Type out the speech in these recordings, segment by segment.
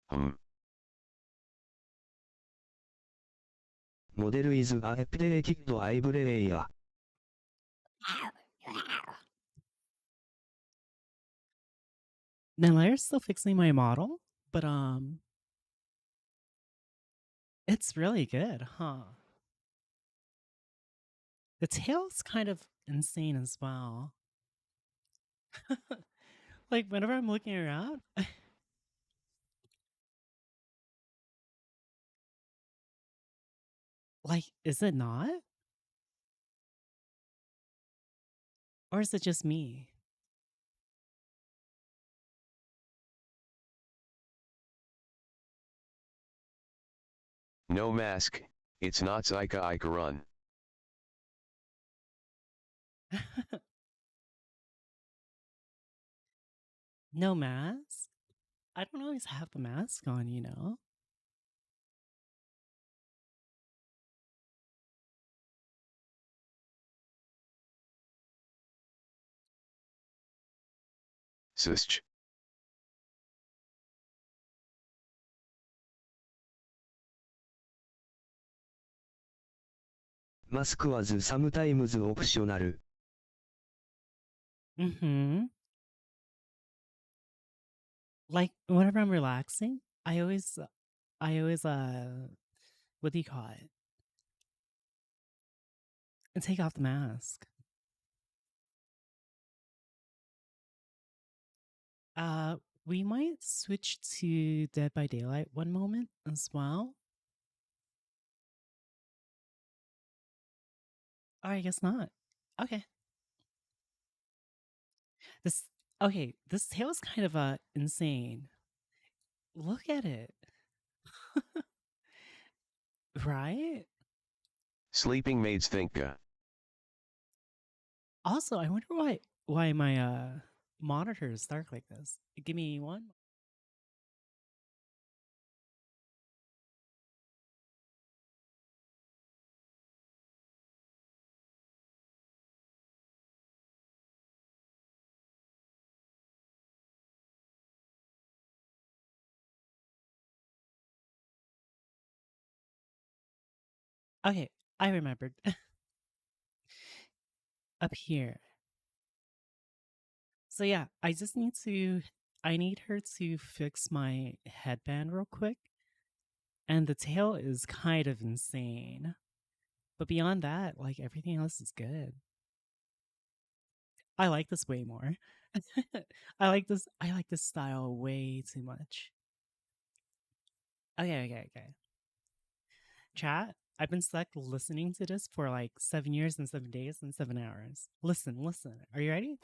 Hmm. モデル is a updated eyebrow. Now they're still fixing my model, but it's really good, huh? The tail's kind of insane as well. Like whenever I'm looking around, like, is it not? Or is it just me? No mask, it's not Zika Ikarun. No mask? I don't always have the mask on, you know? Susch. マスク was sometimes optional. Mm-hmm. Like whenever I'm relaxing, I always what do you call it? And take off the mask. We might switch to Dead by Daylight one moment as well. Or I guess not. Okay. This okay, this tail is kind of insane. Look at it. Right? Sleeping maids thinka. Also, I wonder why my monitor is dark like this. Give me one. Okay, I remembered. Up here. So yeah, I need her to fix my headband real quick. And the tail is kind of insane. But beyond that, like everything else is good. I like this way more. I like this style way too much. Okay. Chat, I've been stuck listening to this for like 7 years and 7 days and 7 hours. Listen. Are you ready?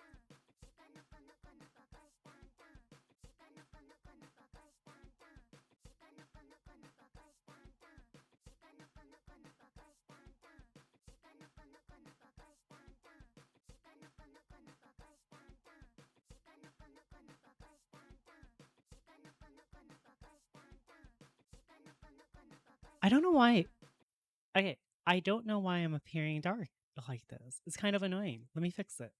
I don't know why. Okay, I don't know why I'm appearing dark like this. It's kind of annoying. Let me fix it.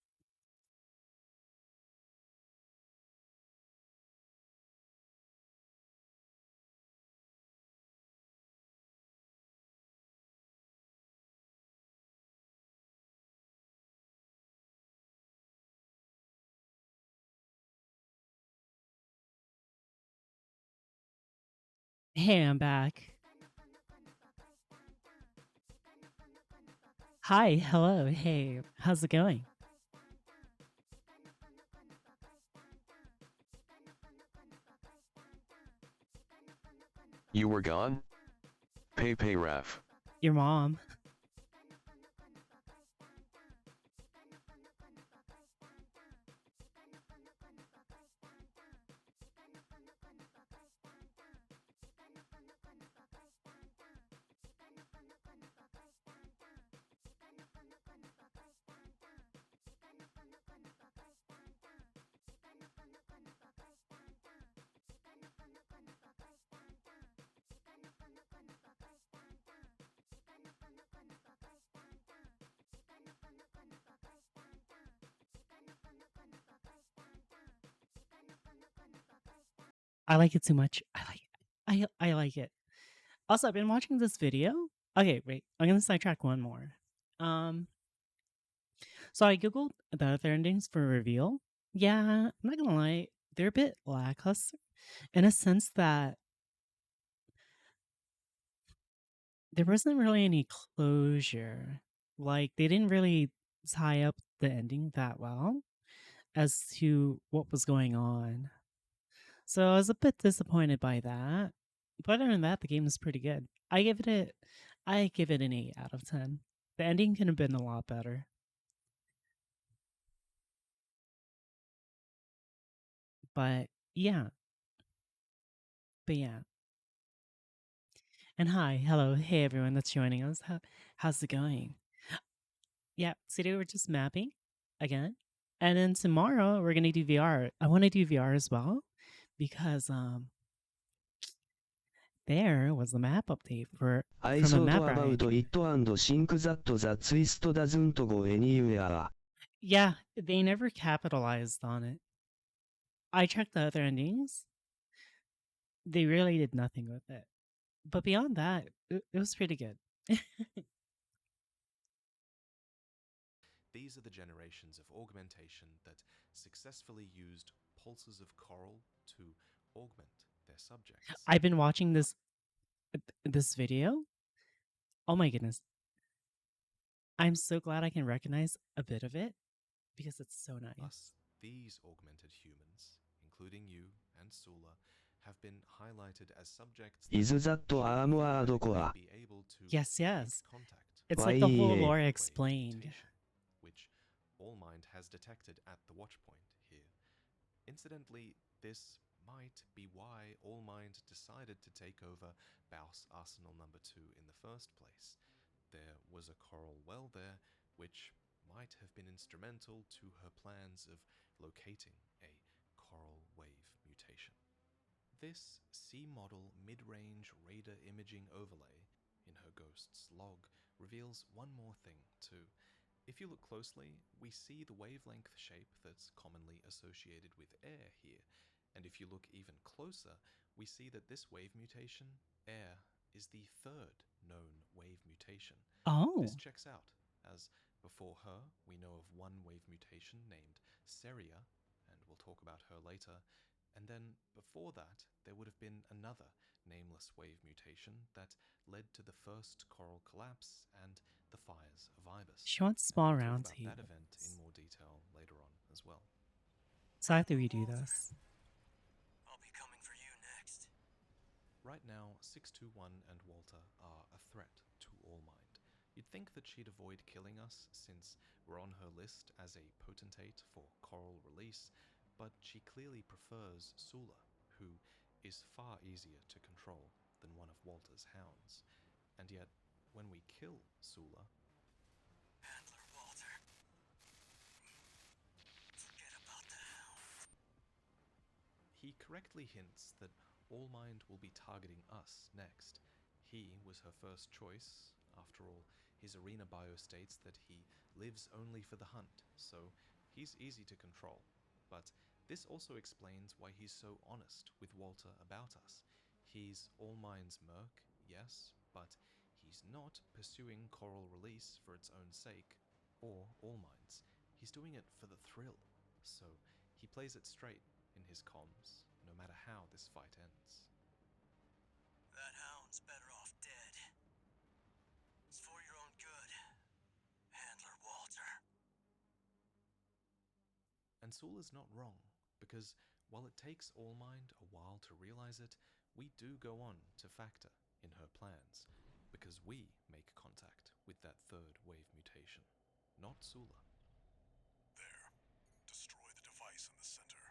Hey, I'm back. Hi, hello, hey, how's it going? You were gone? Pei Raf. Your mom. I like it too much. I like it. I like it. Also, I've been watching this video. Okay, wait. I'm gonna sidetrack one more. So I googled the other endings for reveal. Yeah, I'm not gonna lie, they're a bit lackluster in a sense that there wasn't really any closure. Like they didn't really tie up the ending that well as to what was going on. So I was a bit disappointed by that. But other than that, the game is pretty good. I give it an 8 out of 10. The ending could have been a lot better. But yeah. But yeah. And hello, hey everyone that's joining us. How's it going? Yeah, today we're just mapping again. And then tomorrow we're gonna do VR. I wanna do VR as well because there was a map update I from a thought map about ride. it and think that the twist doesn't go anywhere. Yeah, they never capitalized on it. I checked the other endings. They really did nothing with it. But beyond that, it was pretty good. These are the generations of augmentation that successfully used pulses of coral to augment their subjects. I've been watching this video. Oh my goodness. I'm so glad I can recognize a bit of it because it's so nice. Thus, these augmented humans, including you and Sula, have been highlighted as subjects Is that armored core? be able to Yes. make contact. It's like the whole Why, lore wave explained. mutation, which AllMind has detected at the watch point here. Incidentally, this might be why AllMind decided to take over Baus Arsenal number 2 in the first place. There was a coral well there, which might have been instrumental to her plans of locating a coral wave mutation. This C-model mid-range radar imaging overlay in her ghost's log reveals one more thing too. If you look closely, we see the wavelength shape that's commonly associated with air here, and if you look even closer, we see that this wave mutation, air, is the third known wave mutation. Oh. This checks out, as before her, we know of one wave mutation named Seria, and we'll talk about her later, and then before that, there would have been another nameless wave mutation that led to the first coral collapse and the fires of Ibis. She wants And small we'll talk round about that event in tables. more detail later on as well. So I have to redo this. I'll be coming for you next. Right now, 621 and Walter are a threat to AllMind. You'd think that she'd avoid killing us since we're on her list as a potentate for coral release, but she clearly prefers Sula, who is far easier to control than one of Walter's hounds. And yet, when we kill Sula, Handler Walter. Forget about the hound. he correctly hints that AllMind will be targeting us next. He was her first choice. After all, his arena bio states that he lives only for the hunt, so he's easy to control. But this also explains why he's so honest with Walter about us. He's AllMind's merc, yes, but he's not pursuing coral release for its own sake, or AllMind's. He's doing it for the thrill, so he plays it straight in his comms, no matter how this fight ends. That hound's better off dead. It's for your own good, Handler Walter. And Sula's not wrong, because while it takes AllMind a while to realize it, we do go on to factor in her plans, because we make contact with that third wave mutation, not Sula. There. Destroy the device in the center.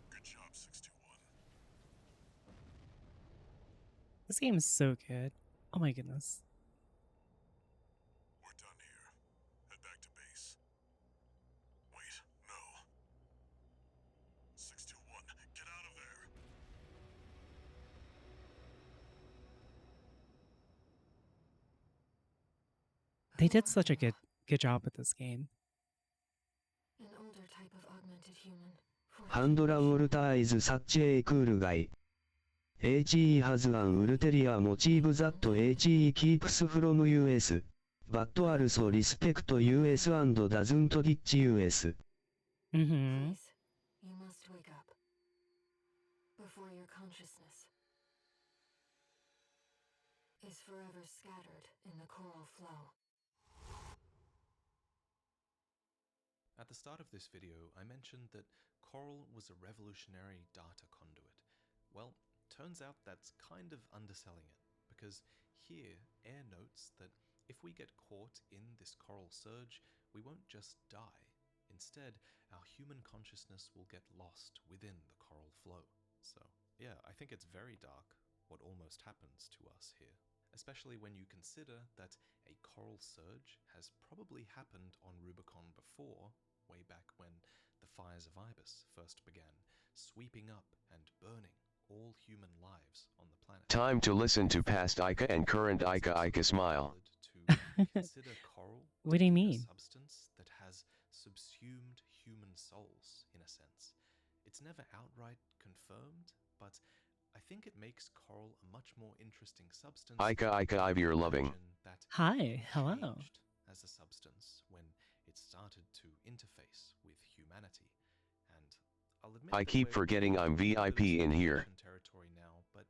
Good job, 621. This game is so good. Oh my goodness. We're done here. Head back to base. Wait, no. 621, get out of there! They did such a good job with this game. An older type of augmented human. handler water is such a cool guy. HE has an ulterior motive that HE keeps from US, but also respect US and doesn't ditch US. Mm-hmm. Please, you must wake up. Before your consciousness is forever scattered in the coral flow. At the start of this video, I mentioned that coral was a revolutionary data conduit. Well, turns out that's kind of underselling it, because here Air notes that if we get caught in this coral surge, we won't just die. Instead, our human consciousness will get lost within the coral flow. So, yeah, I think it's very dark what almost happens to us here, especially when you consider that a coral surge has probably happened on Rubicon before, way back when the fires of Ibis first began, sweeping up and burning all human lives on the planet. Time to listen to past Ica and current Ica Ica smile. To consider coral What to do you be mean? a substance that has subsumed human souls, in a sense. It's never outright confirmed, but I think it makes coral a much more interesting substance. Ica Ica Ive you're loving. That Hi, hello. changed as a substance when it started to interface with humanity. And I'll admit I that keep we're forgetting I'm VIP in here. territory now, but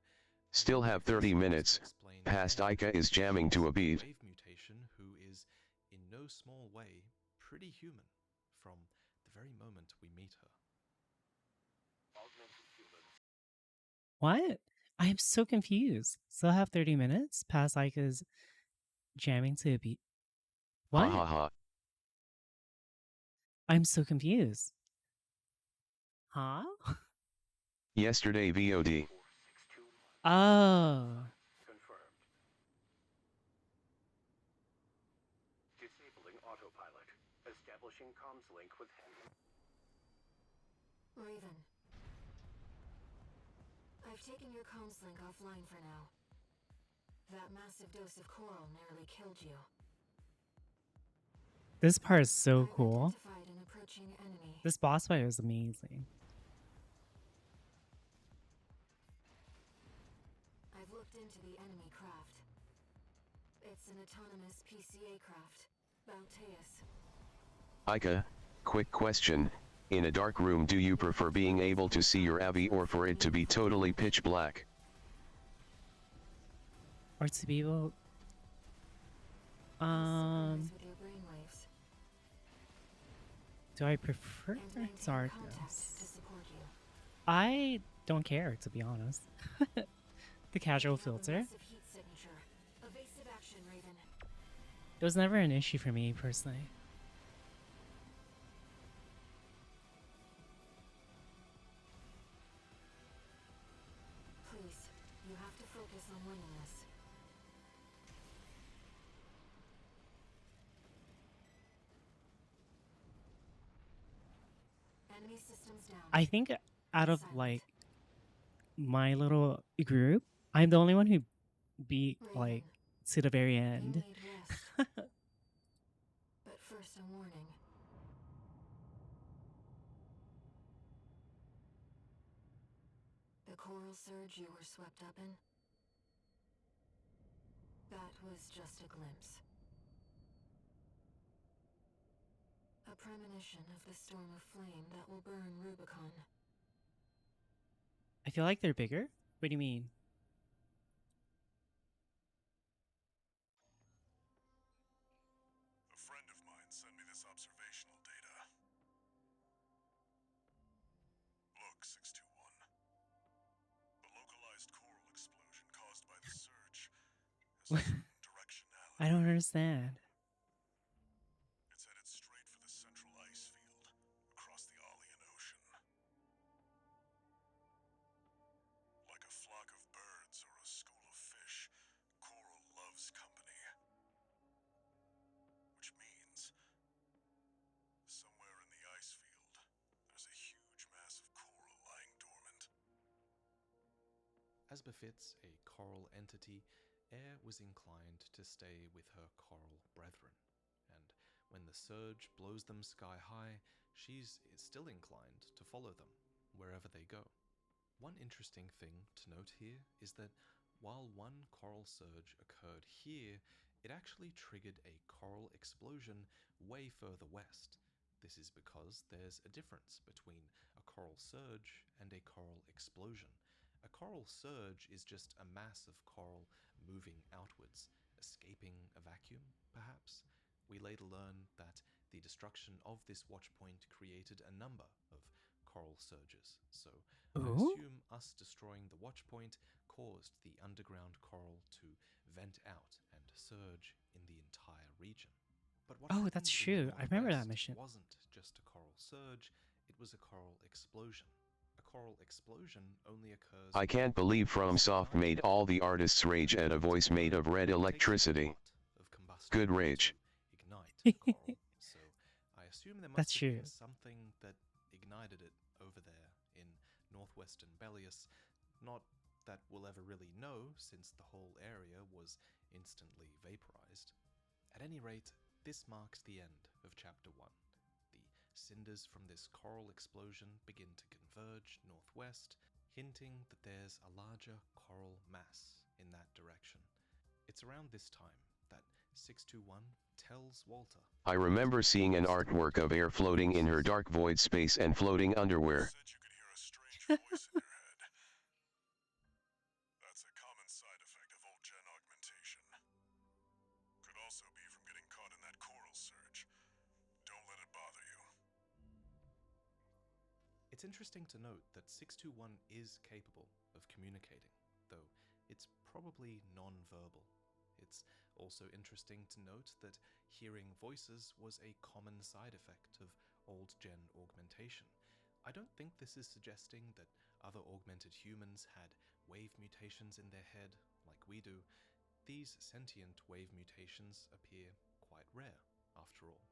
Still have 30 minutes. Past Ica is jamming to a beat. Wave mutation who is in no small way pretty human from the very moment we meet her. What? I am so confused. Still have 30 minutes? Past Ica's jamming to a beat. Ha What? ha ha. I'm so confused. Huh? Yesterday VOD. Oh. Confirmed. Disabling autopilot. Establishing comms link with Raven. I've taken your comms link offline for now. That massive dose of coral nearly killed you. This part is so I've cool. identified an approaching enemy. This boss fight was amazing. I've looked into the enemy craft. It's an autonomous PCA craft, Balteus. Ica, quick question. In a dark room, do you prefer being able to see your Abby or for it to be totally pitch black? Or to be able... Synchronize with your brainwaves do I prefer and maintain contact to darkness? support you. I don't care, to be honest. The casual You have a filter. massive heat signature. Evasive action, Raven. It was never an issue for me, personally. Please, you have to focus on winning this. Enemy systems down. I think out of, Silent. like, my little group, I'm the only one who beat, like, Raven, to the very you end. need rest. But first, a warning. The coral surge you were swept up in? That was just a glimpse. A premonition of the storm of flame that will burn Rubicon. I feel like they're bigger. What do you mean? A friend of mine sent me this observational data. Look, 621. The localized coral explosion caused by the surge has a certain directionality. I don't understand. It's headed straight for the central ice field across the Arlean Ocean. Like a flock of birds or a school of fish, coral loves company. Which means, somewhere in the ice field, there's a huge mass of coral lying dormant. As befits a coral entity, Air was inclined to stay with her coral brethren, and when the surge blows them sky high, she's still inclined to follow them, wherever they go. One interesting thing to note here is that while one coral surge occurred here, it actually triggered a coral explosion way further west. This is because there's a difference between a coral surge and a coral explosion. A coral surge is just a mass of coral moving outwards, escaping a vacuum, perhaps. We later learn that the destruction of this watchpoint created a number of coral surges, so I Ooh. assume us destroying the watchpoint caused the underground coral to vent out and surge in the entire region. But what Oh, happened that's in the true. I remember that Northwest mission. wasn't just a coral surge, it was a coral explosion. A coral explosion only occurs I can't believe FromSoft made all the artists rage at a voice made of red electricity. Good rage. Ignite a coral, so I assume there That's must have been true. something that ignited it over there in northwestern Bellius. Not that we'll ever really know, since the whole area was instantly vaporized. At any rate, this marks the end of Chapter 1. The cinders from this coral explosion begin to converge northwest, hinting that there's a larger coral mass in that direction. It's around this time that 621 tells Walter. I remember seeing an artwork of air floating in her dark void space and floating underwear. Said you could hear a strange voice in your head. That's a common side effect of old gen augmentation. Could also be from getting caught in that coral surge. Don't let it bother you. It's interesting to note that 621 is capable of communicating, though it's probably non-verbal. It's also interesting to note that hearing voices was a common side effect of old-gen augmentation. I don't think this is suggesting that other augmented humans had wave mutations in their head like we do. These sentient wave mutations appear quite rare, after all.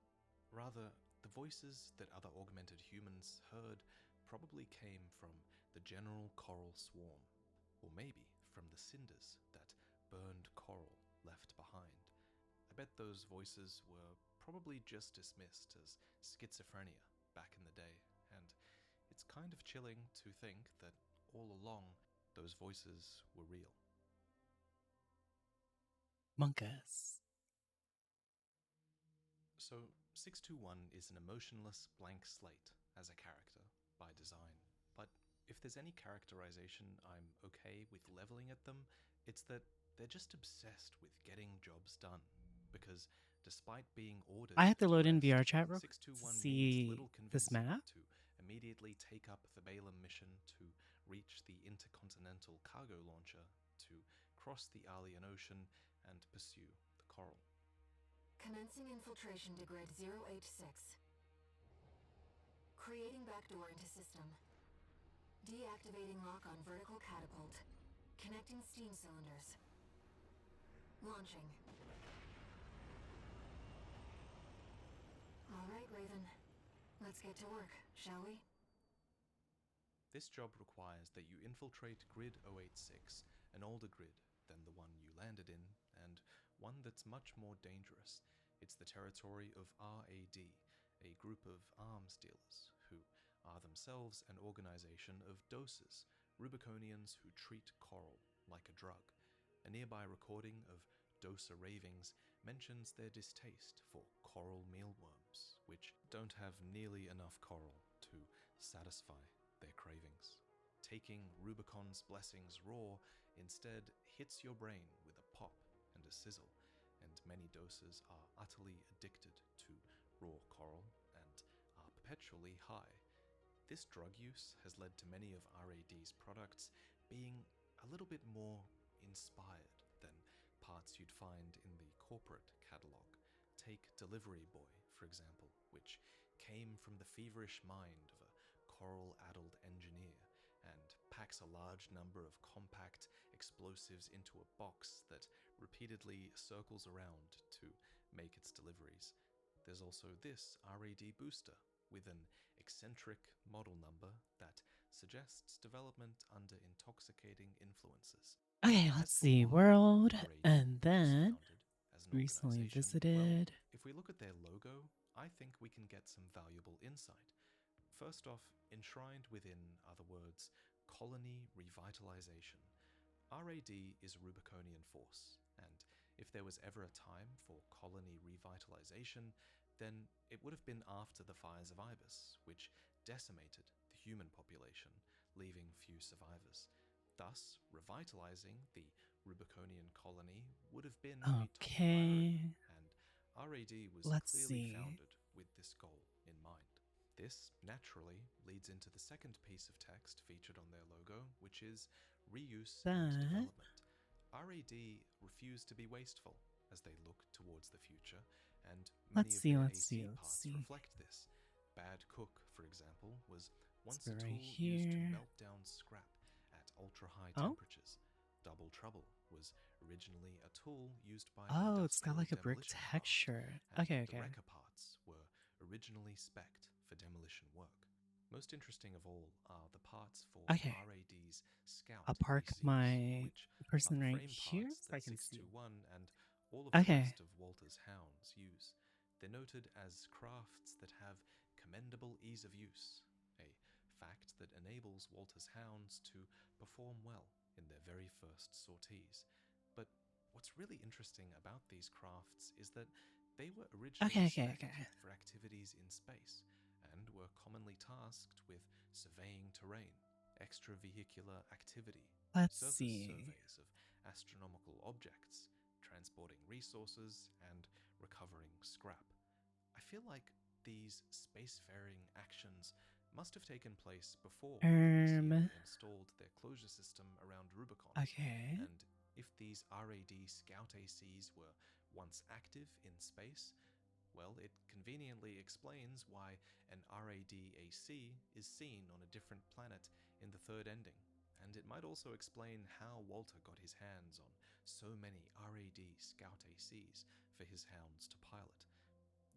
Rather, the voices that other augmented humans heard probably came from the general coral swarm, or maybe from the cinders that burned coral left behind. I bet those voices were probably just dismissed as schizophrenia back in the day, and it's kind of chilling to think that all along those voices were real. Monkas. So 621 is an emotionless blank slate as a character by design, but if there's any characterization I'm okay with leveling at them, it's that they're just obsessed with getting jobs done, because despite being ordered I have to load in rest, VR chat real quick to 621 needs see little this convincing map. to immediately take up the Balaam mission, to reach the intercontinental cargo launcher, to cross the Arlean Ocean, and pursue the coral. Commencing infiltration to grid 086. Creating backdoor into system. Deactivating lock on vertical catapult. Connecting steam cylinders. Launching. All right, Raven. Let's get to work, shall we? This job requires that you infiltrate Grid 086, an older grid than the one you landed in, and one that's much more dangerous. It's the territory of RAD, a group of arms dealers who are themselves an organization of dosers, Rubiconians who treat coral like a drug. A nearby recording of doser ravings mentions their distaste for coral mealworms, which don't have nearly enough coral to satisfy their cravings. Taking Rubicon's blessings raw instead hits your brain with a pop and a sizzle, and many dosers are utterly addicted to raw coral and are perpetually high. This drug use has led to many of RAD's products being a little bit more inspired than parts you'd find in the corporate catalog. Take Delivery Boy, for example, which came from the feverish mind of a coral-addled engineer and packs a large number of compact explosives into a box that repeatedly circles around to make its deliveries. There's also this RAD booster with an eccentric model number that suggests development under intoxicating influences. Okay, As let's for see. why World, RAD and was then founded as an recently organization, visited. well, if we look at their logo, I think we can get some valuable insight. First off, enshrined within are the words colony revitalization. RAD is Rubiconian force, and if there was ever a time for colony revitalization, then it would have been after the fires of Ibis, which decimated the human population, leaving few survivors. Thus, revitalizing the Rubiconian colony would have been a top priority, and RAD was Let's clearly see. founded with this goal in mind. This naturally leads into the second piece of text featured on their logo, which is reuse and But- development. RAD refuse to be wasteful as they look towards the future, and many of their AC parts reflect this. Bad Cook, for example, was once a right tool used to here. melt down scrap at ultra-high Oh. temperatures. Double Trouble was originally a tool used by Oh, it's got industrial like a brick demolition craft, texture. and Okay, the okay. wrecker parts were originally spec'd for demolition work. Most interesting of all are the parts for Okay. RAD's Scout I'll park ACs, my which are person the right frame here parts so I that can see. 621 and all of the Okay. rest of Walter's hounds use. They're noted as crafts that have commendable ease of use, a fact that enables Walter's hounds to perform well in their very first sorties. But what's really interesting about these crafts is that they were originally spec'd for activities in space, and were commonly tasked with surveying terrain, extravehicular activity, surface surveys of astronomical objects, transporting resources, and recovering scrap. I feel like these spacefaring actions must have taken place before the PCA installed their closure system around Rubicon. Okay. And if these RAD Scout ACs were once active in space, well, it conveniently explains why an RAD AC is seen on a different planet in the third ending. And it might also explain how Walter got his hands on so many RAD Scout ACs for his hounds to pilot.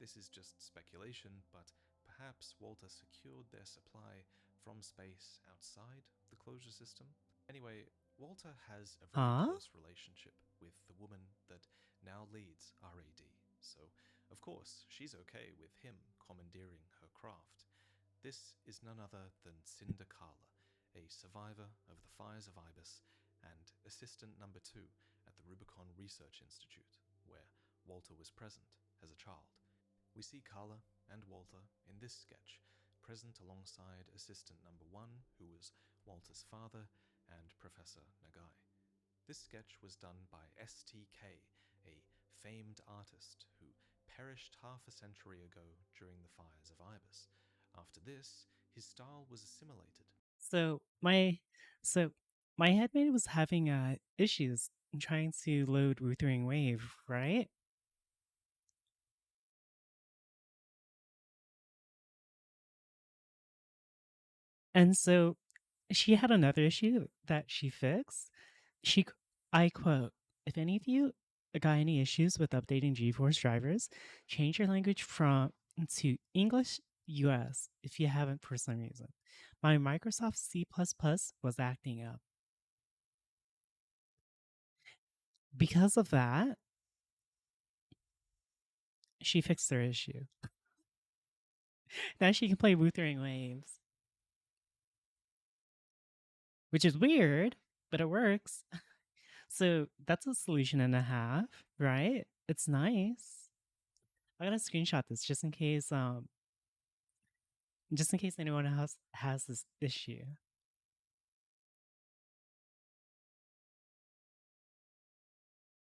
This is just speculation, but perhaps Walter secured their supply from space outside the closure system. Anyway, Walter has a very close relationship with the woman that now leads RAD, so of course she's okay with him commandeering her craft. This is none other than Cinder Carla, a survivor of the fires of Ibis and assistant number 2 at the Rubicon Research Institute, where Walter was present as a child. We see Carla and Walter in this sketch, present alongside assistant number 1, who was Walter's father, and Professor Nagai. This sketch was done by STK, a famed artist who perished half a century ago during the fires of Ibis. After this, his style was assimilated. So my headmate was having issues trying to load Wuthering Wave, right? And so she had another issue that she fixed. I quote, "If any of you got any issues with updating GeForce drivers, change your language from to English US if you haven't for some reason. My Microsoft C++ was acting up. Because of that, she fixed her issue. Now she can play Wuthering Waves. Which is weird, but it works. So that's a solution and a half, right? It's nice. I'm gonna screenshot this just in case anyone else has this issue.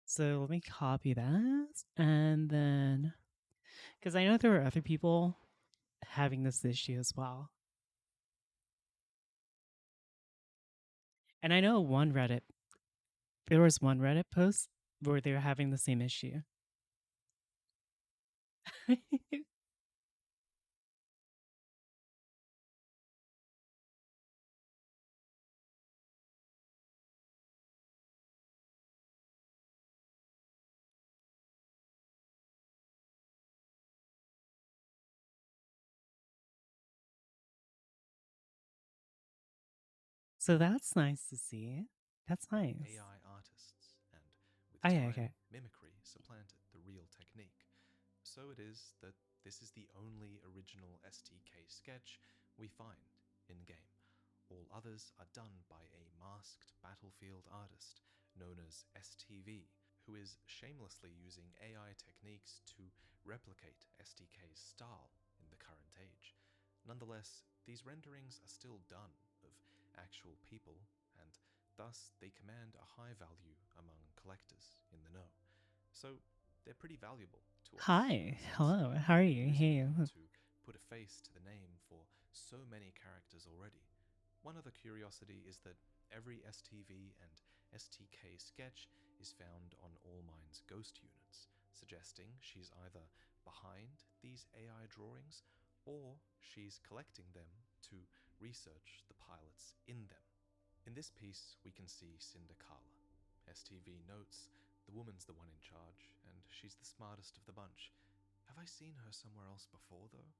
So let me copy that, and then because I know there are other people having this issue as well. And I know there was one Reddit post where they were having the same issue. So that's nice to see. That's nice. AI artists, and with time, Okay. mimicry supplanted the real technique. So it is that this is the only original STK sketch we find in-game. All others are done by a masked battlefield artist known as STV, who is shamelessly using AI techniques to replicate SDK's style in the current age. Nonetheless, these renderings are still done of actual people, and thus they command a high value among collectors in the know. So they're pretty valuable to us. Hi, hello, how are you? Hey. To put a face to the name for so many characters already. One other curiosity is that every STV and STK sketch is found on All Mind's ghost units, suggesting she's either behind these AI drawings or she's collecting them to research the pilots in them. In this piece, we can see Cinder Carla. STV notes, the woman's the one in charge, and she's the smartest of the bunch. Have I seen her somewhere else before, though?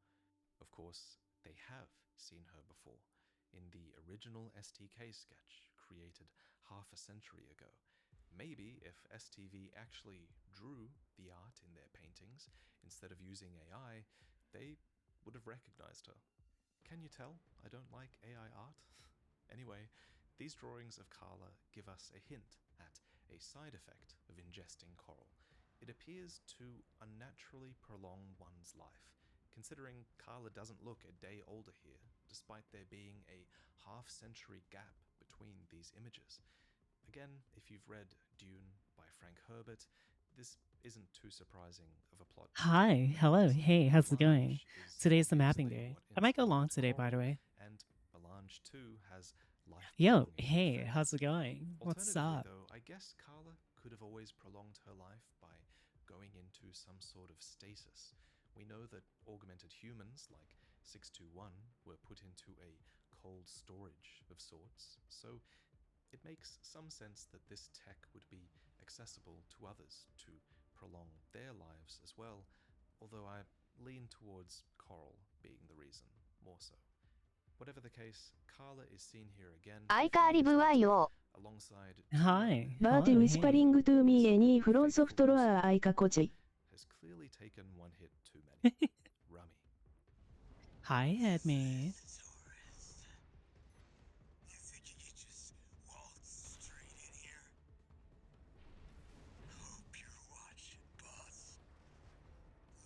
Of course, they have seen her before, in the original STK sketch, created half a century ago. Maybe if STV actually drew the art in their paintings, instead of using AI, they would have recognized her. Can you tell I don't like AI art? Anyway, these drawings of Carla give us a hint at a side effect of ingesting coral. It appears to unnaturally prolong one's life, considering Carla doesn't look a day older here, despite there being a half-century gap between these images. Again, if you've read Dune by Frank Herbert, this isn't too surprising of a plot. Hi, hello, hey, how's it going? Today's the mapping day. I might go long today, by the way. And Melange too has life. Yo, hey, how's it going? What's up? Though, I guess Carla could have always prolonged her life by going into some sort of stasis. We know that augmented humans like 621 were put into a cold storage of sorts, so it makes some sense that this tech would be accessible to others to prolong their lives as well, although I lean towards coral being the reason, more so. Whatever the case, Carla is seen here again alongside Hi. But Hello, whispering to me any from software I kakochi. has clearly taken one hit too many. Rummy. Hi, Headmaid. Tourist. You think you could just waltz straight in here? Hope you're watching, boss.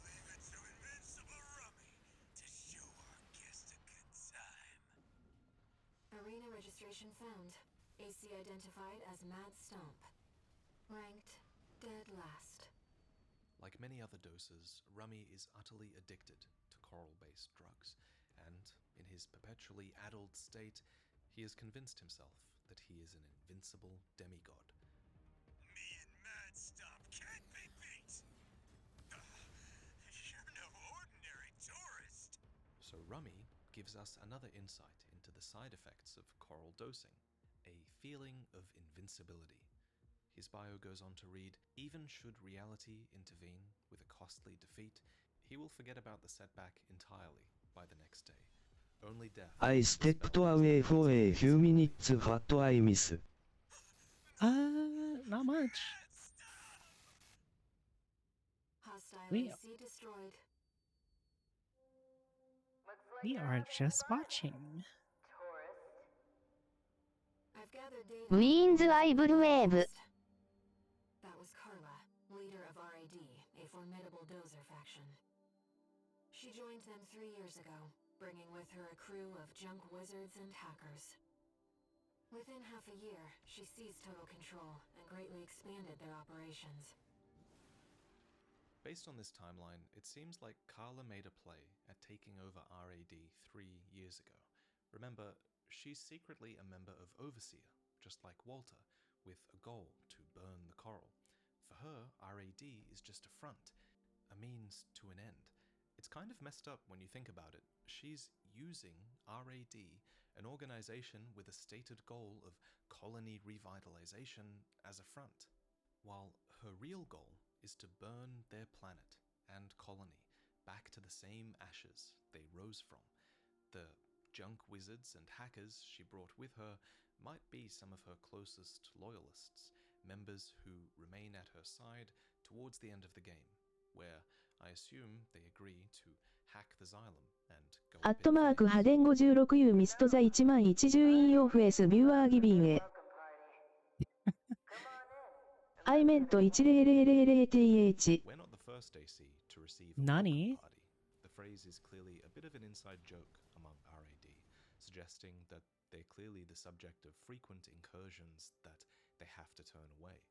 Leave it to Invincible Rummy to show our guest a good time. Arena registration found. AC identified as Mad Stomp. Ranked dead last. Like many other doses, Rummy is utterly addicted to coral-based drugs, and in his perpetually addled state, he has convinced himself that he is an invincible demigod. Me and Mad Stomp can't be beat! You're no ordinary tourist! So Rummy gives us another insight into the side effects of coral dosing, a feeling of invincibility. His bio goes on to read, even should reality intervene with a costly defeat, he will forget about the setback entirely by the next day. Only death. I stepped away for a few minutes. What I miss? Not much. Hostile We- AC destroyed. We are just watching. I've gathered data. Winds Rival Wave. That was Carla, leader of RAD, a formidable dozer faction. She joined them 3 years ago, bringing with her a crew of junk wizards and hackers. Within half a year, she seized total control and greatly expanded their operations. Based on this timeline, it seems like Carla made a play at taking over RAD 3 years ago. Remember, she's secretly a member of Overseer, just like Walter, with a goal to burn the coral. For her, RAD is just a front, a means to an end. It's kind of messed up when you think about it. She's using RAD, an organization with a stated goal of colony revitalization, as a front, while her real goal is to burn their planet and colony back to the same ashes they rose from. The junk wizards and hackers she brought with her might be some of her closest loyalists, members who remain at her side towards the end of the game, where I assume they agree to hack the Xylem and go アッ up ト in マーク flames. 波電56 U ミストザ1万10インオフ S ビューアーギビンへ I メント 1000th We're not the first AC to receive a Nani? welcome party. The phrase is clearly a bit of an inside joke among RAD, suggesting that they're clearly the subject of frequent incursions that they have to turn away.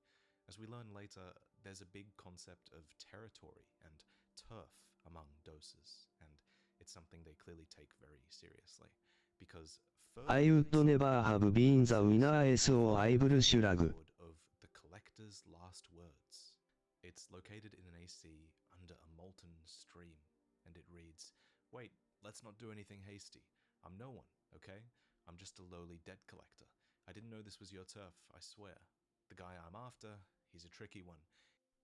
As we learn later, there's a big concept of territory and turf among doses, and it's something they clearly take very seriously. Because I would never have been the winner so I will shrug. of the collector's last words. It's located in an AC under a molten stream, and it reads, "Wait, let's not do anything hasty. I'm no one, okay? I'm just a lowly debt collector. I didn't know this was your turf, I swear. The guy I'm after, he's a tricky one.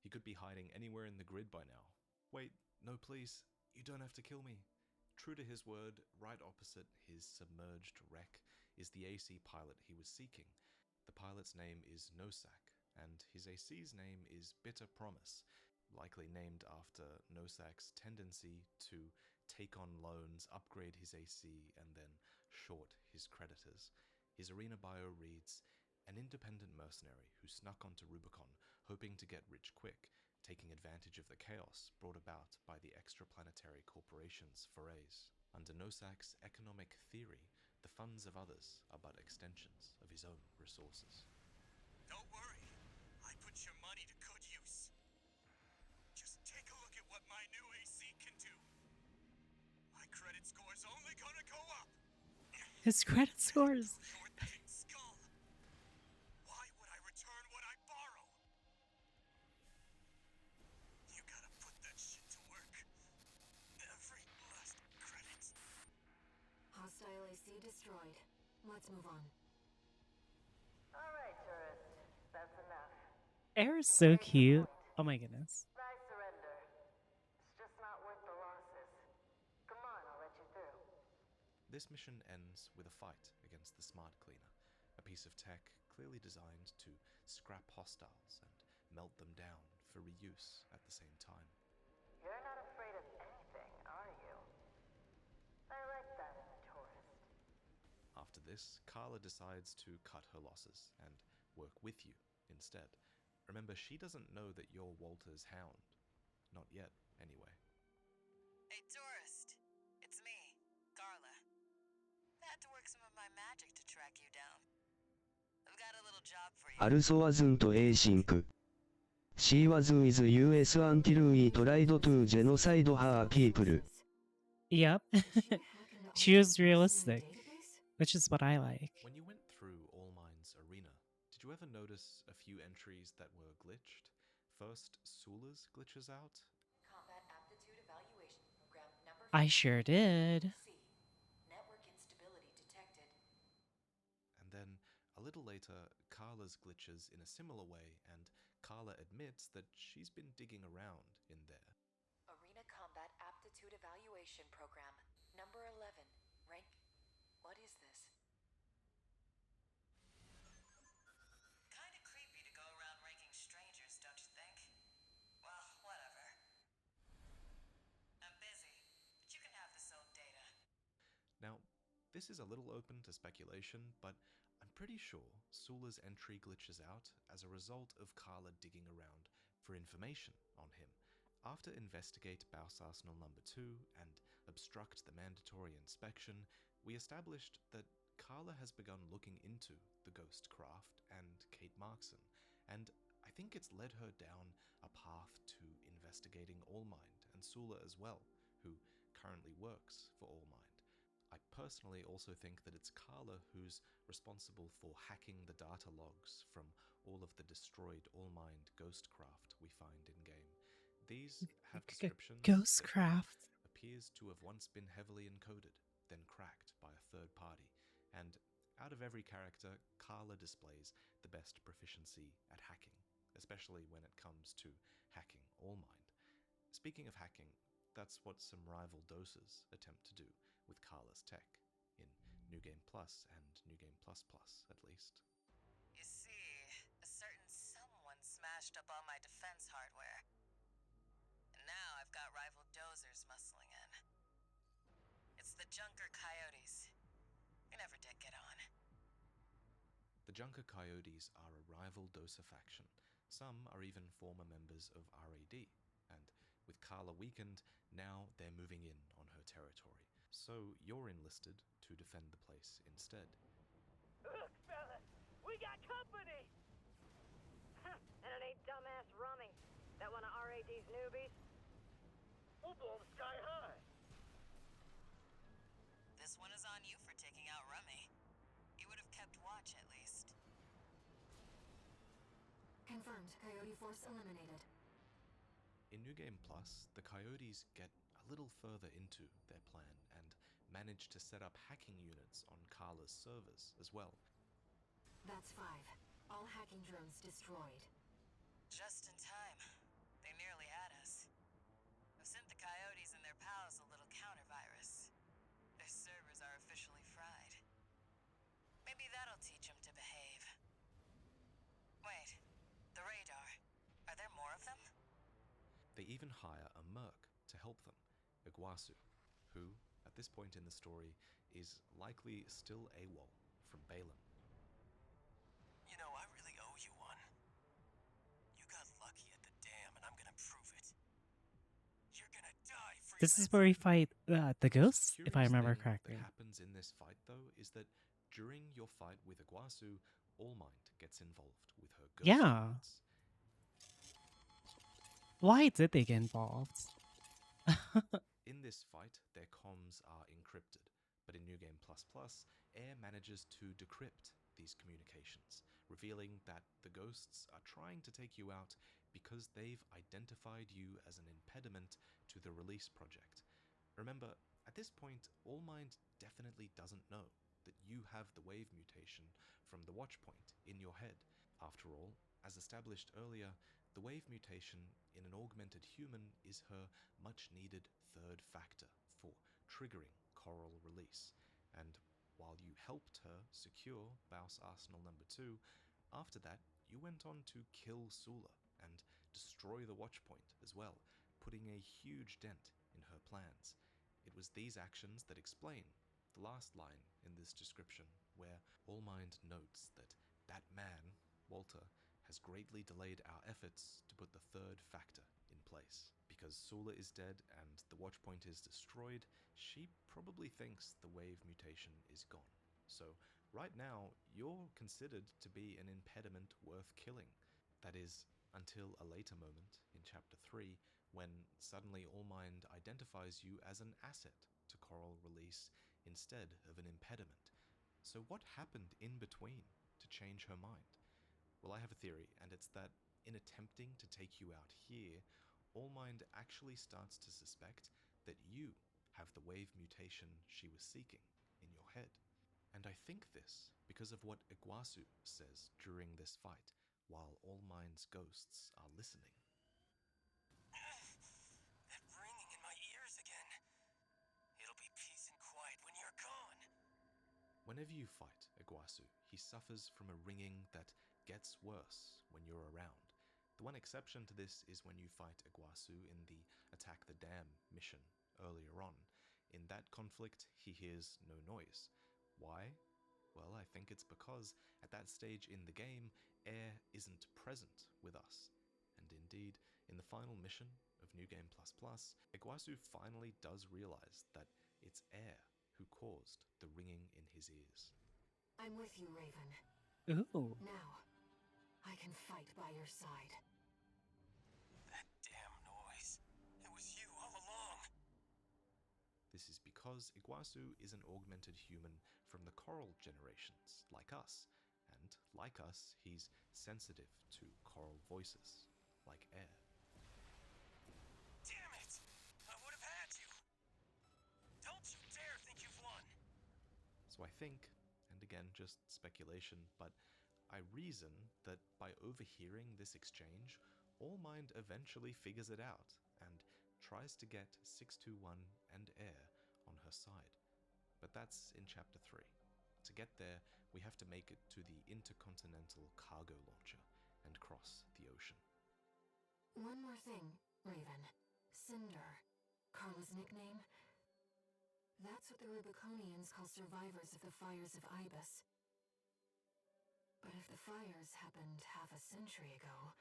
He could be hiding anywhere in the grid by now. Wait, no please, you don't have to kill me." True to his word, right opposite his submerged wreck is the AC pilot he was seeking. The pilot's name is Nosak, and his AC's name is Bitter Promise, likely named after Nosak's tendency to take on loans, upgrade his AC, and then short his creditors. His arena bio reads, "An independent mercenary who snuck onto Rubicon, hoping to get rich quick, taking advantage of the chaos brought about by the extraplanetary corporation's forays. Under Nosak's economic theory, the funds of others are but extensions of his own resources." Don't worry. I put your money to good use. Just take a look at what my new AC can do. My credit score's only gonna go up. His credit scores. Your thin skull. Why would I return what I borrow? You gotta put that shit to work. Every last credit. Hostile AC destroyed. Let's move on. Alright, tourist. That's enough. Air is so cute. Oh my goodness. I surrender. It's just not worth the losses. Come on, I'll let you through. This mission ends with a fight against the Smart Cleaner, a piece of tech clearly designed to scrap hostiles and melt them down for reuse at the same time. You're not afraid of anything, are you? I like that in a tourist. After this, Carla decides to cut her losses and work with you instead. Remember, she doesn't know that you're Walter's hound. Not yet, anyway. Hey, tourist. It's me, Carla. I had to work some of my magic to track you down. I've got a little job for you. Also wasn't async. She was with US until we tried to genocide her people. Yep. She was realistic, which is what I like. When you went through Allmind's arena, did you ever notice a few entries that were glitched? First, Sula's glitches out. Combat aptitude evaluation program number I sure did. C. Network instability detected. And then, a little later, Carla's glitches in a similar way, and Carla admits that she's been digging around in there. Arena combat aptitude evaluation program number 11. Rank. What is this? Kinda creepy to go around ranking strangers, don't you think? Well, whatever. I'm busy, but you can have this old data. Now, this is a little open to speculation, but I'm pretty sure Sula's entry glitches out as a result of Carla digging around for information on him. After investigate Baus Arsenal number 2 and obstruct the mandatory inspection, we established that Carla has begun looking into the Ghost Craft and Kate Markson, and I think it's led her down a path to investigating Allmind and Sula as well, who currently works for Allmind. I personally also think that it's Carla who's responsible for hacking the data logs from all of the destroyed Allmind Ghostcraft we find in-game. These have descriptions Ghostcraft that appears to have once been heavily encoded, then cracked by a third party, and out of every character, Carla displays the best proficiency at hacking, especially when it comes to hacking Allmind. Speaking of hacking, that's what some rival doses attempt to do with Carla's tech, in New Game Plus and New Game Plus Plus, at least. You see, a certain someone smashed up all my defense hardware. And now I've got It's the Junker Coyotes. We never did get on. The Junker Coyotes are a rival Dosa faction. Some are even former members of RAD, and with Carla weakened, now they're moving in on her territory. So you're enlisted to defend the place instead. Look, fellas, we got company! And it ain't dumbass Rummy, that one of RAD's newbies. We'll blow the sky high. This one is on you for taking out Rummy. You would have kept watch at least. Confirmed. Coyote Force eliminated. In New Game Plus, the Coyotes get a little further into their plan and manage to set up hacking units on Carla's servers as well. That's 5. All hacking drones destroyed. Just in time. They nearly had us. I've sent the Coyotes and their pals a little counter-virus. Their servers are officially fried. Maybe that'll teach them to behave. Wait, the radar. Are there more of them? They even hire a merc to help them, Iguazu, who, at this point in the story, is likely still AWOL from Balin. You know, I really owe you one. You got lucky at the dam, and I'm gonna prove it. You're gonna die for This is where we fight the ghosts, if I remember correctly. What happens in this fight, though, is that during your fight with Iguazu, Allmind gets involved with her ghost units. Why did they get involved? In this fight, their comms are encrypted, but in New Game Plus Plus, Air manages to decrypt these communications, revealing that the ghosts are trying to take you out because they've identified you as an impediment to the release project. Remember, at this point, Allmind definitely doesn't know that you have the wave mutation from the watchpoint in your head. After all, as established earlier, the wave mutation in an augmented human is her much-needed third factor for triggering coral release. And while you helped her secure Baus Arsenal number 2, after that, you went on to kill Sula and destroy the watchpoint as well, putting a huge dent in her plans. It was these actions that explain the last line in this description, where Allmind notes that that man, Walter, has greatly delayed our efforts to put the third factor in place. Because Sula is dead and the watchpoint is destroyed, she probably thinks the wave mutation is gone. So right now, you're considered to be an impediment worth killing. That is, until a later moment in Chapter 3, when suddenly Allmind identifies you as an asset to coral release instead of an impediment. So what happened in between to change her mind? Well, I have a theory, and it's that in attempting to take you out here, Allmind actually starts to suspect that you have the wave mutation she was seeking in your head. And I think this because of what Iguazu says during this fight, while Allmind's ghosts are listening. That ringing in my ears again. It'll be peace and quiet when you're gone. Whenever you fight Iguazu, he suffers from a ringing that gets worse when you're around. The one exception to this is when you fight Iguazu in the Attack the Dam mission earlier on. In that conflict, he hears no noise. Why? Well, I think it's because at that stage in the game, Air isn't present with us. And indeed, in the final mission of New Game Plus Plus, Iguazu finally does realize that it's Air who caused the ringing in his ears. I'm with you, Raven. Ooh. Now, I can fight by your side. That damn noise. It was you all along. This is because Iguazu is an augmented human from the coral generations, like us. And, like us, he's sensitive to coral voices, like Air. Damn it! I would have had you! Don't you dare think you've won! So I think, and again just speculation, but I reason that by overhearing this exchange, Allmind eventually figures it out and tries to get 621 and Air on her side. But that's in Chapter 3. To get there, we have to make it to the intercontinental cargo launcher and cross the ocean. One more thing, Raven. Cinder. Carla's nickname? That's what the Rubiconians call survivors of the fires of Ibis. But if the fires happened half a century ago...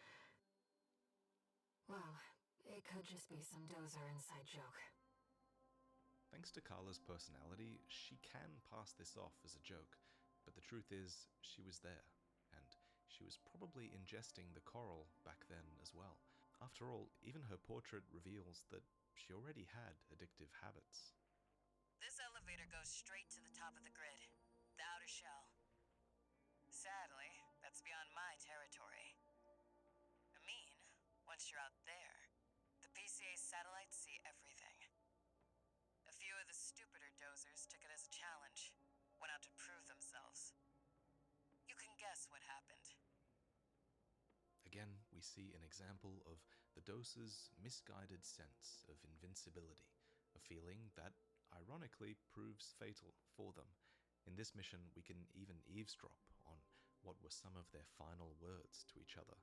well, it could just be some dozer inside joke. Thanks to Carla's personality, she can pass this off as a joke, but the truth is, she was there, and she was probably ingesting the coral back then as well. After all, even her portrait reveals that she already had addictive habits. This elevator goes straight to the top of the grid, the outer shell. Sadly, that's beyond my territory. I mean, once you're out there, the PCA satellites see everything. A few of the stupider dozers took it as a challenge, went out to prove themselves. You can guess what happened. Again, we see an example of the doser's misguided sense of invincibility, a feeling that, ironically, proves fatal for them. In this mission, we can even eavesdrop on what were some of their final words to each other.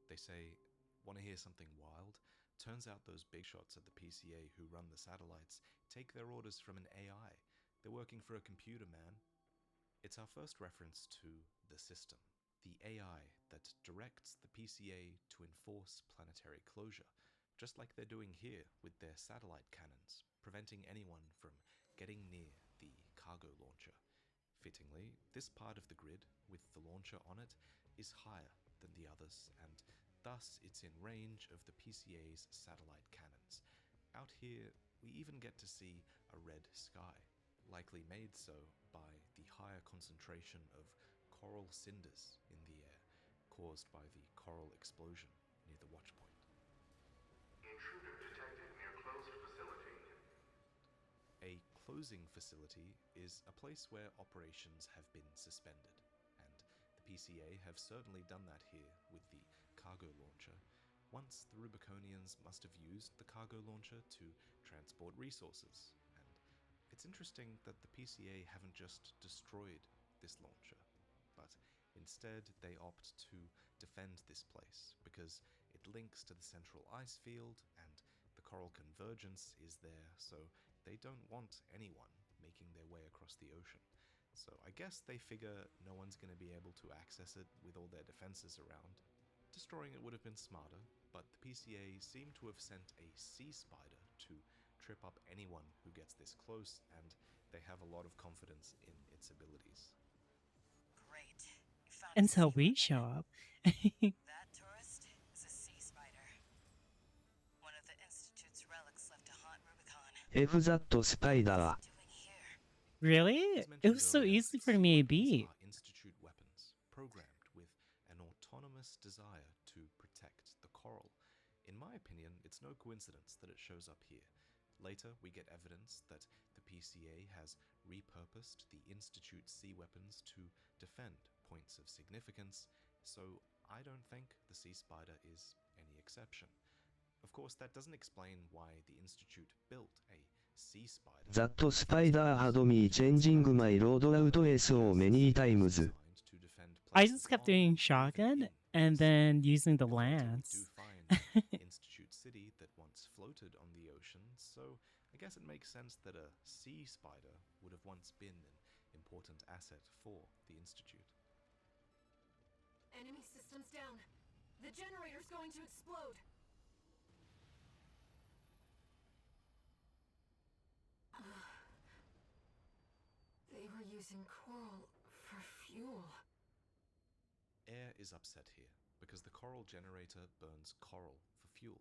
They say, "Want to hear something wild? Turns out those big shots at the PCA who run the satellites take their orders from an AI. They're working for a computer, man." It's our first reference to the system, the AI that directs the PCA to enforce planetary closure, just like they're doing here with their satellite cannons, preventing anyone from getting near the cargo launcher. Fittingly, this part of the grid, with the launcher on it, is higher than the others, and thus it's in range of the PCA's satellite cannons. Out here, we even get to see a red sky, likely made so by the higher concentration of coral cinders in the air, caused by the coral explosion near the watch point. Intruder detected near closed facility. A closing facility is a place where operations have been suspended, and the PCA have certainly done that here with the cargo launcher. Once the Rubiconians must have used the cargo launcher to transport resources, and it's interesting that the PCA haven't just destroyed this launcher, but instead they opt to defend this place because it links to the central ice field and the coral convergence is there, so they don't want anyone making their way across the ocean. So I guess they figure no one's going to be able to access it with all their defenses around. Destroying it would have been smarter, but the PCA seem to have sent a sea spider to trip up anyone who gets this close, and they have a lot of confidence in its abilities. Great. You found a Until sea we weapon. show up. That tourist is a sea spider. One of the Institute's relics left to haunt Rubicon. FZ スパイダー。 What's it doing here? Really? As It mentioned was so earlier, easy for sea me to weapons beat. are Institute weapons, programmed with an autonomous desire to protect the coral. In my opinion, it's no coincidence that it shows up here. Later, we get evidence that the PCA has repurposed the Institute sea weapons to defend points of significance, so I don't think the sea spider is any exception. Of course, that doesn't explain why the Institute built a sea spider. That spider had me changing my loadout so many times. Designed to defend I just places kept on doing or even shotgun in and the sea. then using the Later, we do lance. find Institute City that once floated on the ocean, so I guess it makes sense that a sea spider would have once been an important asset for the Institute. Enemy systems down. The generator's going to explode. They were using coral for fuel. Air is upset here because the coral generator burns coral for fuel.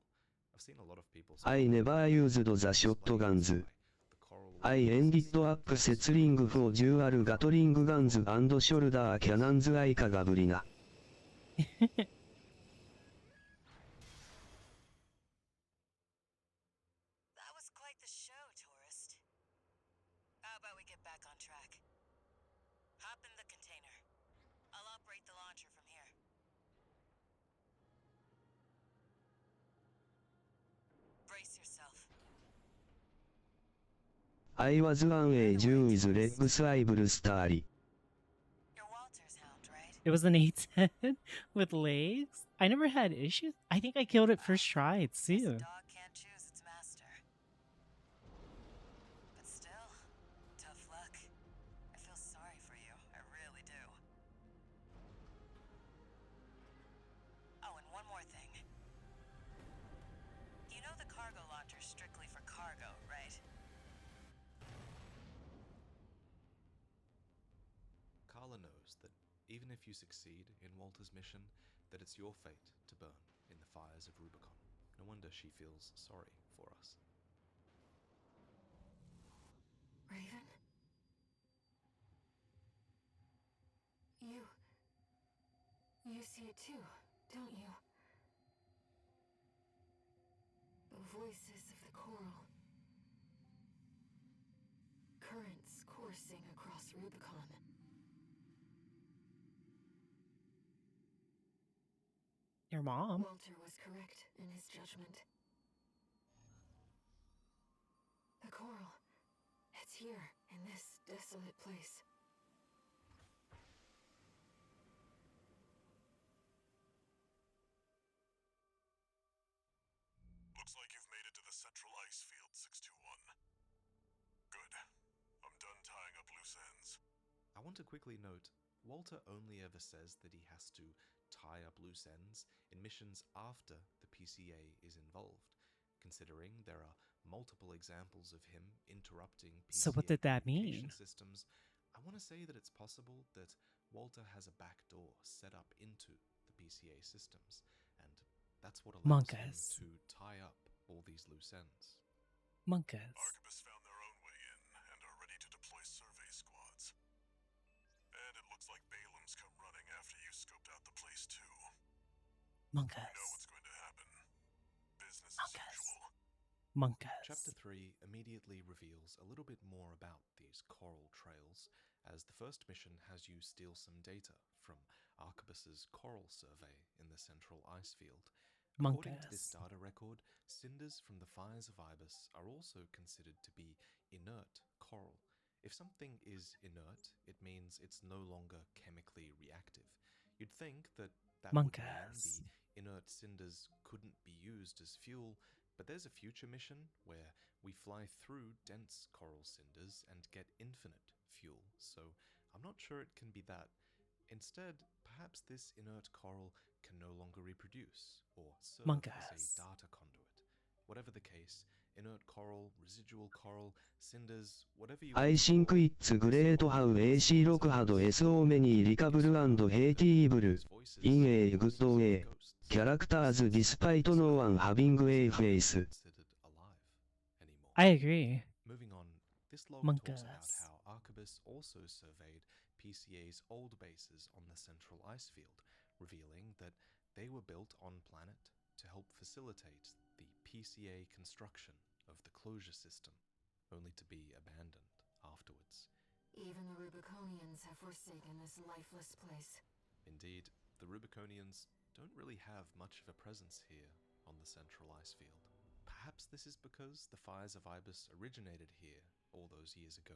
I've seen a lot of people I never used the shotguns. I ended up settling for dual Gatling guns and shoulder cannons like Gabrina. That was quite the show, tourist. How about we get back on track? Hop in the container. I'll operate the launcher from here. Brace yourself. I was on a Jew with legs Ivory Starry. You're Walter's hound, right? It was an A10 with legs. I never had issues. I think I killed it first try Guess a too. dog can't choose its master. But still, even if you succeed in Walter's mission, that it's your fate to burn in the fires of Rubicon. No wonder she feels sorry for us. Raven? You see it too, don't you? The voices of the coral. Currents coursing across Rubicon. Your mom? Walter was correct in his judgment. The coral. It's here, in this desolate place. Looks like you've made it to the central ice field, 621. Good. I'm done tying up loose ends. I want to quickly note, Walter only ever says that he has to tie up loose ends in missions after the PCA is involved, considering there are multiple examples of him interrupting PCA So what did that communication mean? systems. I want to say that it's possible that Walter has a backdoor set up into the PCA systems, and that's what allows him Monkas. to tie up all these loose ends. Monkas. Arquebus found their own way in and are ready to deploy survey squads. And it looks like Balaam's come running after you scoped out the place too. You know what's Monkas. going to happen. Business as Monkas. usual. Monkas. Chapter 3 immediately reveals a little bit more about these coral trails, as the first mission has you steal some data from Arquebus's coral survey in the central ice field. According to this Monkas. data record, cinders from the fires of Ibis are also considered to be inert coral. If something is inert, it means it's no longer chemically reactive. You'd think that that would mean Monkas. the inert cinders couldn't be used as fuel, but there's a future mission where we fly through dense coral cinders and get infinite fuel, so I'm not sure it can be that. Instead, perhaps this inert coral can no longer reproduce or serve as Monkas. a data conduit. Whatever the case, inert coral, residual coral, cinders, whatever you I want to think call it, it's great how AC 6 had so many likable and hateable, in a good way, characters despite no one having a face. I agree. Moving on, this log talks about Monkas. how Arquebus also surveyed PCA's old bases on the central ice field, revealing that they were built on planet to help facilitate the PCA construction of the closure system, only to be abandoned afterwards. Even the Rubiconians have forsaken this lifeless place. Indeed, the Rubiconians don't really have much of a presence here on the central ice field. Perhaps this is because the fires of Ibis originated here all those years ago,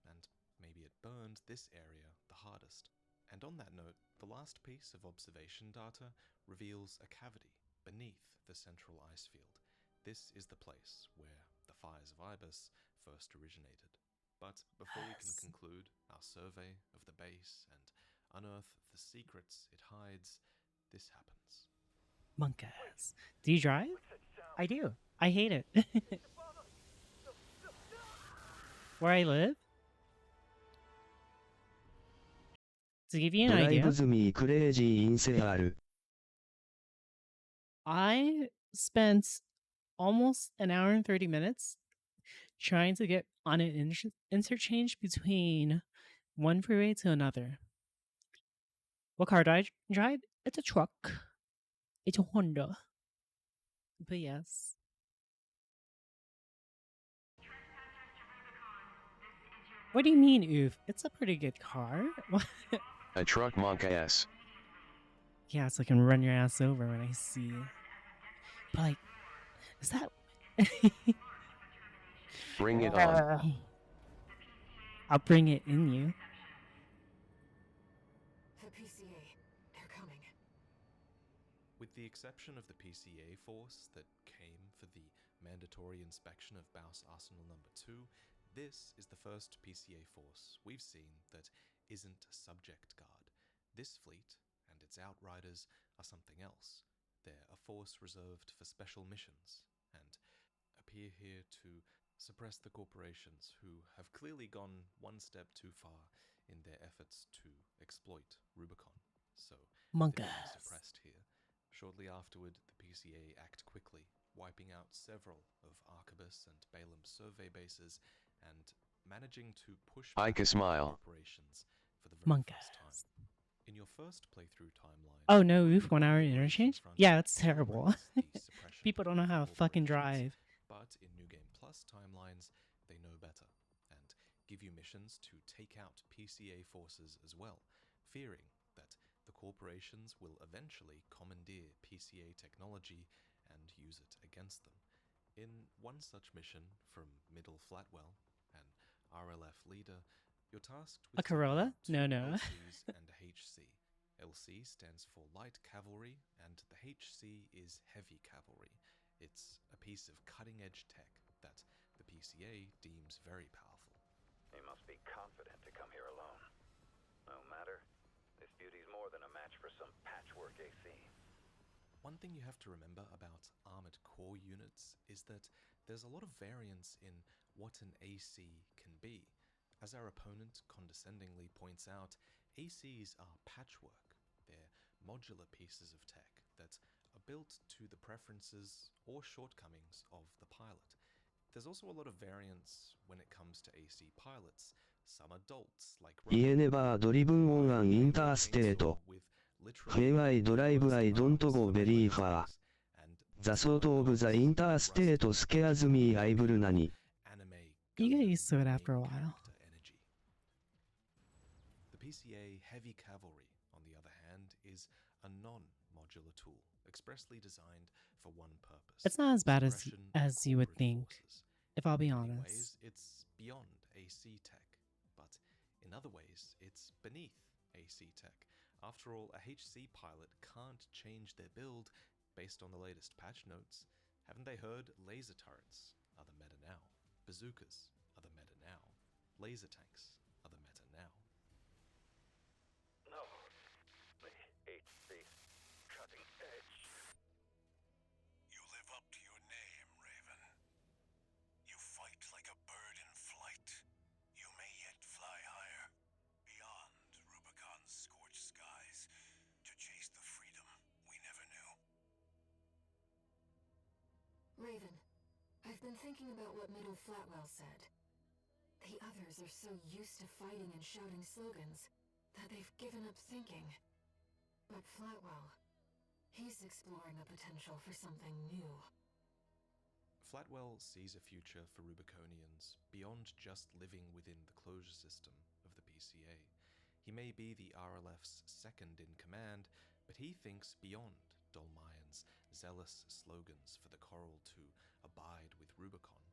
and maybe it burned this area the hardest. And on that note, the last piece of observation data reveals a cavity beneath the central ice field. This is the place where the fires of Ibis first originated. But before we can conclude our survey of the base and unearth the secrets it hides, this happens. Monkas. Do you drive? I do. I hate it. Where I live? To give you an idea, Drives me crazy in Seattle. I spent almost an hour and 30 minutes trying to get on an interchange between one freeway to another. What car do I drive? It's a truck. It's a Honda. But yes. What do you mean, oof? It's a pretty good car. A truck Monkas. Yeah, so I can run your ass over when I see you. But like, is that... Bring it on. I'll bring it in you. The PCA. They're coming. With the exception of the PCA force that came for the mandatory inspection of Baus Arsenal number 2, this is the first PCA force we've seen that isn't a subject guard. This fleet and its outriders are something else. They're a force reserved for special missions and appear here to suppress the corporations who have clearly gone one step too far in their efforts to exploit Rubicon. So they're being suppressed here. Shortly afterward, the PCA act quickly, wiping out several of Arquebus and Balam's survey bases and managing to push back corporations for the very first time. In your first playthrough timeline... Oh no, oof, 1 hour interchange? Yeah, it's terrible. People don't know how to fucking drive. But in New Game Plus timelines, they know better, and give you missions to take out PCA forces as well, fearing that the corporations will eventually commandeer PCA technology and use it against them. In one such mission from Middle Flatwell, an RLF leader, you're tasked with a Corolla? No. LCs and a HC. LC stands for Light Cavalry, and the HC is Heavy Cavalry. It's a piece of cutting-edge tech that the PCA deems very powerful. You must be confident to come here alone. No matter, this beauty's more than a match for some patchwork AC. One thing you have to remember about armored core units is that there's a lot of variance in what an AC can be. As our opponent condescendingly points out, ACs are patchwork. They're modular pieces of tech that are built to the preferences or shortcomings of the pilot. There's also a lot of variance when it comes to AC pilots. Some adults like 言えねばドリブンオンアンインターステート。フェアイドライブアイドントゴーベリーファー。ザソートオブザインターステートスケアズミーアイブルナニ。You get used to it after a while. The PCA Heavy Cavalry, on the other hand, is a non-modular tool, expressly designed for one purpose. It's not as bad as you would think, if I'll be honest. In many ways, it's beyond AC tech, but in other ways, it's beneath AC tech. After all, a HC pilot can't change their build based on the latest patch notes. Haven't they heard laser turrets are the meta now? Bazookas are the meta now. Laser tanks are the meta now. No, the HC cutting edge. You live up to your name, Raven. You fight like a bird in flight. You may yet fly higher, beyond Rubicon's scorched skies, to chase the freedom we never knew. Raven, I've been thinking about what Middle Flatwell said. The others are so used to fighting and shouting slogans that they've given up thinking. But Flatwell, he's exploring the potential for something new. Flatwell sees a future for Rubiconians beyond just living within the closure system of the PCA. He may be the RLF's second in command, but he thinks beyond Dolmayan's zealous slogans for the Coral to abide with Rubicon.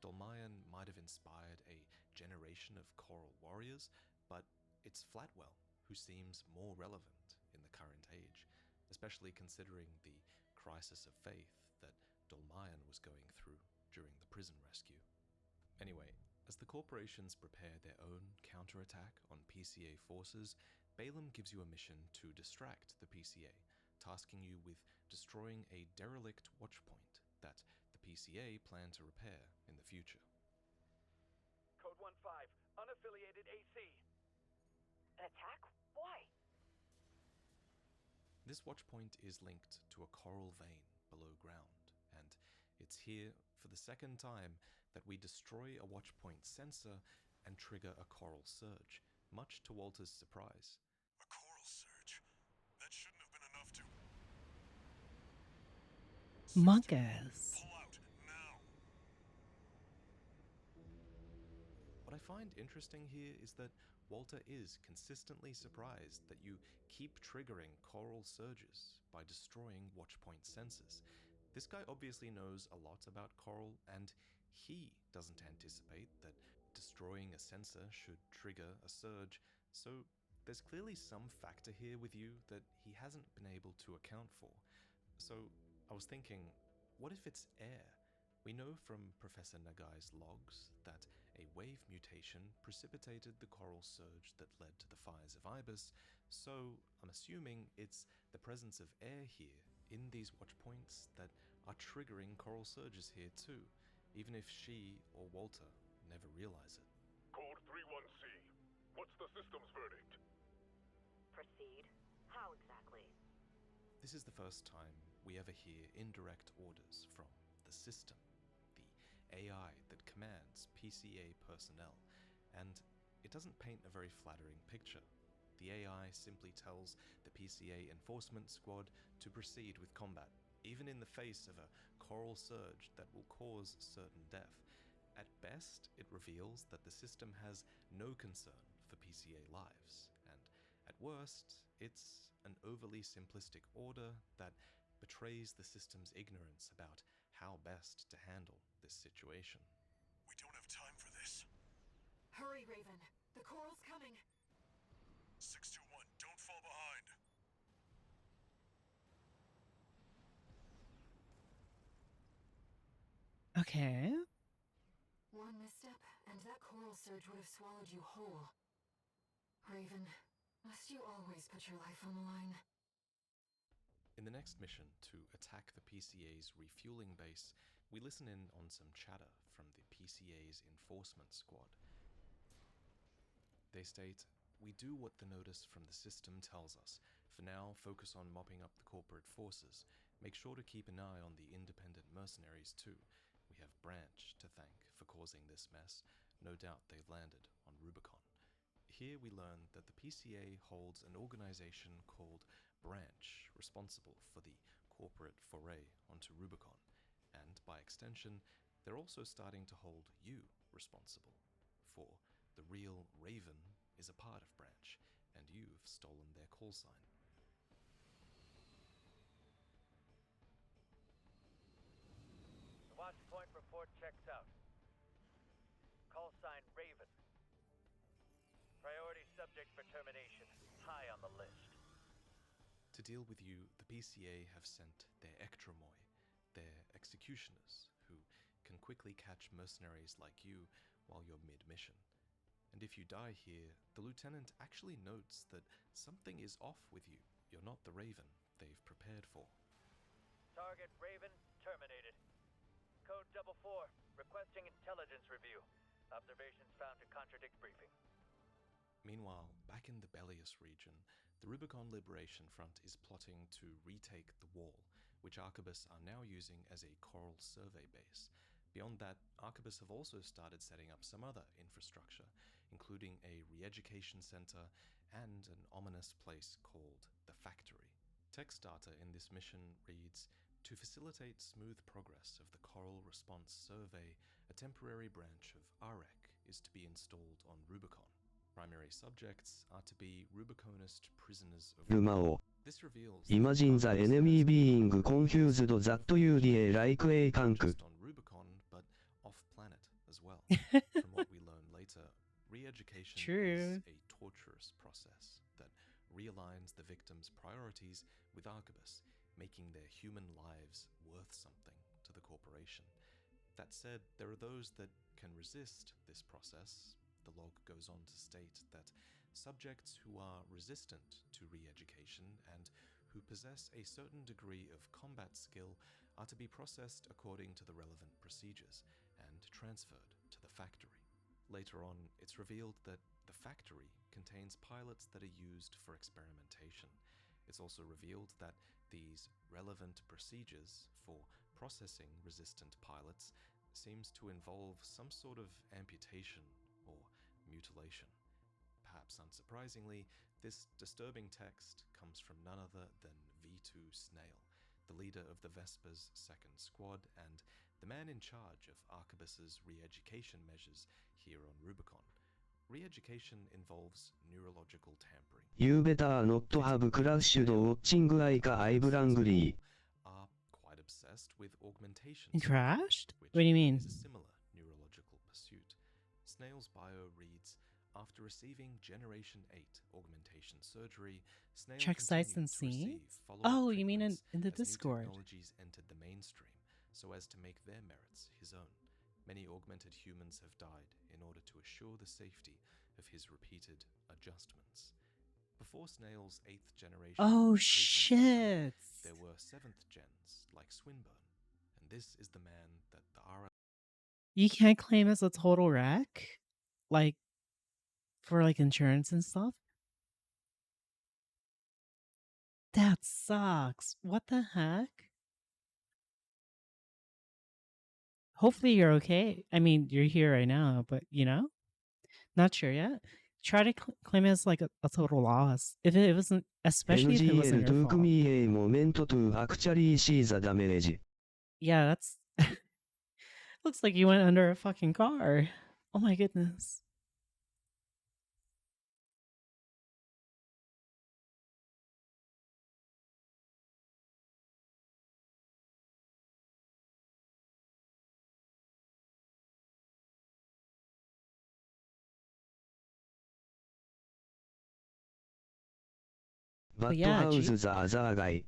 Dolmayan might have inspired a generation of Coral warriors, but it's Flatwell who seems more relevant in the current age, especially considering the crisis of faith that Dolmayan was going through during the prison rescue. Anyway, as the corporations prepare their own counterattack on PCA forces, Balam gives you a mission to distract the PCA, tasking you with destroying a derelict watchpoint that the PCA plan to repair in the future. Code 1-5, unaffiliated AC. An attack? Why? This watchpoint is linked to a coral vein below ground, and it's here for the second time that we destroy a watchpoint sensor and trigger a coral surge, much to Walter's surprise. A coral surge? That shouldn't have been enough to... Monkas. Pull out, now! What I find interesting here is that Walter is consistently surprised that you keep triggering coral surges by destroying watchpoint sensors. This guy obviously knows a lot about coral, and he doesn't anticipate that destroying a sensor should trigger a surge, so there's clearly some factor here with you that he hasn't been able to account for. So I was thinking, what if it's air? We know from Professor Nagai's logs that a wave mutation precipitated the coral surge that led to the fires of Ibis, so I'm assuming it's the presence of air here in these watchpoints that are triggering coral surges here too. even if she or Walter never realize it. Code 31C. What's the system's verdict? Proceed? How exactly? This is the first time we ever hear indirect orders from the system, the AI that commands PCA personnel, and it doesn't paint a very flattering picture. The AI simply tells the PCA enforcement squad to proceed with combat, even in the face of a coral surge that will cause certain death. At best, it reveals that the system has no concern for PCA lives, and at worst, it's an overly simplistic order that betrays the system's ignorance about how best to handle this situation. We don't have time for this. Hurry, Raven. The coral's coming. 621, don't fall behind. Okay. One misstep, and that coral surge would have swallowed you whole. Raven, must you always put your life on the line? In the next mission to attack the PCA's refueling base, we listen in on some chatter from the PCA's enforcement squad. They state, "We do what the notice from the system tells us. For now, focus on mopping up the corporate forces. Make sure to keep an eye on the independent mercenaries too. We have Branch to thank for causing this mess. No doubt they've landed on Rubicon." Here we learn that the PCA holds an organization called Branch responsible for the corporate foray onto Rubicon, and by extension, they're also starting to hold you responsible, for the real Raven is a part of Branch, and you've stolen their call sign. The watch point report checks out. Call sign Raven. Priority subject for termination. High on the list. To deal with you, the PCA have sent their Ektromoi, their executioners, who can quickly catch mercenaries like you while you're mid-mission. And if you die here, the lieutenant actually notes that something is off with you. You're not the Raven they've prepared for. Target Raven terminated. Code 44, requesting intelligence review. Observations found to contradict briefing. Meanwhile, back in the Bellius region, the Rubicon Liberation Front is plotting to retake the wall, which Arquebus are now using as a coral survey base. Beyond that, Arquebus have also started setting up some other infrastructure, including a re-education center and an ominous place called the Factory. Text data in this mission reads, "To facilitate smooth progress of the Coral Response Survey, a temporary branch of AREC is to be installed on Rubicon. Primary subjects are to be Rubiconist prisoners of Rumao. This reveals Imagine the enemy being confused that UDA like a not tank. just on Rubicon, but off-planet as well. From what we learn later, re-education True. is a torturous process that realigns the victim's priorities with Arquebus, making their human lives worth something to the corporation. That said, there are those that can resist this process. The log goes on to state that subjects who are resistant to re-education and who possess a certain degree of combat skill are to be processed according to the relevant procedures and transferred to the Factory. Later on, it's revealed that the Factory contains pilots that are used for experimentation. It's also revealed that these relevant procedures for processing resistant pilots seems to involve some sort of amputation or mutilation. Perhaps unsurprisingly, this disturbing text comes from none other than V2 Snail, the leader of the Vesper's second squad and the man in charge of Arquebus's re-education measures here on Rubicon. Re-education involves neurological tampering. You better not have crashed watching like I've Langley. Are quite obsessed with augmentation. He crashed? Which What do you mean? is a similar neurological pursuit. Snail's bio reads, "After receiving Generation 8 augmentation surgery, Snail Check sites and continued to see? receive follow-up Oh, you mean treatments in the as new Discord. technologies entered the mainstream, so as to make their merits his own. Many augmented humans have died in order to assure the safety of his repeated adjustments." Before Snail's 8th generation Oh, augmentation shit. surgery, there were 7th gens like Swinburne, and this is the man that the You can't claim as a total wreck? Like, for like insurance and stuff? That sucks. What the heck? Hopefully you're okay. I mean, you're here right now, but not sure yet. Try to claim it as like a total loss. If it wasn't, especially if it wasn't NGL your took fault. me a moment to actually see the damage. Yeah, that's. Looks like you went under a fucking car. Oh my goodness. But yeah, how's the other guy?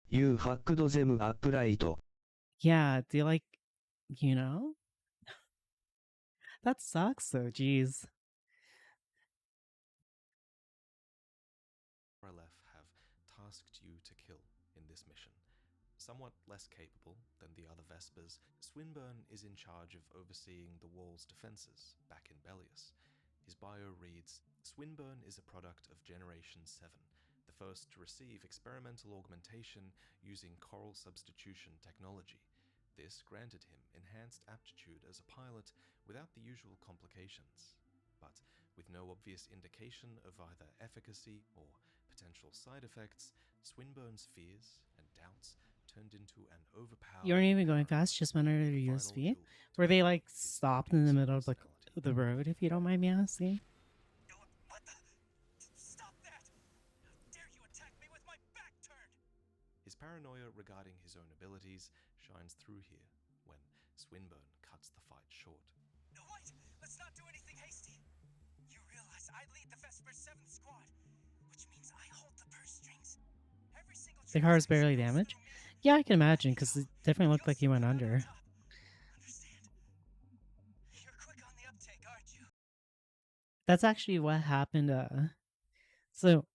You fucked them up right. Yeah, do you like, you know? That sucks though, jeez. RLF have tasked you to kill in this mission. Somewhat less capable than the other Vespers, Swinburne is in charge of overseeing the wall's defenses back in Bellius. His bio reads, Swinburne is a product of Generation 7, the first to receive experimental augmentation using coral substitution technology. This granted him enhanced aptitude as a pilot without the usual complications. But with no obvious indication of either efficacy or potential side effects, Swinburne's fears and doubts turned into an overpowering. You weren't even going fast, just went under the USV? Were they like stopped in the middle of the road, if you don't mind me asking? What the? Stop that! How dare you attack me with my back turned! His paranoia regarding his own abilities shines through here when Swinburne cuts the fight short. Wait! Let's not do anything hasty! You realize I lead the Vesper's 7th squad, which means I hold the purse strings. Every single The car is barely damaged? Yeah, I can imagine, because it definitely looked like you went under. Understand? You're quick on the uptake, aren't you? That's actually what happened. So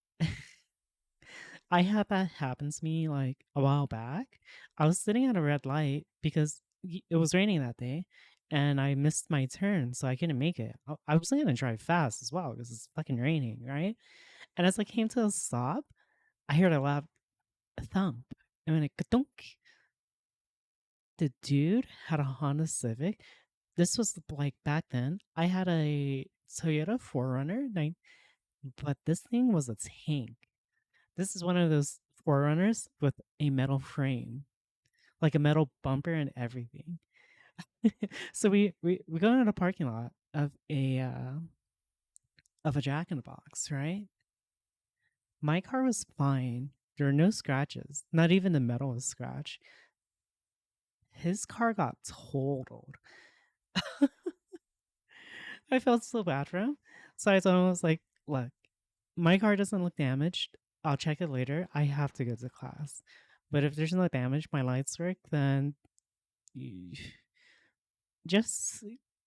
I had that happen to me like a while back. I was sitting at a red light because it was raining that day, and I missed my turn, so I couldn't make it. I was gonna drive fast as well because it's fucking raining, right? And as I came to a stop, I heard a loud thump, and then a dunk. The dude had a Honda Civic. This was like back then. I had a Toyota 4Runner, but this thing was a tank. This is one of those 4Runners with a metal frame, like a metal bumper and everything. So we go into the parking lot of a Jack in the Box, right? My car was fine. There were no scratches. Not even the metal was scratched. His car got totaled. I felt so bad for him. So I told him, I was like, look, my car doesn't look damaged. I'll check it later. I have to go to class. But if there's no damage, my lights work, then just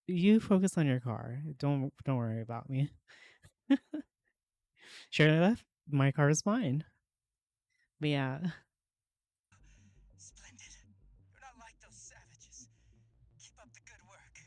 you focus on your car. Don't worry about me. Sure enough, my car is fine. But yeah. Splendid. You're not like those savages. Keep up the good work.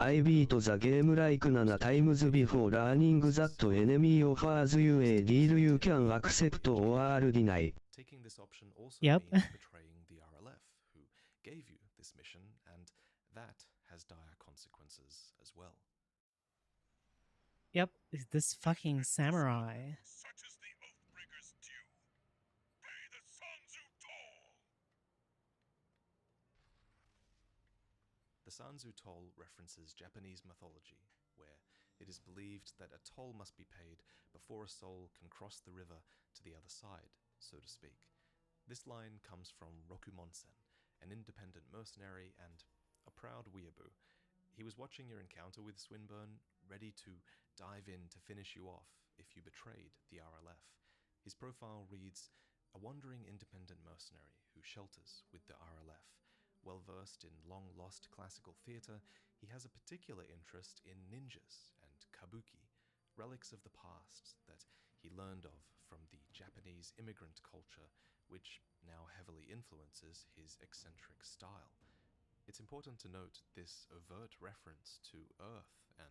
I beat the game like 7 times before learning that enemy offers you a deal you can accept or deny. Taking this option also means betraying the RLF, who gave you this mission, and that has dire consequences as well. Yep, this fucking samurai. Such is the Oathbreaker's due. Pay the Sanzu toll! The Sanzu toll references Japanese mythology, where it is believed that a toll must be paid before a soul can cross the river to the other side, so to speak. This line comes from Rokumonsen, an independent mercenary and a proud weeaboo. He was watching your encounter with Swinburne, ready to dive in to finish you off if you betrayed the RLF. His profile reads, a wandering independent mercenary who shelters with the RLF. Well versed in long-lost classical theater, he has a particular interest in ninjas and kabuki, relics of the past that he learned of from the Japanese immigrant culture, which now heavily influences his eccentric style. It's important to note this overt reference to Earth and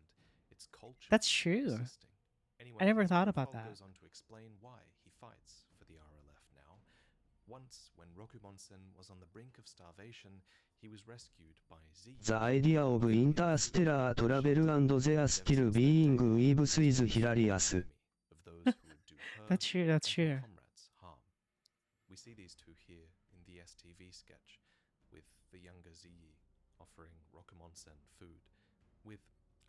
its culture That's true. persisting. Anyway, I never his thought about profile that. goes on to explain why he fights for the RLF now. Once, when Rokumonsen was on the brink of starvation, he was rescued by Z. The idea of interstellar travel and there still being weaves is hilarious. Of those who would do her That's true, that's and true. her comrades harm. We see these two here in the STV sketch, with the younger Ziyi offering Rokumonsen food. With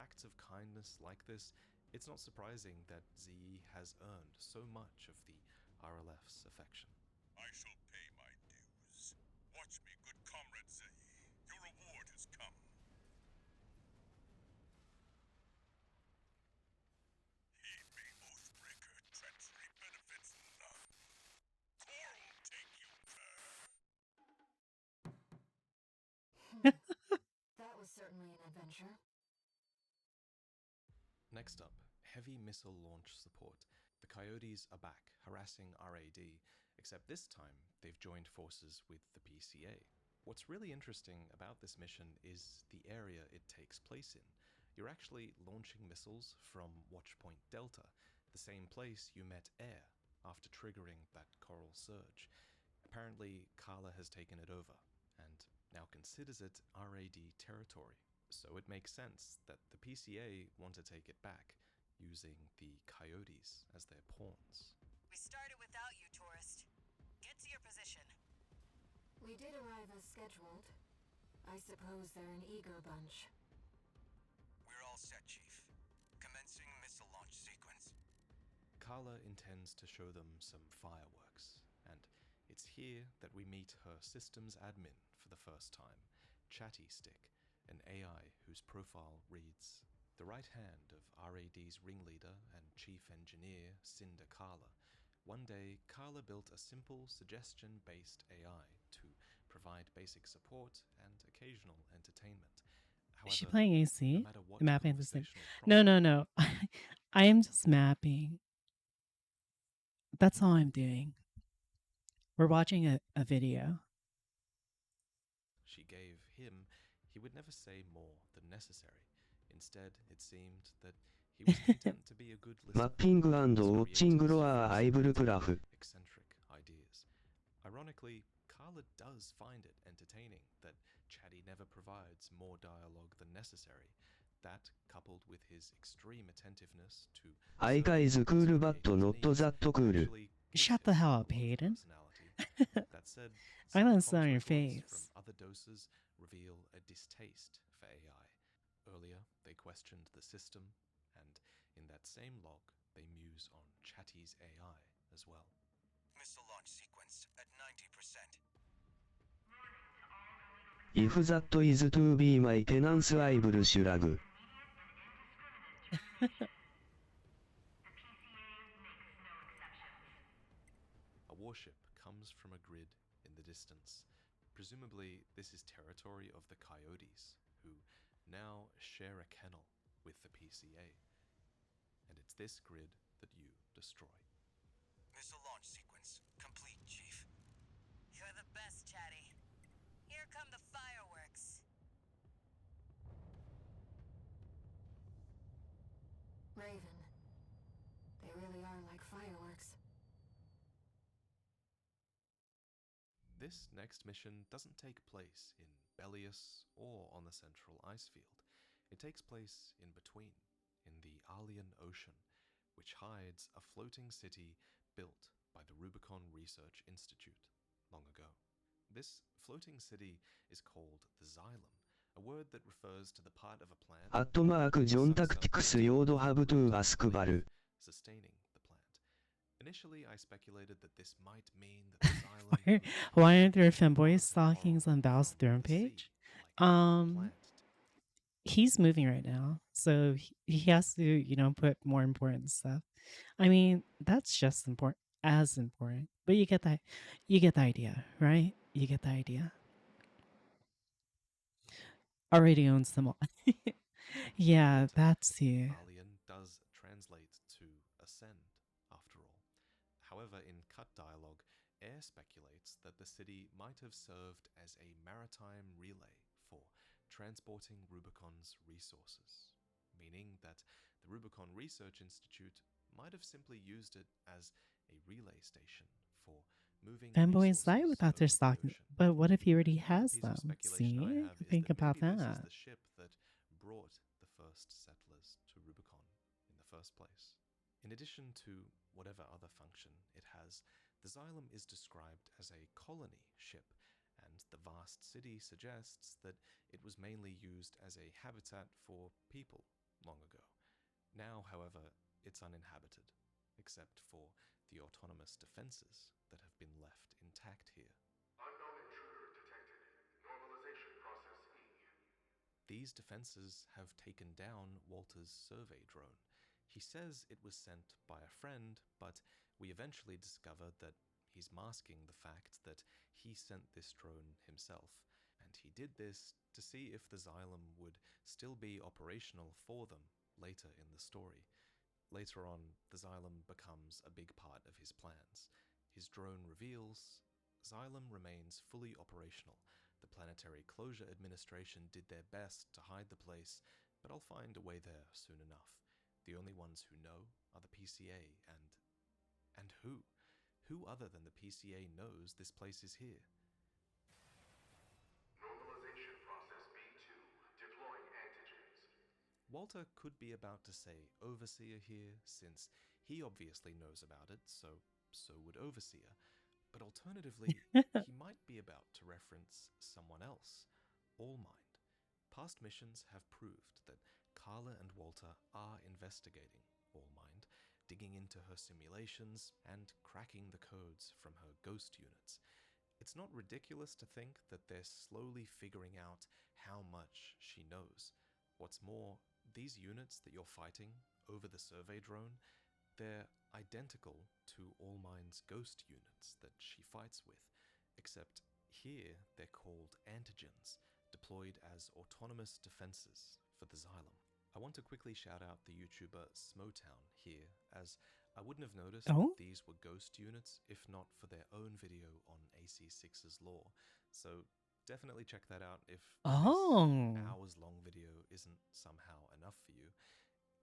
acts of kindness like this, it's not surprising that Ziyi has earned so much of the RLF's affection. I shall pay my dues. Watch me, good comrade Zei. Your reward has come. Heed me, Oathbreaker. Treachery benefits none. Coral take you there. That was certainly an adventure. Next up, heavy missile launch support. The Coyotes are back, harassing RAD, except this time they've joined forces with the PCA. What's really interesting about this mission is the area it takes place in. You're actually launching missiles from Watchpoint Delta, the same place you met Air after triggering that coral surge. Apparently, Carla has taken it over, and now considers it RAD territory. So it makes sense that the PCA want to take it back, using the Coyotes as their pawns. We started without you, tourist. Get to your position. We did arrive as scheduled. I suppose they're an eager bunch. We're all set, Chief. Commencing missile launch sequence. Carla intends to show them some fireworks, and it's here that we meet her systems admin for the first time, Chatty Stick, an AI whose profile reads, the right hand of RAD's ringleader and chief engineer, Cinder Carla. One day, Carla built a simple suggestion-based AI to provide basic support and occasional entertainment. Is she However, playing AC? no matter what Mapping this thing. conversational No. I am just mapping. That's all I'm doing. We're watching a video. She gave him, he would never say more than necessary. Instead, it seemed that he was content to be a good listener. Mapping and watching lower eyebrow graph. Eccentric ideas. Ironically, Carla does find it entertaining that Chatty never provides more dialogue than necessary. That, coupled with his extreme attentiveness to I guys cool but not that cool. Shut the hell up, Hayden. That said, I some don't sit on your comms records face. from other doses reveal a distaste for AI. Earlier, they questioned the system, and in that same log, they muse on Chatty's AI as well. Missile launch sequence at 90%. If that is to be my penance I will shrug. A warship comes from a grid in the distance. Presumably, this is territory of the Coyotes, who now share a kennel with the PCA. And it's this grid that you destroy. Missile launch sequence complete, Chief. You're the best, Chatty. Here come the fireworks. Raven. They really are like fireworks. This next mission doesn't take place in Bellius or on the central ice field. It takes place in between, in the Arlean Ocean, which hides a floating city built by the Rubicon Research Institute long ago. This floating city is called the Xylem, a word that refers to the part of a plant John Tactics you'd have to ask Val. sustaining the plant. Initially, I speculated that this might mean that the Xylem Why aren't there femboy stockings on Val's throne page? He's moving right now, so he has to, put more important stuff. I mean, that's just as important. But you get the idea, right? You get the idea. Already owns them all. Yeah, that's you. Arlean does translate to ascend, after all. However, in cut dialogue, Air speculates that the city might have served as a maritime relay for transporting Rubicon's resources, meaning that the Rubicon Research Institute might have simply used it as a relay station for moving Fanboys lie resources without their over the stock, ocean. but what if he already Another has piece of them? speculation I See? have is Think that about maybe this is that. the ship that brought the first settlers to Rubicon in the first place. In addition to whatever other function it has, the Xylem is described as a colony ship, and the vast city suggests that it was mainly used as a habitat for people long ago. Now, however, it's uninhabited, except for the autonomous defenses that have been left intact here. Unknown intruder detected. Normalization process E. These defenses have taken down Walter's survey drone. He says it was sent by a friend, but we eventually discover that he's masking the fact that he sent this drone himself, and he did this to see if the Xylem would still be operational for them later in the story. Later on, the Xylem becomes a big part of his plans. His drone reveals Xylem remains fully operational. The Planetary Closure Administration did their best to hide the place, but I'll find a way there soon enough. The only ones who know are the PCA and who? Who other than the PCA knows this place is here? Normalization process B2. Deploying antigens. Walter could be about to say Overseer here, since he obviously knows about it, so would Overseer. But alternatively, he might be about to reference someone else, Allmind. Past missions have proved that Carla and Walter are investigating Allmind, digging into her simulations and cracking the codes from her ghost units. It's not ridiculous to think that they're slowly figuring out how much she knows. What's more, these units that you're fighting over the survey drone, they're identical to Allmind's ghost units that she fights with, except here they're called antigens, deployed as autonomous defenses for the Xylem. I want to quickly shout out the YouTuber Smotown here, as I wouldn't have noticed that these were ghost units if not for their own video on AC6's lore, so definitely check that out if this hours-long video isn't somehow enough for you.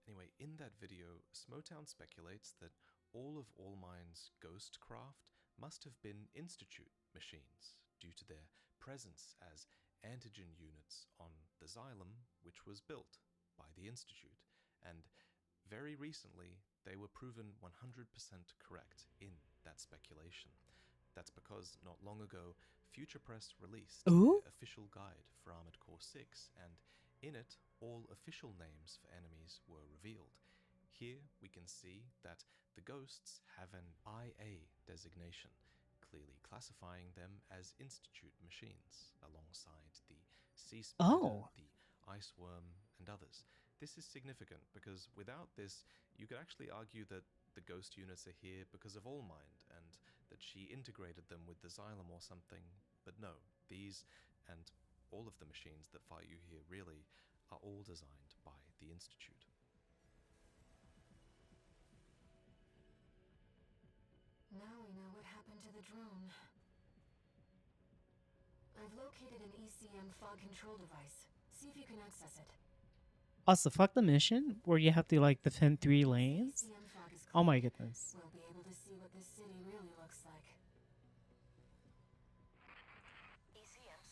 Anyway, in that video, Smotown speculates that all of Allmind's ghost craft must have been Institute machines due to their presence as antigen units on the Xylem, which was built by the Institute, and very recently they were proven 100% correct in that speculation. That's because not long ago, Future Press released their official guide for Armored Core 6, and in it, all official names for enemies were revealed. Here we can see that the ghosts have an IA designation, clearly classifying them as Institute machines, alongside the Sea Spider, the Ice Worm, and others. This is significant because without this, you could actually argue that the ghost units are here because of Allmind, and that she integrated them with the Xylem or something, but no, these, and all of the machines that fight you here really, are all designed by the Institute. Now we know what happened to the drone. I've located an ECM fog control device. See if you can access it. Also, fuck the mission where you have to like defend 3 lanes. Oh my goodness. We'll be able to see what this city really looks like. ECM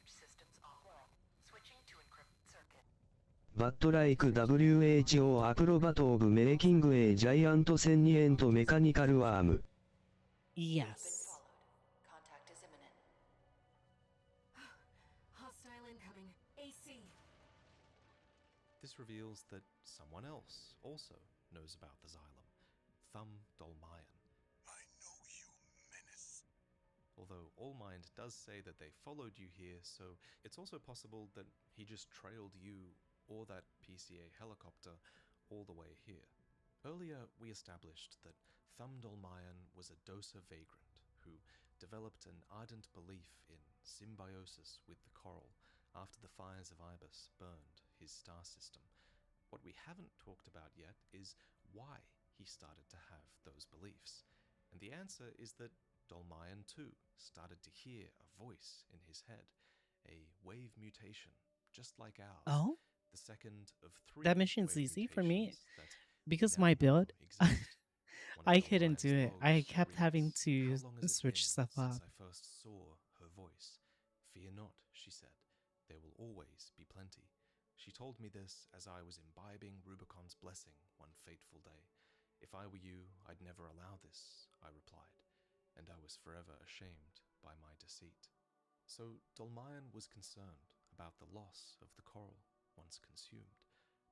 systems offline. Switching to encrypted circuit. But like WHO acrobat of making a giant sentient mechanical arm. Yes. Contact is imminent. Hostile incoming. AC. This reveals that someone else also knows about the Xylem, Thumb Dolmayan. I know you, menace. Although Allmind does say that they followed you here, so it's also possible that he just trailed you or that PCA helicopter all the way here. Earlier, we established that Thumb Dolmayan was a Dosa vagrant who developed an ardent belief in symbiosis with the coral after the fires of Ibis burned his star system. What we haven't talked about yet is why he started to have those beliefs. And the answer is that Dolmayan too started to hear a voice in his head, a wave mutation, just like ours. Oh, The second of 3 that mission's wave easy for me mutations that because now my build. exist. One of I couldn't Dolmayan's do it. I logs kept having reads, to "How long has it switch been stuff since up. I first saw her voice? Fear not," she said. "There will always be plenty." She told me this as I was imbibing Rubicon's blessing one fateful day. "If I were you, I'd never allow this," I replied, and I was forever ashamed by my deceit. So Dolmayan was concerned about the loss of the coral once consumed,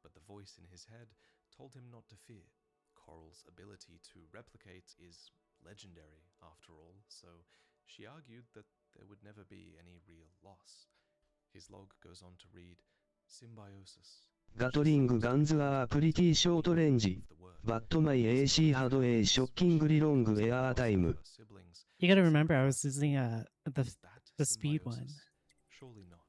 but the voice in his head told him not to fear. Coral's ability to replicate is legendary after all, so she argued that there would never be any real loss. His log goes on to read, "Symbiosis." Gatling guns are pretty short range, but my AC had a shockingly long air time. You gotta remember, I was using the speed one. Surely not.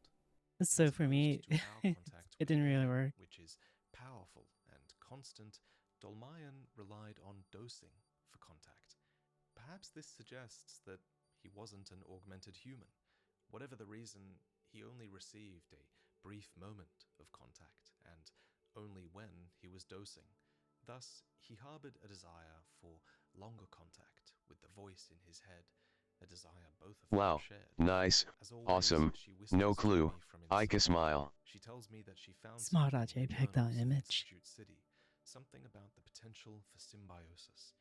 So for me, To our contact it with didn't really air, work. which is powerful and constant, Dolmayan relied on dosing for contact. Perhaps this suggests that he wasn't an augmented human. Whatever the reason, he only received a brief moment of contact, and only when he was dosing. Thus, he harbored a desire for longer contact with the voice in his head, a desire both of them Wow, shared. nice, As always, awesome, she whispers no to clue, me from Ike inside. smile. She tells me that she found Smart something in the JPEG that journals of image. Institute City, something about the potential for symbiosis,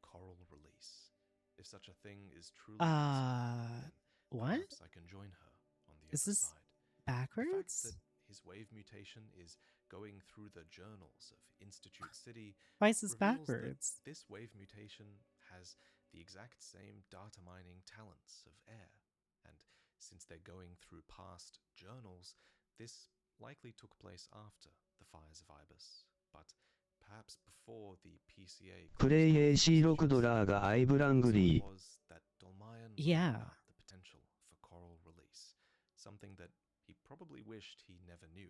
coral release. If such a thing is truly possible, then What? perhaps I can join her on the Is other this side. The fact backwards? that his wave mutation is going through the journals of Institute City Why is this reveals backwards? that this wave mutation has the exact same data mining talents of air, and since they're going through past journals, this likely took place after the fires of Ibis, but perhaps before the PCAプレイ AC6 ドラーがアイブラング So リ it ー。 was that Dolmayan learned Yeah. about the potential for coral release, something that he probably wished he never knew.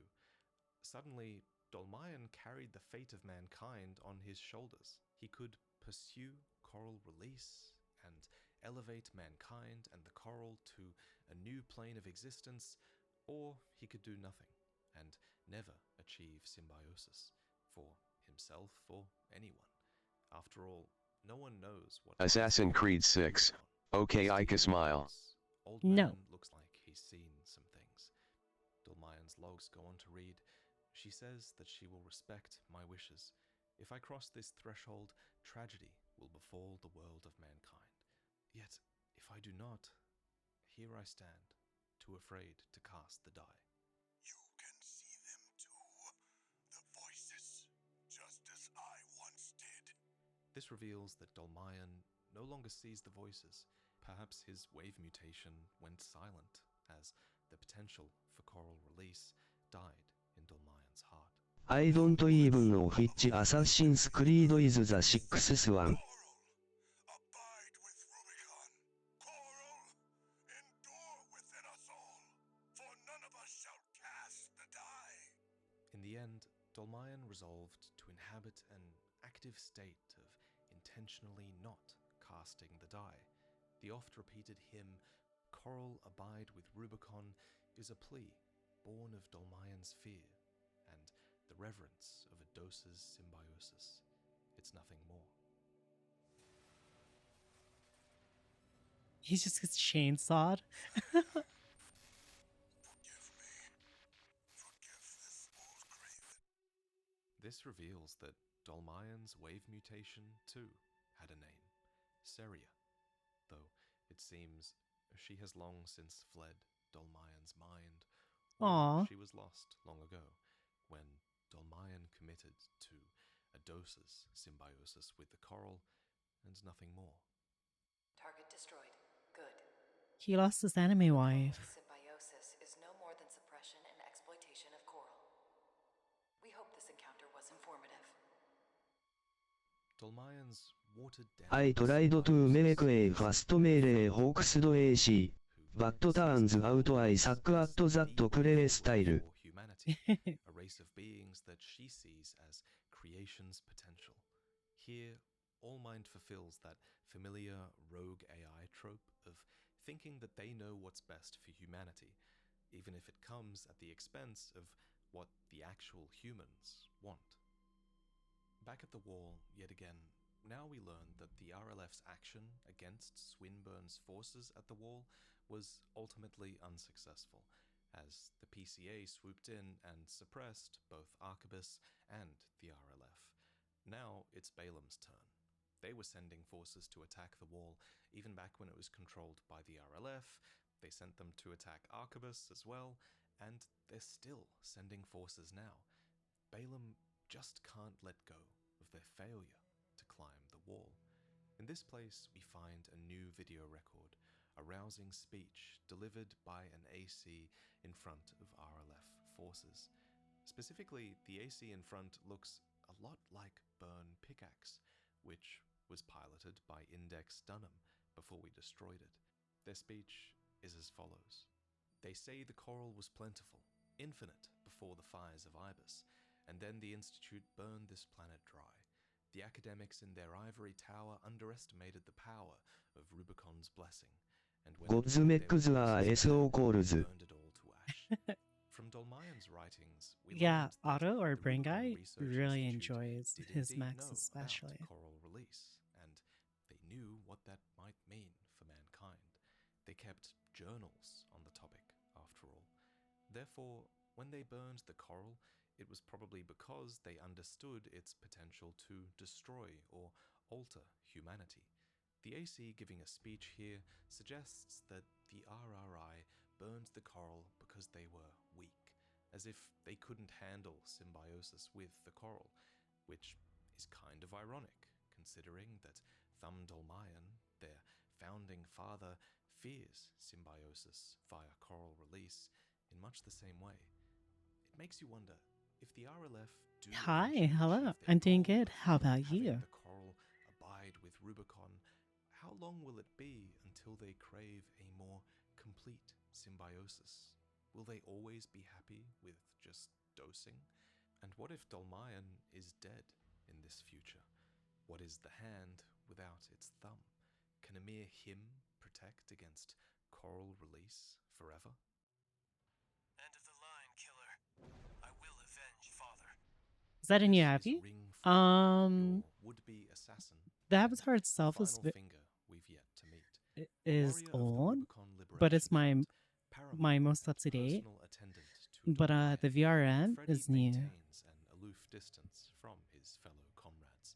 Suddenly, Dolmayan carried the fate of mankind on his shoulders. He could pursue coral release and elevate mankind and the coral to a new plane of existence, or he could do nothing and never achieve symbiosis for himself or anyone. After all, no one knows what Assassin's Creed 6. Okay, Ike smile. Old No. man looks like he's seen some things. Dolmayan's logs go on to read, "She says that she will respect my wishes. If I cross this threshold, tragedy will befall the world of mankind. Yet, if I do not, here I stand, too afraid to cast the die." You can see them too. The voices, just as I once did. This reveals that Dolmayan no longer sees the voices. Perhaps his wave mutation went silent as the potential for coral release died in Dolmayan's heart. I don't even know which Assassin's Creed is the sixth one. Abide with Rubicon. Coral, endure within us all, for none of us shall cast the die. In the end, Dolmayan resolved to inhabit an active state of intentionally not casting the die. The oft-repeated hymn, "Coral, abide with Rubicon," is a plea born of Dolmayan's fear and the reverence of a dose's symbiosis. It's nothing more. He just gets chainsawed. Forgive me. Forgive this old craven. This reveals that Dolmayan's wave mutation, too, had a name, Seria, though it seems she has long since fled Dolmayan's mind, or Aw. she was lost long ago, when Dolmayan committed to a dose's symbiosis with the coral, and nothing more. Target destroyed. Good. He lost his anime wife. Symbiosis is no more than suppression and exploitation of coral. We hope this encounter was informative. Dolmayan's watered down I tried to make a fast melee Hawks'd AC, but turns out I suck at that play style. for humanity, a race of beings that she sees as creation's potential. Here, All Mind fulfills that familiar rogue AI trope of thinking that they know what's best for humanity. even if it comes at the expense of what the actual humans want. Back at the wall, yet again, now we learn that the RLF's action against Swinburne's forces at the wall was ultimately unsuccessful, as the PCA swooped in and suppressed both Arquebus and the RLF. Now it's Balam's turn. They were sending forces to attack the wall even back when it was controlled by the RLF. They sent them to attack Arquebus as well, and they're still sending forces now. Balam just can't let go of their failure to climb the wall. In this place, we find a new video record, a rousing speech delivered by an AC in front of RLF forces. Specifically, the AC in front looks a lot like Burn Pickaxe, which was piloted by Index Dunham before we destroyed it. Their speech is as follows. They say the coral was plentiful, infinite before the fires of Ibis, and then the Institute burned this planet dry. The academics in their ivory tower underestimated the power of Rubicon's blessing, and when it burned it all to ash. From Dolmayan's writings, we Yeah, learned that Otto, our the brain Rubicon guy, Research really Institute enjoys did his indeed mechs know especially. about coral release, and they knew what that might mean for mankind. They kept journals on the topic, after all. Therefore, when they burned the coral, it was probably because they understood its potential to destroy or alter humanity. The AC giving a speech here suggests that the RRI burned the coral because they were weak, as if they couldn't handle symbiosis with the coral, which is kind of ironic, considering that Thumb Dolmayan, their founding father, fears symbiosis via coral release in much the same way. It makes you wonder, if the RLF do Hi, eventually hello. achieve their I'm doing goal good. of How about having you? the coral abide with Rubicon, how long will it be until they crave a more complete symbiosis? Will they always be happy with just dosing? And what if Dolmayan is dead in this future? What is the hand without its thumb? Can a mere him protect against coral release forever? End of the line, killer. I will avenge father. Is that a new This is Abby? Ring 4, your would-be assassin. The avatar itself the is final finger we've yet to meet. is A warrior of the old, Rubicon but it's Liberation my Front, my paramount most and up to date. personal attendant to But Dolmayan, the VRM Freddy is new maintains an aloof distance from his fellow comrades,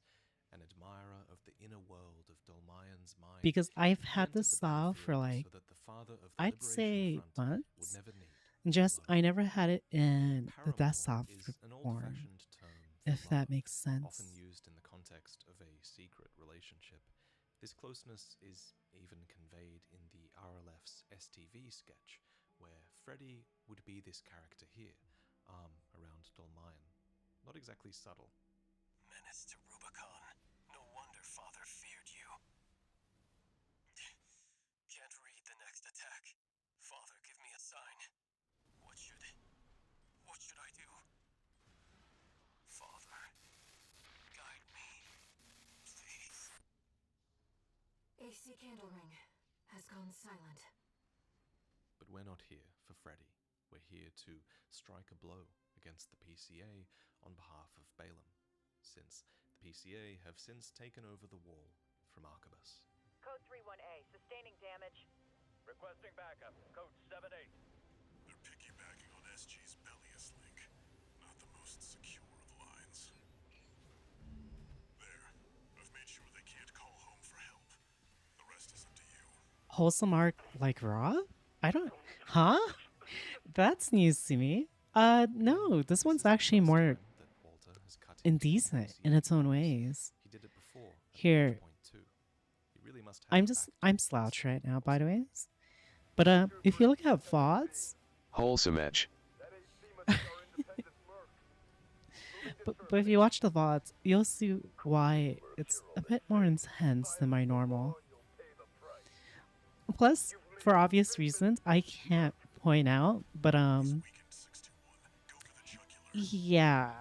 an admirer of the inner world of Dolmayan's mind. because I've He had entered this the style for battlefield like so that the father of the I'd Liberation say Front would months. never need to Just be alone. I never had it in the Paramour desktop is an form, old-fashioned term for if that love, makes sense. often used in the context of a secret relationship. This closeness is even conveyed in the RLF's STV sketch, where Freddy would be this character here, arm around Dolmayan. Not exactly subtle. Menace to Rubicon. No wonder father feared you. Can't read the next attack. Father, give me a sign. What should I do? Father, guide me, please. AC candle ring has gone silent. But we're not here for Freddy. We're here to strike a blow against the PCA on behalf of Balam, since the PCA have since taken over the wall from Arquebus. Code 31A, sustaining damage. Requesting backup. Code 7-8. They're piggybacking on SG's Bellius link. Not the most secure of lines. There. I've made sure they can't call home for help. The rest is up to you. Wholesome art like raw? I don't. Huh? That's news to me. No, this one's actually more indecent in its own ways. He did it before. Here, He really must have I'm slouched right now, by the way. But if you look at VODs, Wholesome edge. but if you watch the VODs, you'll see why it's a bit more intense than my normal. Plus, for obvious reasons, I can't point out, but yeah.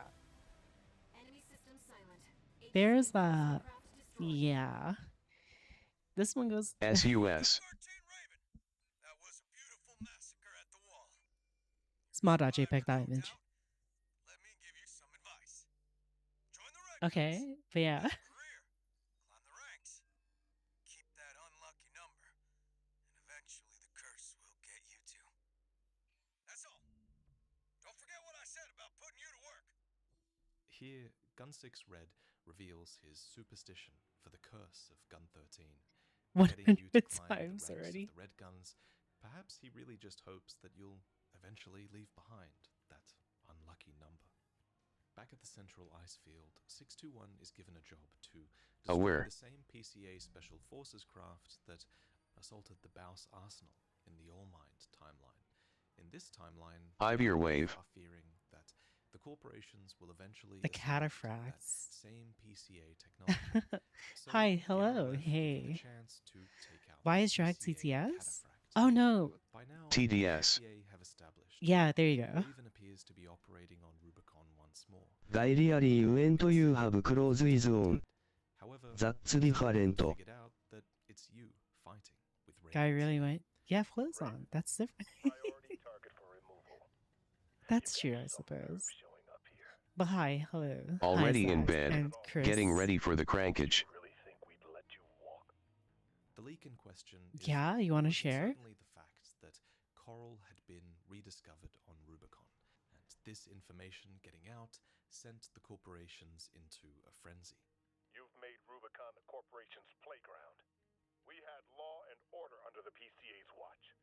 There's a yeah. This one goes SUS. That was a beautiful massacre at the wall. Small.jpg.image. Let me give you some advice. Join the red Okay, but yeah. Have a career. Climb the ranks. Keep that unlucky number. And eventually the curse will get you too. That's all. Don't forget what I said about putting you to work. Here, Gun 6 Red reveals his superstition for the curse of Gun 13. 100 Getting you to climb times the ranks already. of the Red Guns, perhaps he really just hopes that you'll eventually leave behind that unlucky number. Back at the central ice field, 621 is given a job to destroy Aware. the same PCA Special Forces craft that assaulted the Baus Arsenal in the All-Mind timeline. In this timeline, 5-year wave. are fearing that the corporations will eventually The adopt cataphracts. that same PCA technology. So Hi, here hello, on Earth, given hey. the chance to take out Why the is Drag PCA TTS? cataphract. Oh no. By now, TDS. PCA have established Yeah, there you go. Raven appears to be operating on Rubicon once more. Diary you went you have close is on. However, That's they different. figured out that it's you fighting with Raven. Guy really went, yeah, clothes on. That's different. Priority target for removal. That's true, I suppose. But hi, hello. Already hi, in Zax bed, and Chris. getting ready for the crankage. Really think we'd let you walk? The leak in question is Yeah, you want to share? certainly the fact that Coral had been rediscovered on Rubicon, and this information getting out sent the corporations into a frenzy. You've made Rubicon the corporation's playground. We had law and order under the PCA's watch.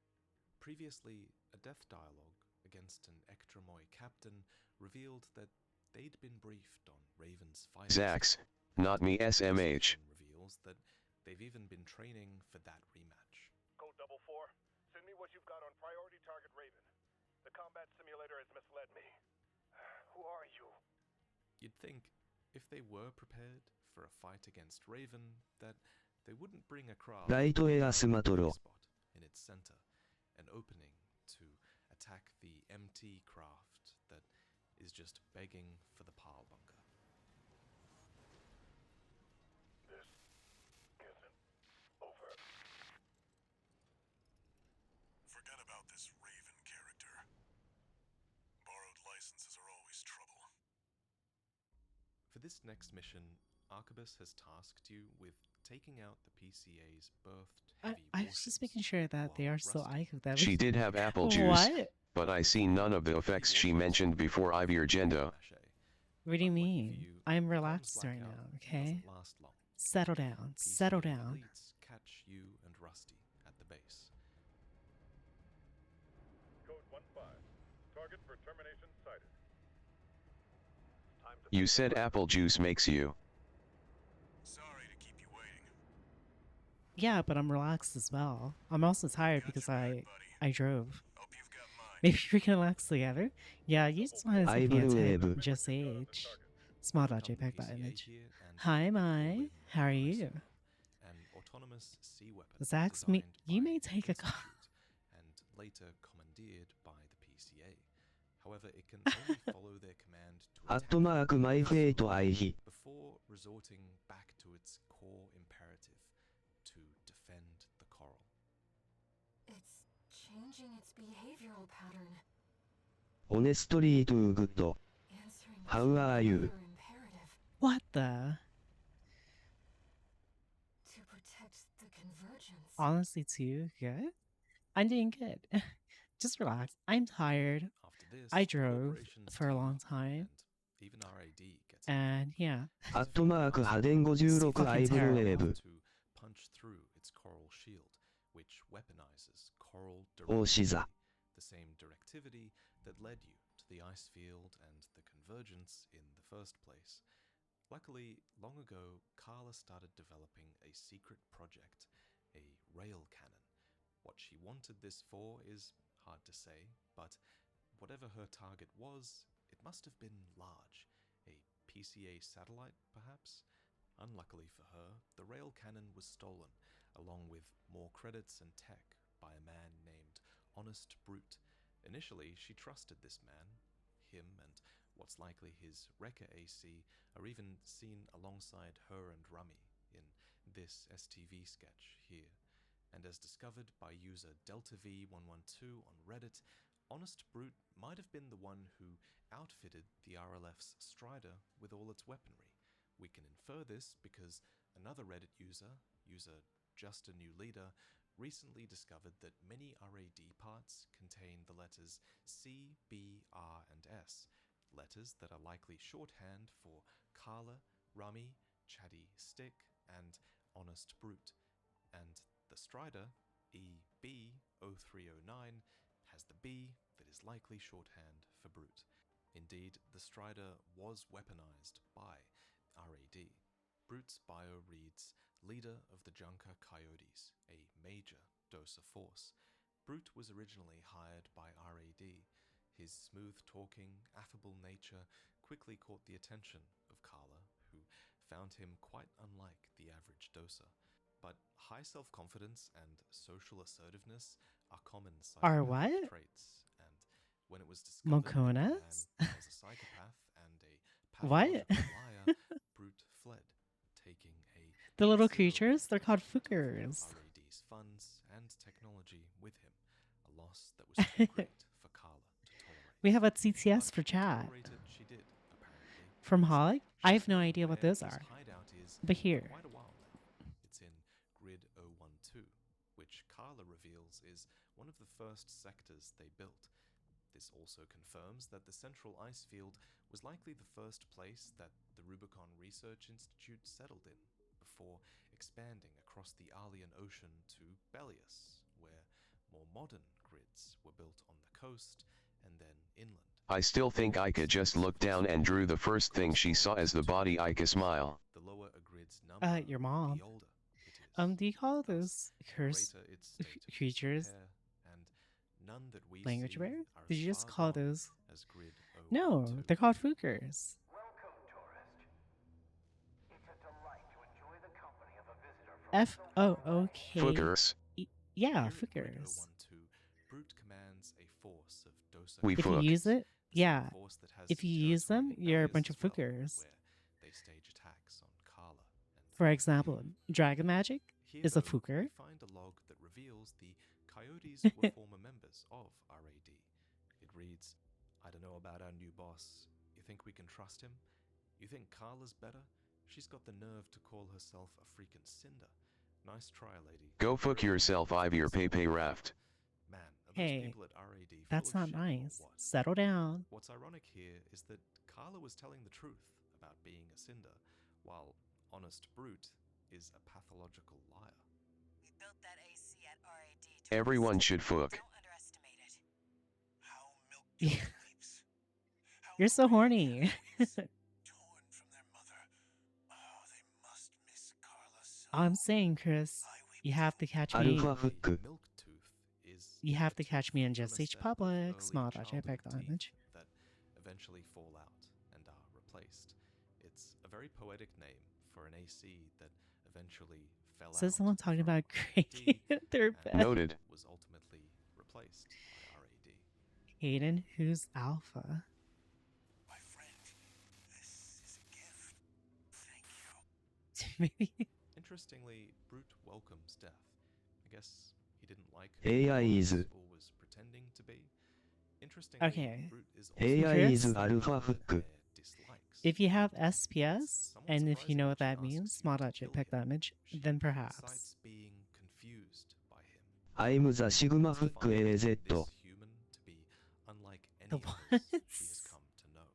Previously, a death dialogue against an Ektramoy captain revealed that they'd been briefed on Raven's fighting Zax, style. not me This SMH. section reveals that they've even been training for that rematch. Code 44, send me what you've got on priority target Raven. The combat simulator has misled me. Who are you? You'd think, if they were prepared for a fight against Raven, that they wouldn't bring a craft Right air spot in its center, an opening to attack the MT craft that is just begging for the pile bunker. This isn't over. Forget about this Raven character. Borrowed licenses are always trouble. For this next mission, Arquebus has tasked you with taking out the PCA's birthed heavy I was just making sure that they are still rusty. Ike. She did have apple juice, What? but I see none of the effects she mentioned before Ivy agenda. What do you mean? I'm relaxed right now, okay? Last long. Settle down, settle down. Elites catch you and Rusty at the base. Code 15. Target for termination sighted. Time to You said apple juice makes you. Sorry to keep you waiting. Yeah, but I'm relaxed as well. I'm also tired Got because your back, buddy. I drove. Hope you've got mine. Maybe we can relax together. Yeah, you just wanted to I take me a believe. type. Just age. Small.jpg.image. Hi, Mai. How are you? An autonomous sea weapon Zax, designed you by may the take a call. Institute and later commandeered by the PCA. However, it can only follow their command to attack my fate I before resorting back to its core imperative to defend the coral. It's changing its behavioral pattern. Honestly too good. Answering How to are you? another imperative What the? to protect the convergence. Honestly, too good? I'm doing good. Just relax. I'm tired. After this, I the drove corporations for a team long up, time. and even RAD gets And yeah. @波56 Fucking I terrible. believe. to punch through its coral shield, which weaponizes coral Shiza. directivity, the same directivity that led you to the ice field and the convergence in the first place. Luckily, long ago, Carla started developing a secret project, a rail cannon. What she wanted this for is hard to say, but whatever her target was, it must have been large. A PCA satellite, perhaps? Unluckily for her, the rail cannon was stolen, along with more credits and tech, by a man named Honest Brute. Initially, she trusted this man. Him and what's likely his Wrecker AC are even seen alongside her and Rummy in this STV sketch here. And as discovered by user DeltaV112 on Reddit, Honest Brute might have been the one who outfitted the RLF's Strider with all its weaponry. We can infer this because another Reddit user Just a New Leader, recently discovered that many RAD parts contain the letters C, B, R, and S, letters that are likely shorthand for Carla, Rummy, Chatty Stick, and Honest Brute. And the Strider, EB0309, has the B that is likely shorthand for Brute. Indeed, the Strider was weaponized by RAD. Brute's bio reads, Leader of the Junker Coyotes, a major doser force. Brute was originally hired by RAD. His smooth-talking, affable nature quickly caught the attention of Carla, who found him quite unlike the average doser. But high self-confidence and social assertiveness are common psychopathic traits, and when it was discovered that the man was a psychopath and a pathological liar, Brute fled, taking the little creatures, they're called Fookers. RAD's funds and technology with him, a loss that was too great for Carla to tolerate. We have a CTS for chat. She did, apparently. From Holic? I have no idea what those are. But here. Quite a while now. It's in Grid 012, which Carla reveals is one of the first sectors they built. This also confirms that the central ice field was likely the first place that the Rubicon Research Institute settled in, before expanding across the Arlean Ocean to Bellius, where more modern grids were built on the coast and then inland. I still think Ika just looked down and drew the first thing she saw as the body Ika smile. The lower a grid's number, your mom. the older it is. Do you call those cursed creatures none that we language barriers? are Did as you just far call gone those? as Grid No, 012. they're called Fookers. Welcome, tourist. It's a delight to enjoy the company of a visitor from F-O-O-K. Fookers. Yeah, Here at Grid Fookers. 012, Brute commands a force of doser We If you fook. use it, the same yeah. force that has If you use them, territory in you're a Bellius bunch of as well, Fookers. where they stage attacks on Carla and For example, Dragon Magic Here, is a though, Fooker. we find a log that reveals the Coyotes were former members of RAD. It reads, I don't know about our new boss. You think we can trust him? You think Carla's better? She's got the nerve to call herself a freaking cinder. Nice try, lady. Go fuck yourself, Ivy or Pepe Raft. Man, are those Hey, people at RAD full that's of not shit or nice. what? Settle down. What's ironic here is that Carla was telling the truth about being a cinder, while Honest Brute is a pathological liar. We built that AC at RAD. Everyone should fuck. Don't underestimate it. How milk Yeah. leaps. How You're so horny. torn from their mother. Oh, they must miss Carla so. I'm saying, Chris, you have to catch me. Alpha Fook. Milk tooth is You have to a catch me in from a Just H set of Public. early Small dot childhood JPEG teeth damage. that eventually fall out and are replaced. It's a very poetic name for an AC that eventually fell out. Says someone talking from about RAD creating their and bed. Noted. was ultimately replaced by RAD. Hayden, who's Alpha? My friend, this is a gift. Thank you. Maybe. Interestingly, Brute welcomes death. I guess he didn't like AI is- or was pretending to be. Interestingly, Okay. Brute is AI Chris? is Alpha Fook. their dislikes. If you have SPS, Somewhat and if you know what that surprising she means, asks small you to dot kill JPEG him. damage, She then perhaps. cites being confused by him. I'm the Sigma She Fook finds AZ. this human to be unlike any The others she has what? come to know.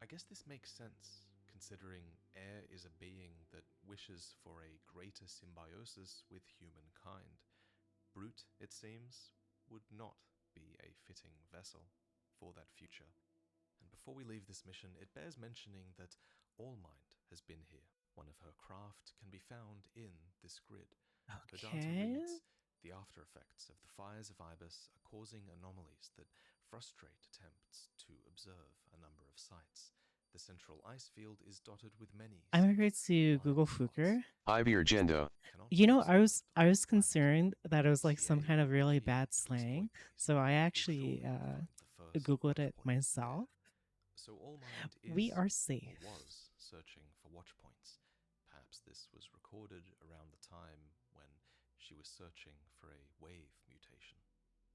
I guess this makes sense, considering air is a being that wishes for a greater symbiosis with humankind. Brute, it seems, would not be a fitting vessel for that future. And before we leave this mission, it bears mentioning that Allmind has been here. One of her craft can be found in this grid. Her data Okay. reads, the after effects of the fires of Ibis are causing anomalies that frustrate attempts to observe a number of sites. The central ice field is dotted with many. I'm agreed sectors to of Google blind spots Fooker. Ivy or Gendo. that cannot You be know, I was observed by the concerned that it was like some CA kind of really key bad to slang, exploit these. so I We'll actually surely find the first Googled it watchpoint myself. there. So Allmind is We are or safe. was searching for watch points. Perhaps this was recorded around the time when she was searching for a wave mutation.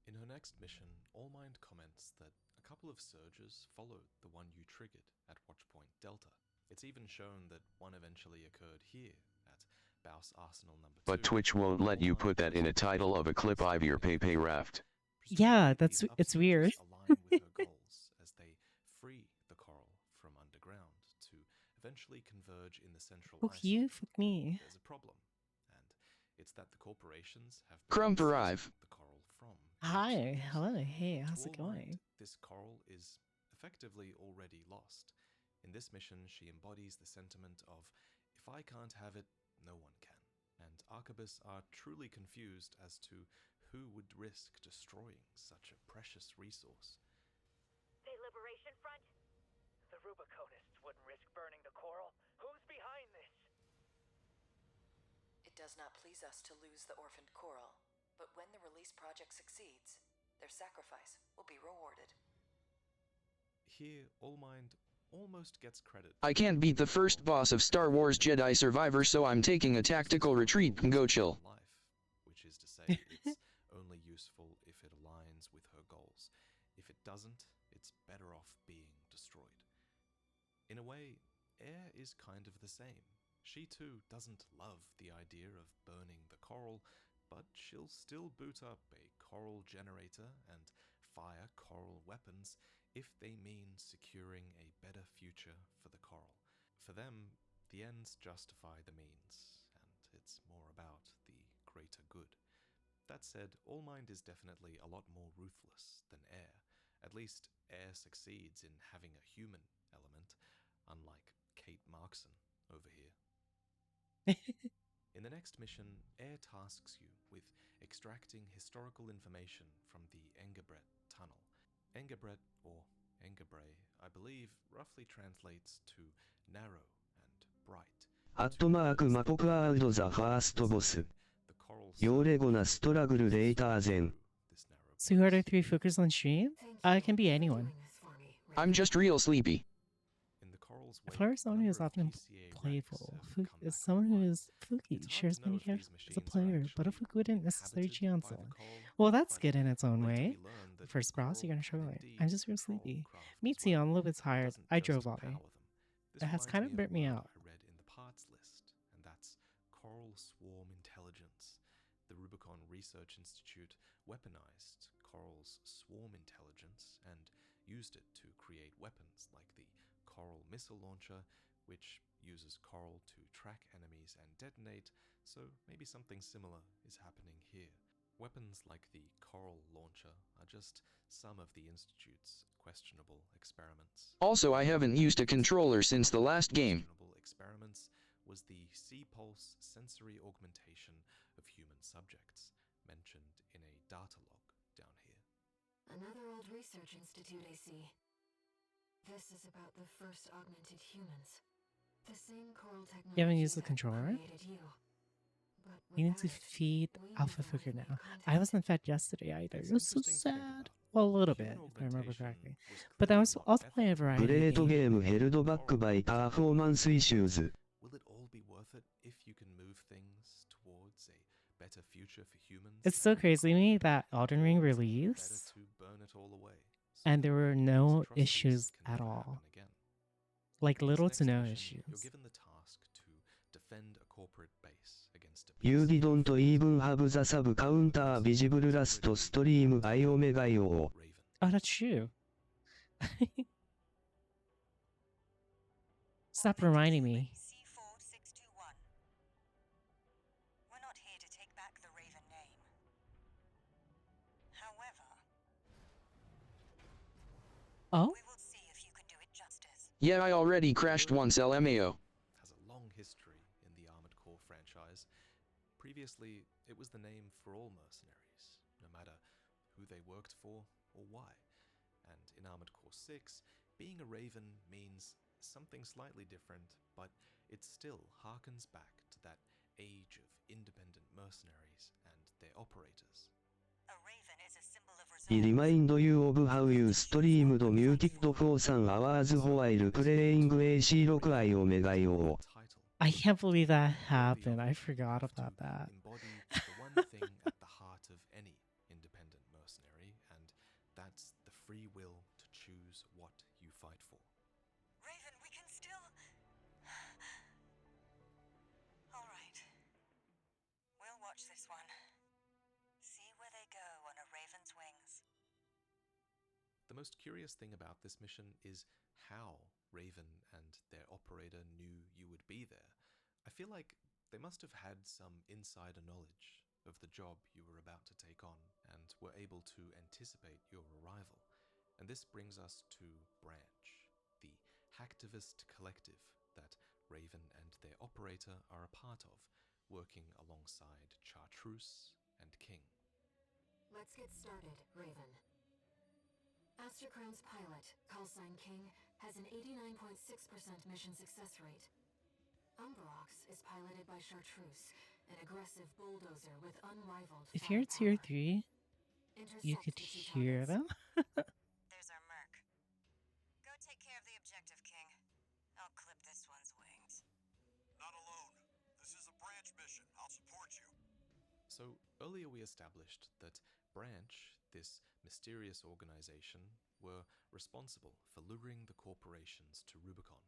In her next mission, Allmind comments that a couple of surges followed the one you triggered at Watchpoint Delta. It's even shown that one eventually occurred here at Baus Arsenal number 2. But Twitch won't let you put that in a title of a clip of your Pepe Raft. Yeah, it's weird. Align with her goals as they free the coral from underground to eventually converge in the central Fuck ice. you, fuck me. There's a problem, and it's that the corporations have Crump arrive. the coral from. Hi, hello, hey, how's To it Allmind, going? this coral is effectively already lost. In this mission, she embodies the sentiment of, if I can't have it, no one can. And Arquebus are truly confused as to who would risk destroying such a precious resource. The Liberation Front? The Rubiconists wouldn't risk burning the coral. Who's behind this? It does not please us to lose the orphaned coral, but when the release project succeeds, their sacrifice will be rewarded. Here, Allmind almost gets credit. I can't beat the first boss of Star Wars Jedi Survivor, so I'm taking a tactical retreat. Go chill. Life, which is to say, it's only useful if it aligns with her goals. If it doesn't, it's better off being destroyed. In a way, Air is kind of the same. She too doesn't love the idea of burning the coral, but she'll still boot up a coral generator and fire coral weapons if they mean securing a better future for the coral. For them, the ends justify the means, and it's more about the greater good. That said, Allmind is definitely a lot more ruthless than Air. At least Air succeeds in having a human element, unlike Kate Markson over here. In the next mission, Air tasks you with extracting historical information from the Engebret tunnel. Engebret, or Engebre, I believe roughly translates to narrow and bright. @ マポクアウドザファーストボス。ヨーレゴナストラグルレーターゼン。So who are the three focus on stream? It can be anyone. I'm just real sleepy. A player is someone who is often playful. Fook is someone who is fluky, shares many characters as a player, but a Fook wouldn't necessarily cheat on someone. Well, that's good in its own way. The first boss, you're gonna struggle it. I'm just real sleepy. Me too, I'm a little bit tired. I drove all day. It has kind of burnt me out. I read in the parts list, and that's Coral Swarm Intelligence. The Rubicon Research Institute weaponized Coral's swarm intelligence and used it to create weapons like the Coral Missile Launcher, which uses Coral to track enemies and detonate, so maybe something similar is happening here. Weapons like the Coral Launcher are just some of the Institute's questionable experiments. Also, I haven't used a controller since the last game. Questionable experiments was the C-pulse sensory augmentation of human subjects, mentioned in a data log down here. Another old research institute, I see. This is about the first augmented humans. The same coral technology. You haven't used the controller? You need to feed Alpha Fooker now. I wasn't fed yesterday either. It was so sad. Well, a little bit, if I remember correctly. But I was also playing a プ variety レー of ト games. ゲームヘルドバックバイパフォーマンスイシューズ。 Will it all be worth it if you can move things towards a better future for humans? It's so crazy to me that Elden Ring Better released to burn it all away. and there were no issues at all. Like little to no issues. You're given the task to defend a corporate base against a You didn't even have the sub counter visible last stream I omega yo. Oh, that's true. Stop reminding me. C4621. We're not here to take back the Raven name. However, Oh? we will see if you can do it justice. Yeah, I already crashed once, LMAO. has a long history in the Armored Core franchise. Previously, it was the name for all mercenaries, no matter who they worked for or why. And in Armored Core 6, being a Raven means something slightly different, but it still harkens back to that age of independent mercenaries and their operators. A Raven is a symbol of I remind you of how you streamed muted for some hours while playing AC6I omega yo. I can't believe that happened. I forgot about that. Embody the one thing at the heart of any independent mercenary, watch this one. See where they go on a raven's wings. The most curious thing about this mission is how Raven and their operator knew you would be there. I feel like they must have had some insider knowledge of the job you were about to take on and were able to anticipate your arrival. And this brings us to Branch, the hacktivist collective that Raven and their operator are a part of, working alongside Chartreuse and King. Let's get started, Raven. Astrocrown's pilot, callsign King, has an 89.6% mission success rate. Umbrox is piloted by Chartreuse, an aggressive bulldozer with unrivaled If you're tier 3, you Intersect could the two hear targets. them. There's our merc. Go take care of the objective, King. I'll clip this one's wings. Not alone. This is a Branch mission. I'll support you. So, earlier we established that Branch, this mysterious organization, were responsible for luring the corporations to Rubicon.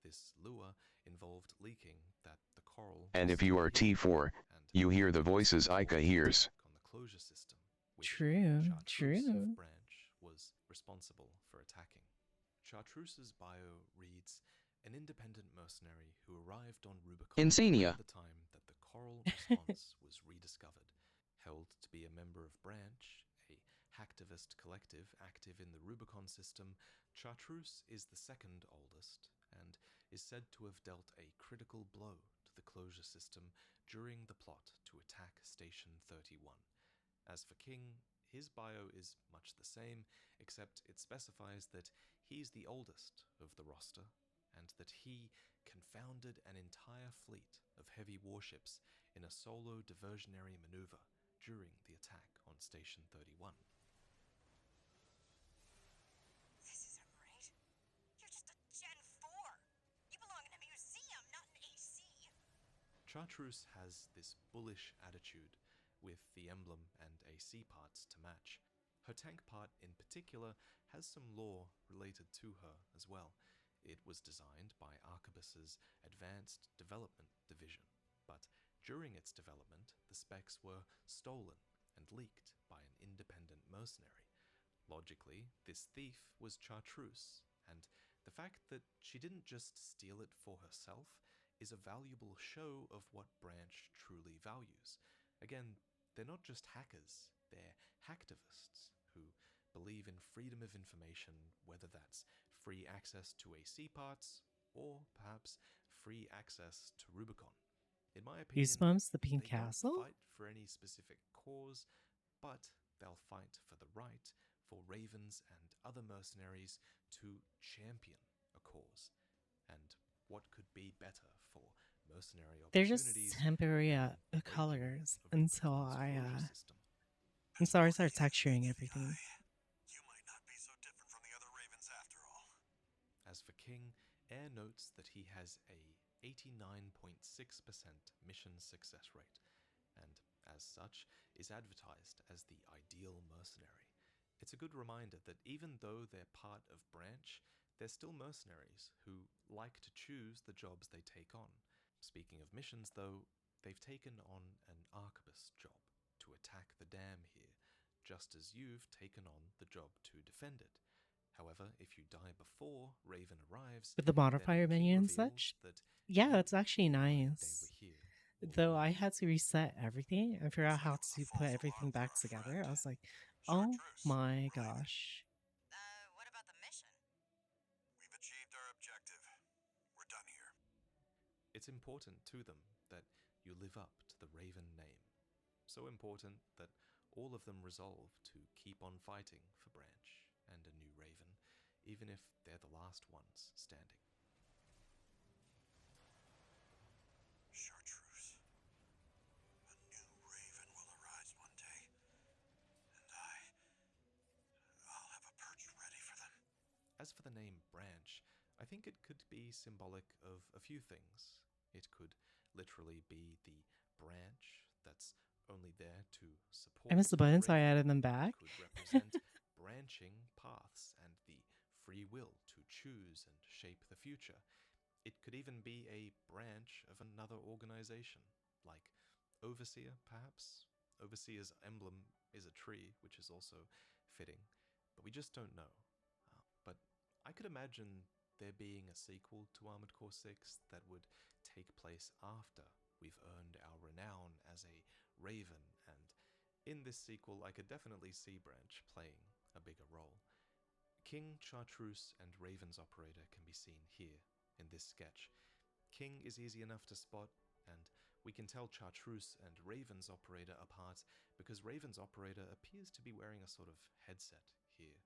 This lure involved leaking that the coral... And if you are T4, you hear the voices Ica hears. ...on the closure system, which True. Chartreuse of Branch was responsible for attacking. Chartreuse's bio reads, an independent mercenary who arrived on Rubicon Insania. at the time that the coral response was rediscovered. Held to be a member of Branch, a hacktivist collective active in the Rubicon system, Chartreuse is the second oldest and is said to have dealt a critical blow to the closure system during the plot to attack Station 31. As for King, his bio is much the same, except it specifies that he's the oldest of the roster, and that he confounded an entire fleet of heavy warships in a solo diversionary maneuver during the attack on Station 31. This isn't right. You're just a Gen 4. You belong in a museum, not an AC. Chartreuse has this bullish attitude, with the emblem and AC parts to match. Her tank part in particular has some lore related to her as well. It was designed by Arquebus's Advanced Development Division, but during its development, the specs were stolen and leaked by an independent mercenary. Logically, this thief was Chartreuse, and the fact that she didn't just steal it for herself is a valuable show of what Branch truly values. Again, they're not just hackers, they're hacktivists who believe in freedom of information, whether that's free access to AC parts or perhaps free access to Rubicon. In my opinion, Goosebumps, the Pink they don't Castle? fight for any specific cause, but they'll fight for the right for ravens and other mercenaries to champion a cause. And what could be better for mercenary They're just opportunities temporary colors until I start texturing everything. You might not be so different from the other ravens after all. As for King, Air notes that he has a 89.6% mission success rate, and as such is advertised as the ideal mercenary. It's a good reminder that even though they're part of Branch, they're still mercenaries who like to choose the jobs they take on. Speaking of missions though, they've taken on an Arquebus job to attack the dam here, just as you've taken on the job to defend it. However, if you die before Raven arrives, With the modifier menu and such? Yeah, it's actually nice. Though I had to reset everything and figure out how to put everything back together. I was like, oh my gosh. What about the mission? We've achieved our objective. We're done here. It's important to them that you live up to the Raven name. So important that all of them resolve to keep on fighting for Branch and a new Raven, even if they're the last ones standing. Chartreuse. A new Raven will arise one day, and I'll have a perch ready for them. As for the name Branch, I think it could be symbolic of a few things. It could literally be the branch that's only there to support. I missed the button, so I added them back. It could represent branching paths and the free will to choose and shape the future. It could even be a branch of another organization, like overseer, perhaps? Overseer's emblem is a tree, which is also fitting, but we just don't know. But I could imagine there being a sequel to Armored Core 6 that would take place after we've earned our renown as a Raven, and in this sequel I could definitely see Branch playing a bigger role. King, Chartreuse, and Raven's operator can be seen here in this sketch. King is easy enough to spot, and we can tell Chartreuse and Raven's operator apart because Raven's operator appears to be wearing a sort of headset here,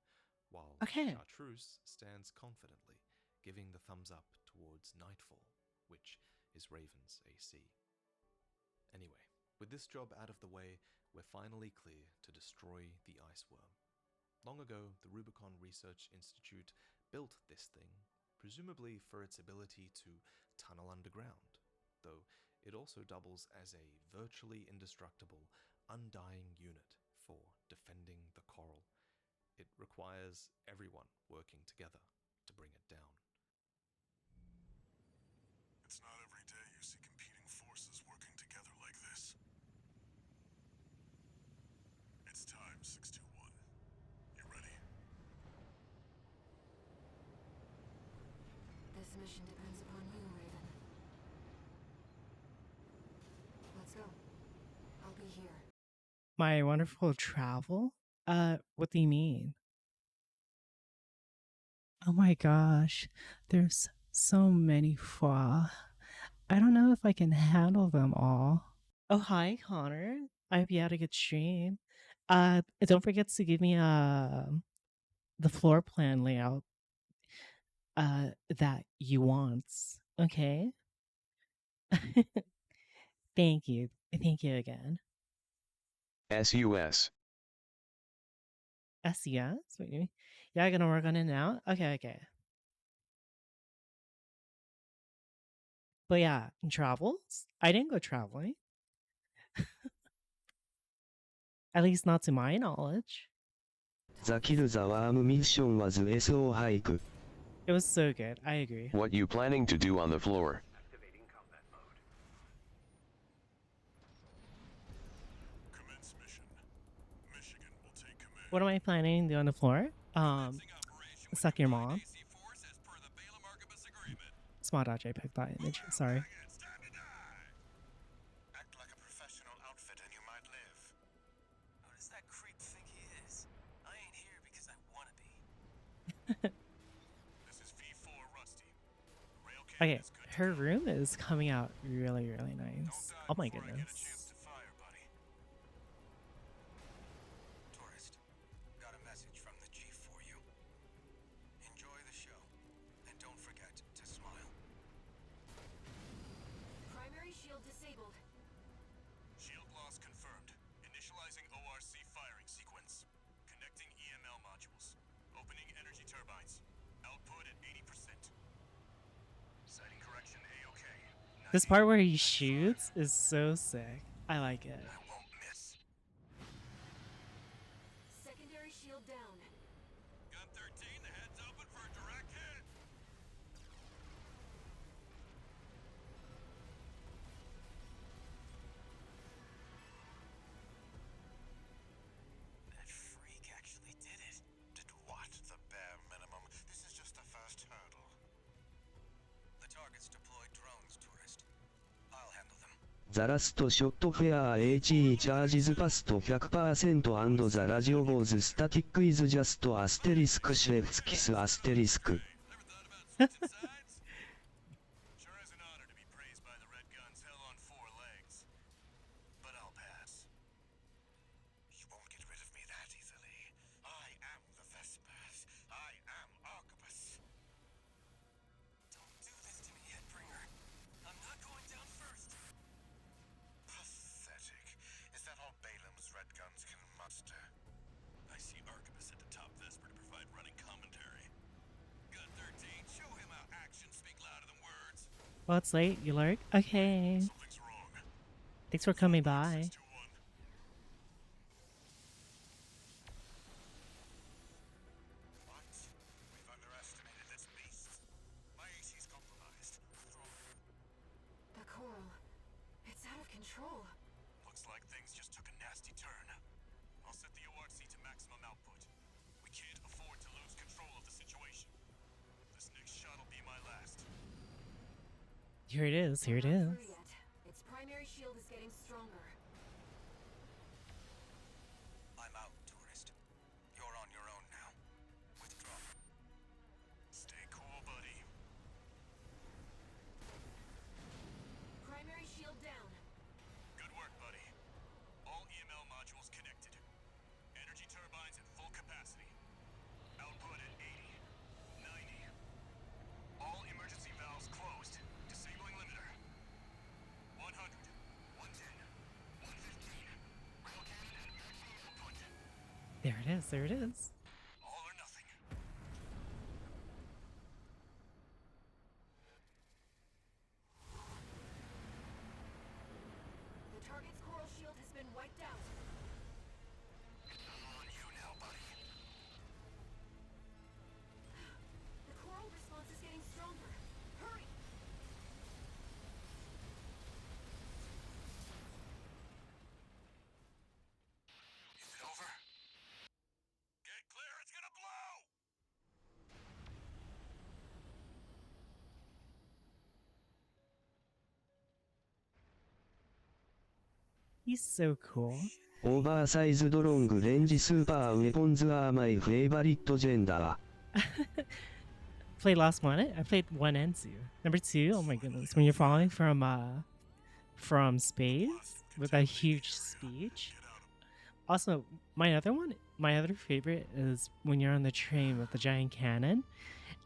while Chartreuse stands confidently, giving the thumbs up towards Nightfall, which is Raven's AC. Anyway, with this job out of the way, we're finally clear to destroy the ice worm. Long ago, the Rubicon Research Institute built this thing, presumably for its ability to tunnel underground, though it also doubles as a virtually indestructible, undying unit for defending the coral. It requires everyone working together to bring it down. It's not every day you see competing forces working together like this. It's time, 621. You ready? This mission depends upon you, Raven. Let's go. I'll be here. My wonderful travel? What do you mean? Oh my gosh, there's so many fois. I don't know if I can handle them all. Oh, hi, Connor. I hope you had a good stream. Don't forget to give me the floor plan layout that you want. Okay? Thank you. Thank you again. SUS. SES? What do you mean? Yeah, I'm gonna work on it now? Okay. But yeah, travels? I didn't go traveling. At least not to my knowledge. The Kill the Worm mission was SO hike. It was so good, I agree. What you planning to do on the floor? Activating combat mode. Commence mission. Michigan will take command. What am I planning to do on the floor? Suck your mom. Small.jpg.image, sorry. It's time to die. Act like a professional outfit and you might live. Who does that creep think he is? I ain't here because I wanna be. This is V4 Rusty. Rail Okay, her room is coming out really, really nice. Oh my goodness. Tourist, got a message from the chief for you. Enjoy the show, and don't forget to smile. Primary shield disabled. Shield loss confirmed. Initializing ORC firing sequence. Connecting EML modules. Opening energy turbines. Output at 80%. Sighting correction A-OK. This part where he shoots is so sick. I like it. I won't miss. Secondary shield down. Gun 13, the head's open for a direct hit. That freak actually did it. Did what? The bare minimum. This is just the first hurdle. The target's deployed drones, tourist. I'll handle them. The last shot fire HE charges past 100% and the radio goes static is just asterisk chef's kiss asterisk. Sure is an honor to be praised by the Red Guns hell on 4 legs. But I'll pass. You won't get rid of me that easily. I am the Vespers. I am Arquebus. Don't do this to me, Headbringer. I'm not going down first. Pathetic. Is that all Balaam's Red Guns can muster? I see Arquebus at the top Vesper to provide running commentary. Gun 13, show him how actions speak louder than words. Well, it's late, you lurk. Okay. Something's wrong. Thanks for coming by. 621. What? We've underestimated this beast. My AC's compromised. What's wrong? The coral. It's out of control. easy turn. I'll set the ORC to maximum output. We can't afford to lose control of the situation. This next shot'll be my last. Here it is. Here it Not is. through yet. Its primary shield is getting stronger. I'm out, tourist. You're on your own now. Withdraw. Stay cool, buddy. Primary shield down. Good work, buddy. All EML modules connected. Energy turbines at full capacity. Output at 80, 90. All emergency valves closed. Disabling limiter. 100, 110, 115. Rail cannon at maximum output. There it is. There it is. All or nothing. The target's coral shield has been wiped out. It's all on you now, buddy. The coral response is getting stronger. Hurry! Is it over? Get clear, it's gonna blow! He's so cool. オーバーサイズドロングレンジスーパーウェポンズアーマイフェイバリットジェンダー。Played last one. I played 1 and 2. Number 2, oh my goodness, when you're falling from space with a huge speech. Also, my other favorite is when you're on the train with the giant cannon,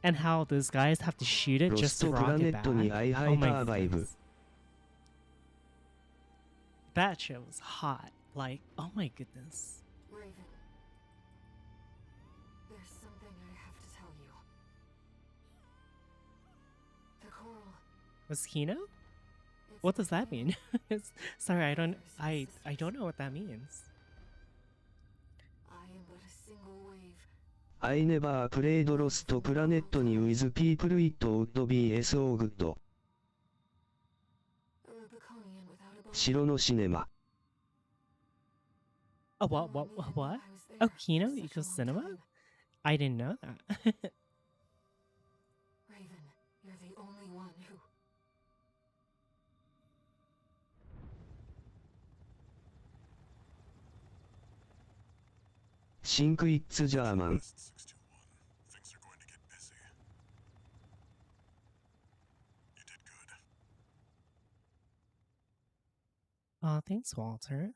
and how those guys have to shoot it just to rock it back. Oh my goodness. That shit was hot. Like, oh my goodness. Raven. There's something I have to tell you. The coral. Was Kino? What does that mean? Sorry, I don't know what that means. I am but a single wave. I never played Lost Planet with people, it would be so good. A Rubiconian without a bone. 城のシネマ。 Oh, what? Oh, Kino equals cinema? I didn't know that. Raven, you're the only one who... Think it's German. 621. Things are going to get busy. You did good. Oh, thanks, Walter.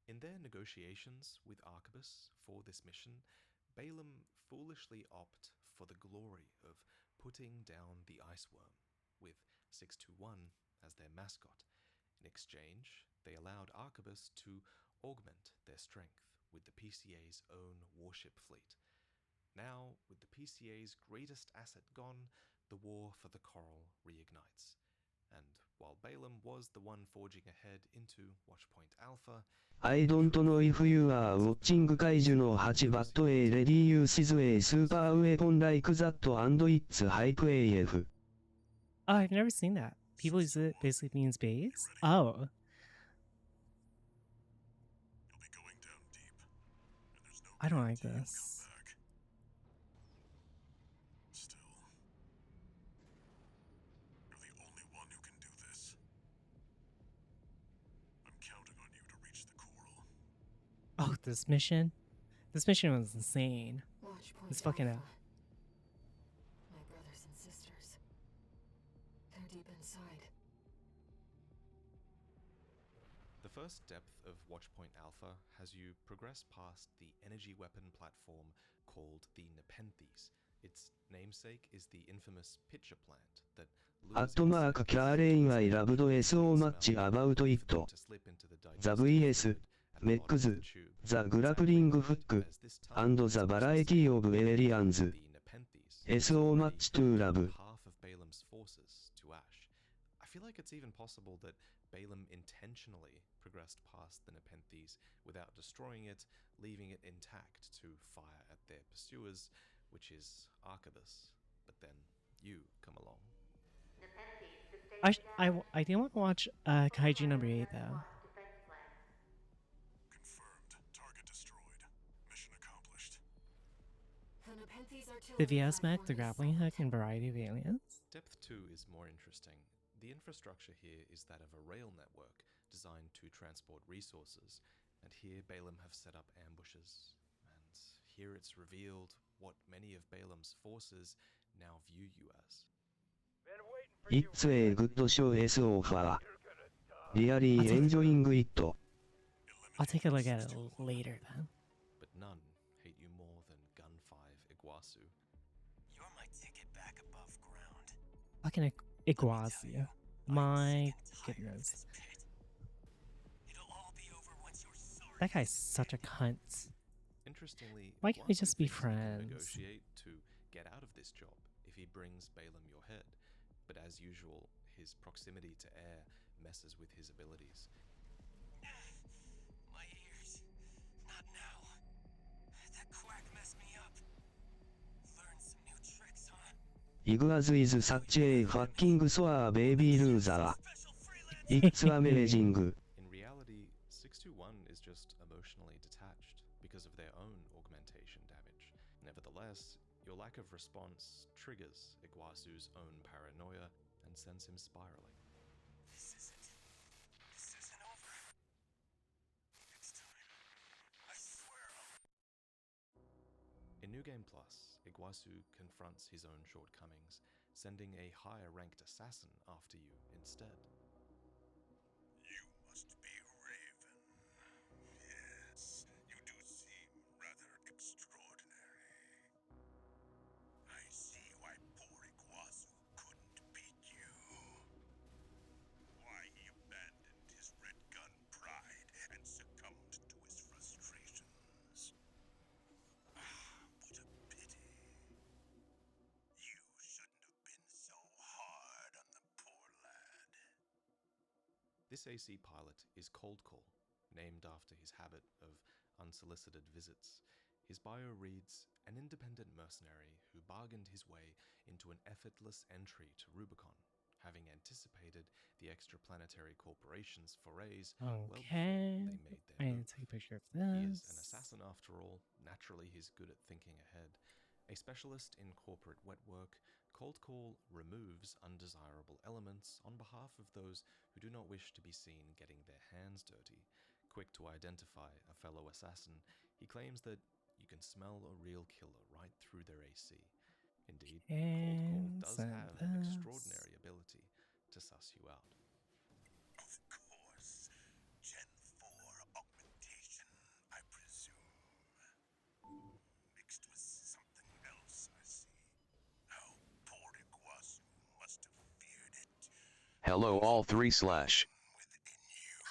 In their negotiations with Arquebus for this mission, Balaam foolishly opt for the glory of putting down the ice worm, with 621 as their mascot. In exchange, they allowed Arquebus to augment their strength with the PCA's own warship fleet. Now, with the PCA's greatest asset gone, the war for the coral reignites. And while Balaam was the one forging ahead into Watchpoint Alpha, I don't know if you are watching Kaiju no 8 but a lady uses a super weapon like that and it's hype AF. Oh, I've never seen that. People use it basically means base. Oh. You'll be going down deep, and there's no I don't like guarantee you'll this. come back. Still, you're the only one who can do this. I'm counting on you to reach the coral. Oh, this mission? This mission was insane. Watchpoint It's fucking Alpha. out. My brothers and sisters. They're deep inside. the first depth of Watchpoint Alpha has you progress past the energy weapon platform called the Nepenthes. Its namesake is the infamous pitcher plant that Karen I loved so much about it. The VS, mechs, the grappling hook, and the variety of aliens. So much to love. half of Balaam's forces to ash. I feel like it's even possible that Balaam intentionally progressed past the Nepenthes without destroying it, leaving it intact to fire at their pursuers, which is Arquebus. But then you come along. I do want to watch Kaiju number 8 though. The VS mech, the grappling hook, and variety of aliens. Depth 2 is more interesting. The infrastructure here is that of a rail network designed to transport resources, and here Balaam have set up ambushes. And here it's revealed what many of Balaam's forces now view you as. It's a good show so far. Really enjoying it. I'll take a look at it later then. But none hate you more than Gun 5 Iguazu. You're my ticket back above ground. Fucking Iguazu. My goodness. It'll all be over once you're sorry. That guy's such a cunt. Interestingly, Why can't we Iguazu just be thinks he can friends? negotiate to get out of this job if he brings Balaam your head. But as usual, his proximity to air messes with his abilities. My ears. Not now. That quack messed me up. Learn some new tricks, huh? Iguazu is such a fucking sore baby loser. It's amazing. In reality, 621 is just emotionally detached because of their own augmentation damage. Nevertheless, your lack of response triggers Iguazu's own paranoia and sends him spiraling. This isn't over. Next time, I swear In New Game Plus, Iguazu confronts his own shortcomings, sending a higher-ranked assassin after you instead. You must be Raven. Yes, you do seem rather extraordinary. I see why poor Iguazu couldn't beat you. Why he abandoned his red gun pride and succumbed to his frustrations. What a pity. You shouldn't have been so hard on the poor lad. This AC pilot is Cold Call, named after his habit of unsolicited visits. His bio reads, an independent mercenary who bargained his way into an effortless entry to Rubicon, having anticipated the extraplanetary corporation's forays well before Okay. they made their I need move. to take a picture of He is this. an assassin after all. Naturally, he's good at thinking ahead. A specialist in corporate wet work, Cold Call removes undesirable elements on behalf of those who do not wish to be seen getting their hands dirty. Quick to identify a fellow assassin, he claims that you can smell a real killer right through their AC. Indeed, Cold Call does have an extraordinary ability to suss you out. Of course. Gen 4 augmentation, I presume. Mixed with something else, I see. How poor Iguazu must have feared it. Hello all 3 slash.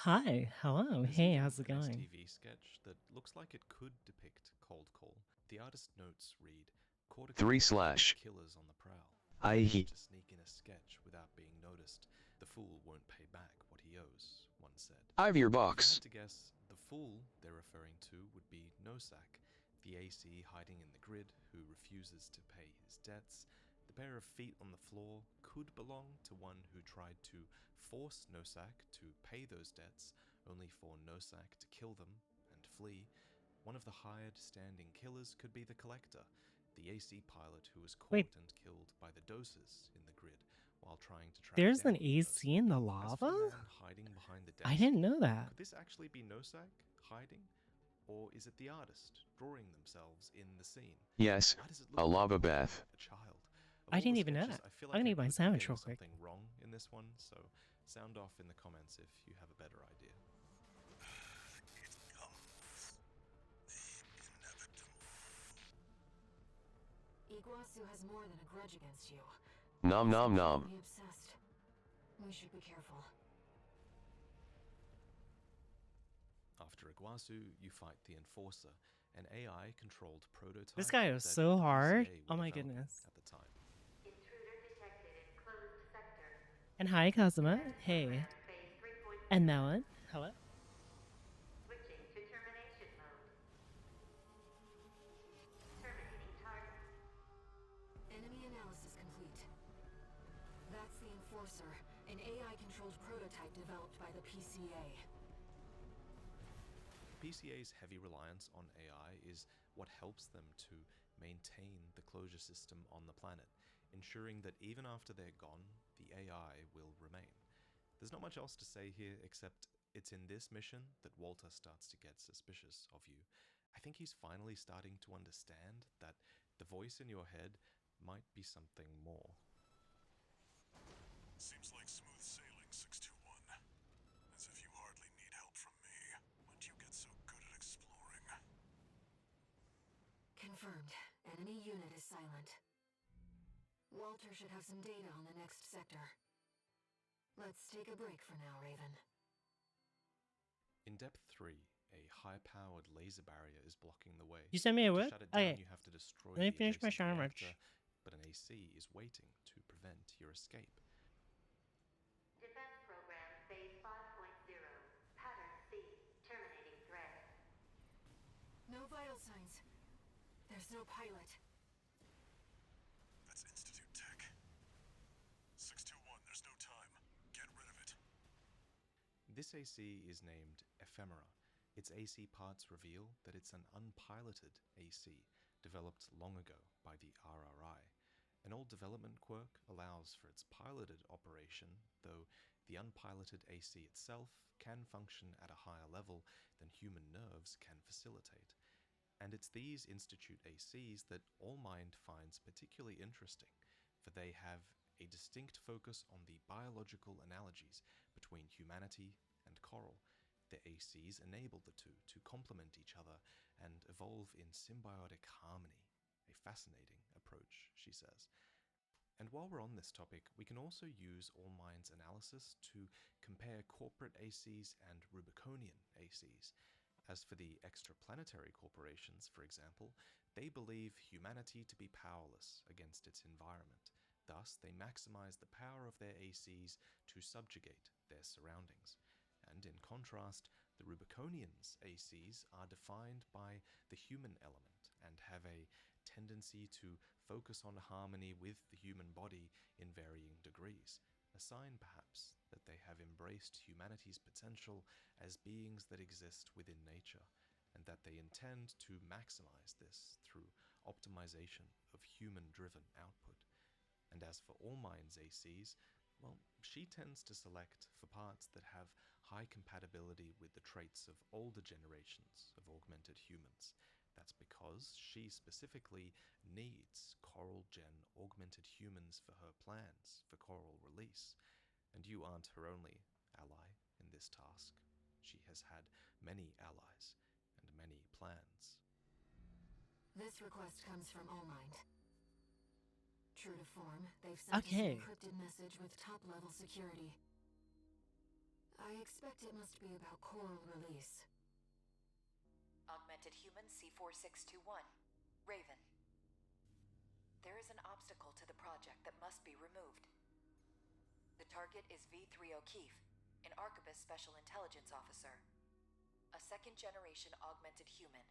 Hi, hello. This Hey, is how's it an going? STV sketch that looks like it could depict Cold Call. The artist notes read, "Caught a 3 killer, slash. killers on the prowl. I To sneak in a sketch without being noticed. The fool won't pay back what he owes," one said. I've your If you box. had to guess, the fool they're referring to would be Nosak, the AC hiding in the grid who refuses to pay his debts. The pair of feet on the floor could belong to one who tried to force Nosak to pay those debts, only for Nosak to kill them and flee. One of the hired standing killers could be the Collector, the AC pilot who was caught Wait. and killed by the doses in the grid while trying to track There's down an AC in the lava? As for the man hiding behind the desk, I didn't know that. could this actually be Nosak hiding? Or is it the artist drawing themselves in the scene? Yes, Why does it a look lava like bath. a child? Of I all the didn't even know sketches, that. I feel I'm like gonna I eat my could be sandwich getting real quick. something wrong in this one, so sound off in the comments if you have a better idea. It comes. The inevitable. Iguazu has more than a grudge against you. Nom nom He's nom. completely obsessed. We should be careful. After Iguazu, you fight the Enforcer, an AI-controlled prototype. This guy was that so the hard. PCA Oh were my developing goodness. At the time. Intruder detected in closed sector. And hi, Kazuma. Hey. Phase 3.0. And Melon. Hello. Switching to termination mode. Terminating target. Enemy analysis complete. That's the Enforcer, an AI-controlled prototype developed by the PCA. PCA's heavy reliance on AI is what helps them to maintain the closure system on the planet, ensuring that even after they're gone, the AI will remain. There's not much else to say here, except it's in this mission that Walter starts to get suspicious of you. I think he's finally starting to understand that the voice in your head might be something more. Seems like smooth sailing, 621. As if you hardly need help from me. When do you get so good at exploring? Confirmed. Enemy unit is silent. Walter should have some data on the next sector. Let's take a break for now, Raven. In Depth 3, a high-powered laser barrier is blocking the way. You sent me a To what? shut it down, Okay. you have to destroy Let me the finish my adjacent sandwich. reactor, but an AC is waiting to prevent your escape. Defense Program Phase 5.0. Pattern C. Terminating threat. No vital signs. There's no pilot. That's Institute Tech. 621, there's no time. Get rid of it. This AC is named Ephemera. Its AC parts reveal that it's an unpiloted AC, developed long ago by the RRI. An old development quirk allows for its piloted operation, though the unpiloted AC itself can function at a higher level than human nerves can facilitate. And it's these Institute ACs that Allmind finds particularly interesting, for they have a distinct focus on the biological analogies between humanity and coral. The ACs enable the two to complement each other and evolve in symbiotic harmony. A fascinating approach, she says. And while we're on this topic, we can also use Allmind's analysis to compare corporate ACs and Rubiconian ACs. As for the extraplanetary corporations, for example, they believe humanity to be powerless against its environment. Thus, they maximize the power of their ACs to subjugate their surroundings. And in contrast, the Rubiconians' ACs are defined by the human element and have a tendency to focus on harmony with the human body in varying degrees, a sign perhaps that they have embraced humanity's potential as beings that exist within nature, and that they intend to maximize this through optimization of human-driven output. And as for Allmind's ACs, well, she tends to select for parts that have high compatibility with the traits of older generations of augmented humans. That's because she specifically needs Coral Gen augmented humans for her plans for coral release. And you aren't her only ally in this task. She has had many allies and many plans. This request comes from Allmind. True to form, they've sent us Okay. an encrypted message with top-level security. I expect it must be about coral release. Augmented human C4621. Raven. There is an obstacle to the project that must be removed. The target is V3 O'Keefe, an Arquebus Special Intelligence Officer. A second-generation augmented human,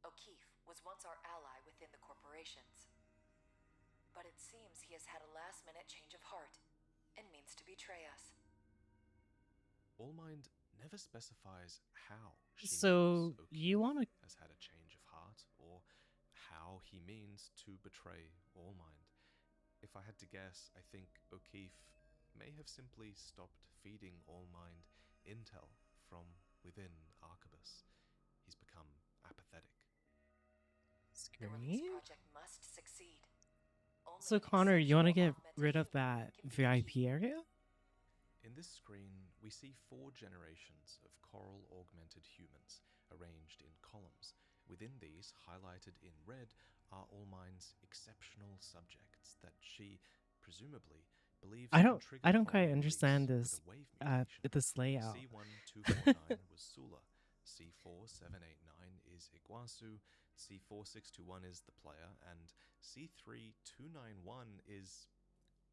O'Keefe was once our ally within the corporations. But it seems he has had a last-minute change of heart and means to betray us. Allmind never specifies how she So knows you want to? has had a change of heart, or how he means to betray Allmind. If I had to guess, I think O'Keefe may have simply stopped feeding Allmind intel from within Arquebus. He's become apathetic. The release Scream? project must succeed. Only So an Connor, you want to get exceptional rid of augmented that human can be the VIP key. area? In this screen, we see 4 generations of coral augmented humans, arranged in columns. Within these, highlighted in red, are Allmind's exceptional subjects that she, presumably, believes I can don't. trigger I don't coral quite understand release this. with a wave mutation. This layout. C1249 was Sula, C4789 is Iguazu, C4621 is the player, and C3291 is...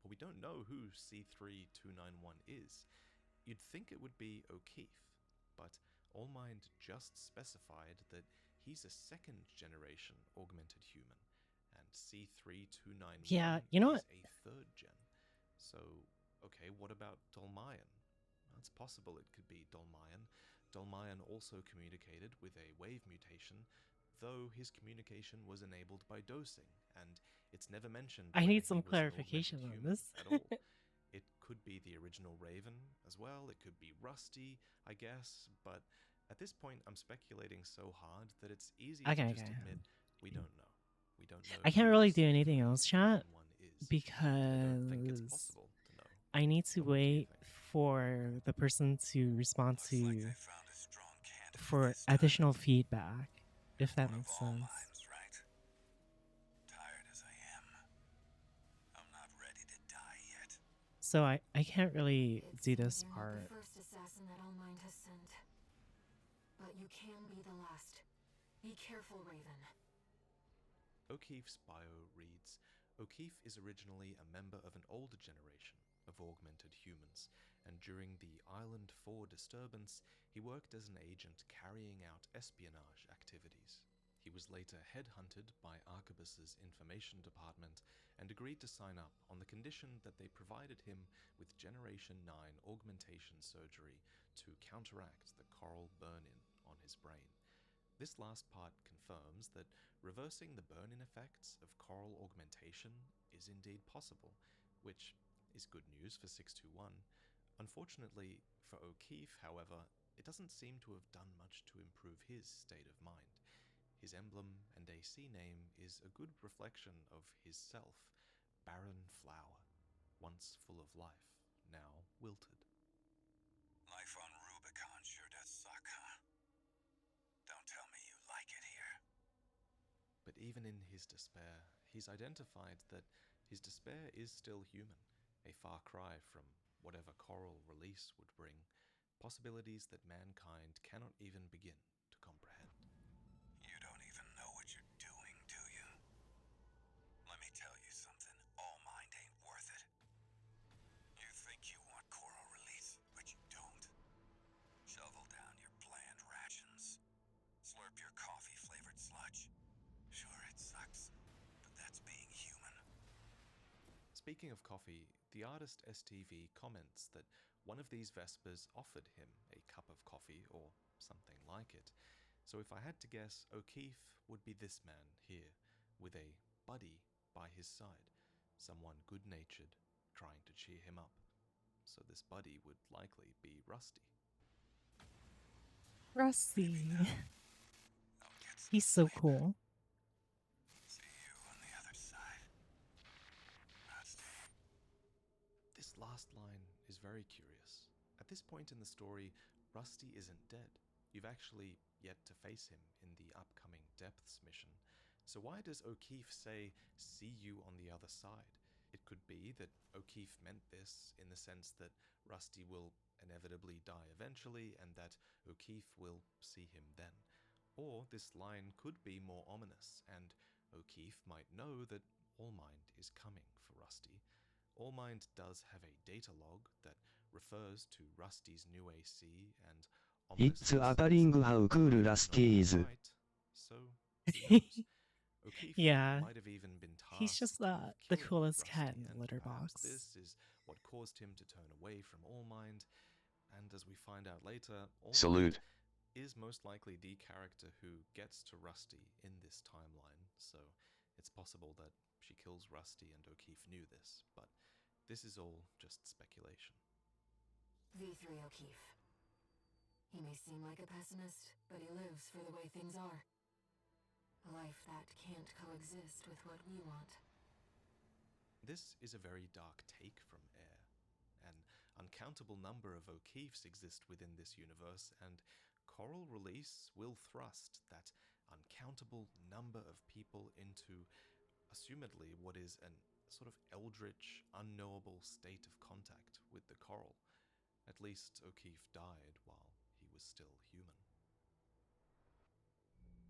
well, we don't know who C3291 is. You'd think it would be O'Keefe, but Allmind just specified that he's a second-generation augmented human, and C3291 Yeah, you know is what? a third gen. So, okay, what about Dolmayan? Well, it's possible it could be Dolmayan. Dolmayan also communicated with a wave mutation, though his communication was enabled by dosing, and it's never mentioned I whether need some he was an clarification augmented on human this. at all. It could be the original Raven as well, it could be Rusty, I guess, but at this point I'm speculating so hard that it's easier to just admit we don't know. We don't know I can't who really this do anything else, chat, one is. I don't think it's because possible to know. I need to wait for the person to respond to for additional feedback, if that makes sense. So I can't really do this You're not part. the first assassin that Allmind has sent. But you can be the last. Be careful, Raven. O'Keefe's bio reads, O'Keefe is originally a member of an older generation of augmented humans, and during the Island 4 disturbance, he worked as an agent carrying out espionage activities. He was later headhunted by Arquebus's information department and agreed to sign up on the condition that they provided him with Generation 9 augmentation surgery to counteract the coral burn-in on his brain. This last part confirms that reversing the burn-in effects of coral augmentation is indeed possible, which is good news for 621. Unfortunately for O'Keefe, however, it doesn't seem to have done much to improve his state of mind. His emblem and AC name is a good reflection of his self, barren flower, once full of life, now wilted. Life on Rubicon sure does suck, huh? Don't tell me you like it here. But even in his despair, he's identified that his despair is still human, a far cry from whatever coral release would bring, possibilities that mankind cannot even begin to comprehend. You don't even know what you're doing, do you? Let me tell you something, Allmind ain't worth it. You think you want coral release, but you don't. Shovel down your bland rations. Slurp your coffee-flavored sludge. Sure, it sucks, but that's being human. Speaking of coffee, the artist STV comments that one of these Vespers offered him a cup of coffee or something like it. So if I had to guess, O'Keefe would be this man here, with a buddy by his side, someone good-natured, trying to cheer him up. So this buddy would likely be Rusty. Rusty. He's so cool. See you on the other side. Rusty. This last line is very curious. At this point in the story, Rusty isn't dead. You've actually yet to face him in the upcoming Depths mission. So why does O'Keefe say, see you on the other side? It could be that O'Keefe meant this in the sense that Rusty will inevitably die eventually and that O'Keefe will see him then. Or this line could be more ominous, and O'Keefe might know that Allmind is coming for Rusty. Allmind does have a data log that refers to Rusty's new AC and It's appearing how cool Rusty is. so who knows? O'Keefe Yeah. might have even been tasked He's just with the killing coolest Rusty, cat in the and litter perhaps box. this is what caused him to turn away from Allmind, and as we find out later, Allmind Salute. is most likely the character who gets to Rusty in this timeline, so it's possible that she kills Rusty and O'Keefe knew this, but this is all just speculation. V3 O'Keefe. He may seem like a pessimist, but he lives for the way things are. A life that can't coexist with what we want. This is a very dark take from Air. An uncountable number of O'Keefes exist within this universe, and Coral Release will thrust that uncountable number of people into, assumedly, what is an sort of eldritch, unknowable state of contact with the coral. At least O'Keefe died while he was still human.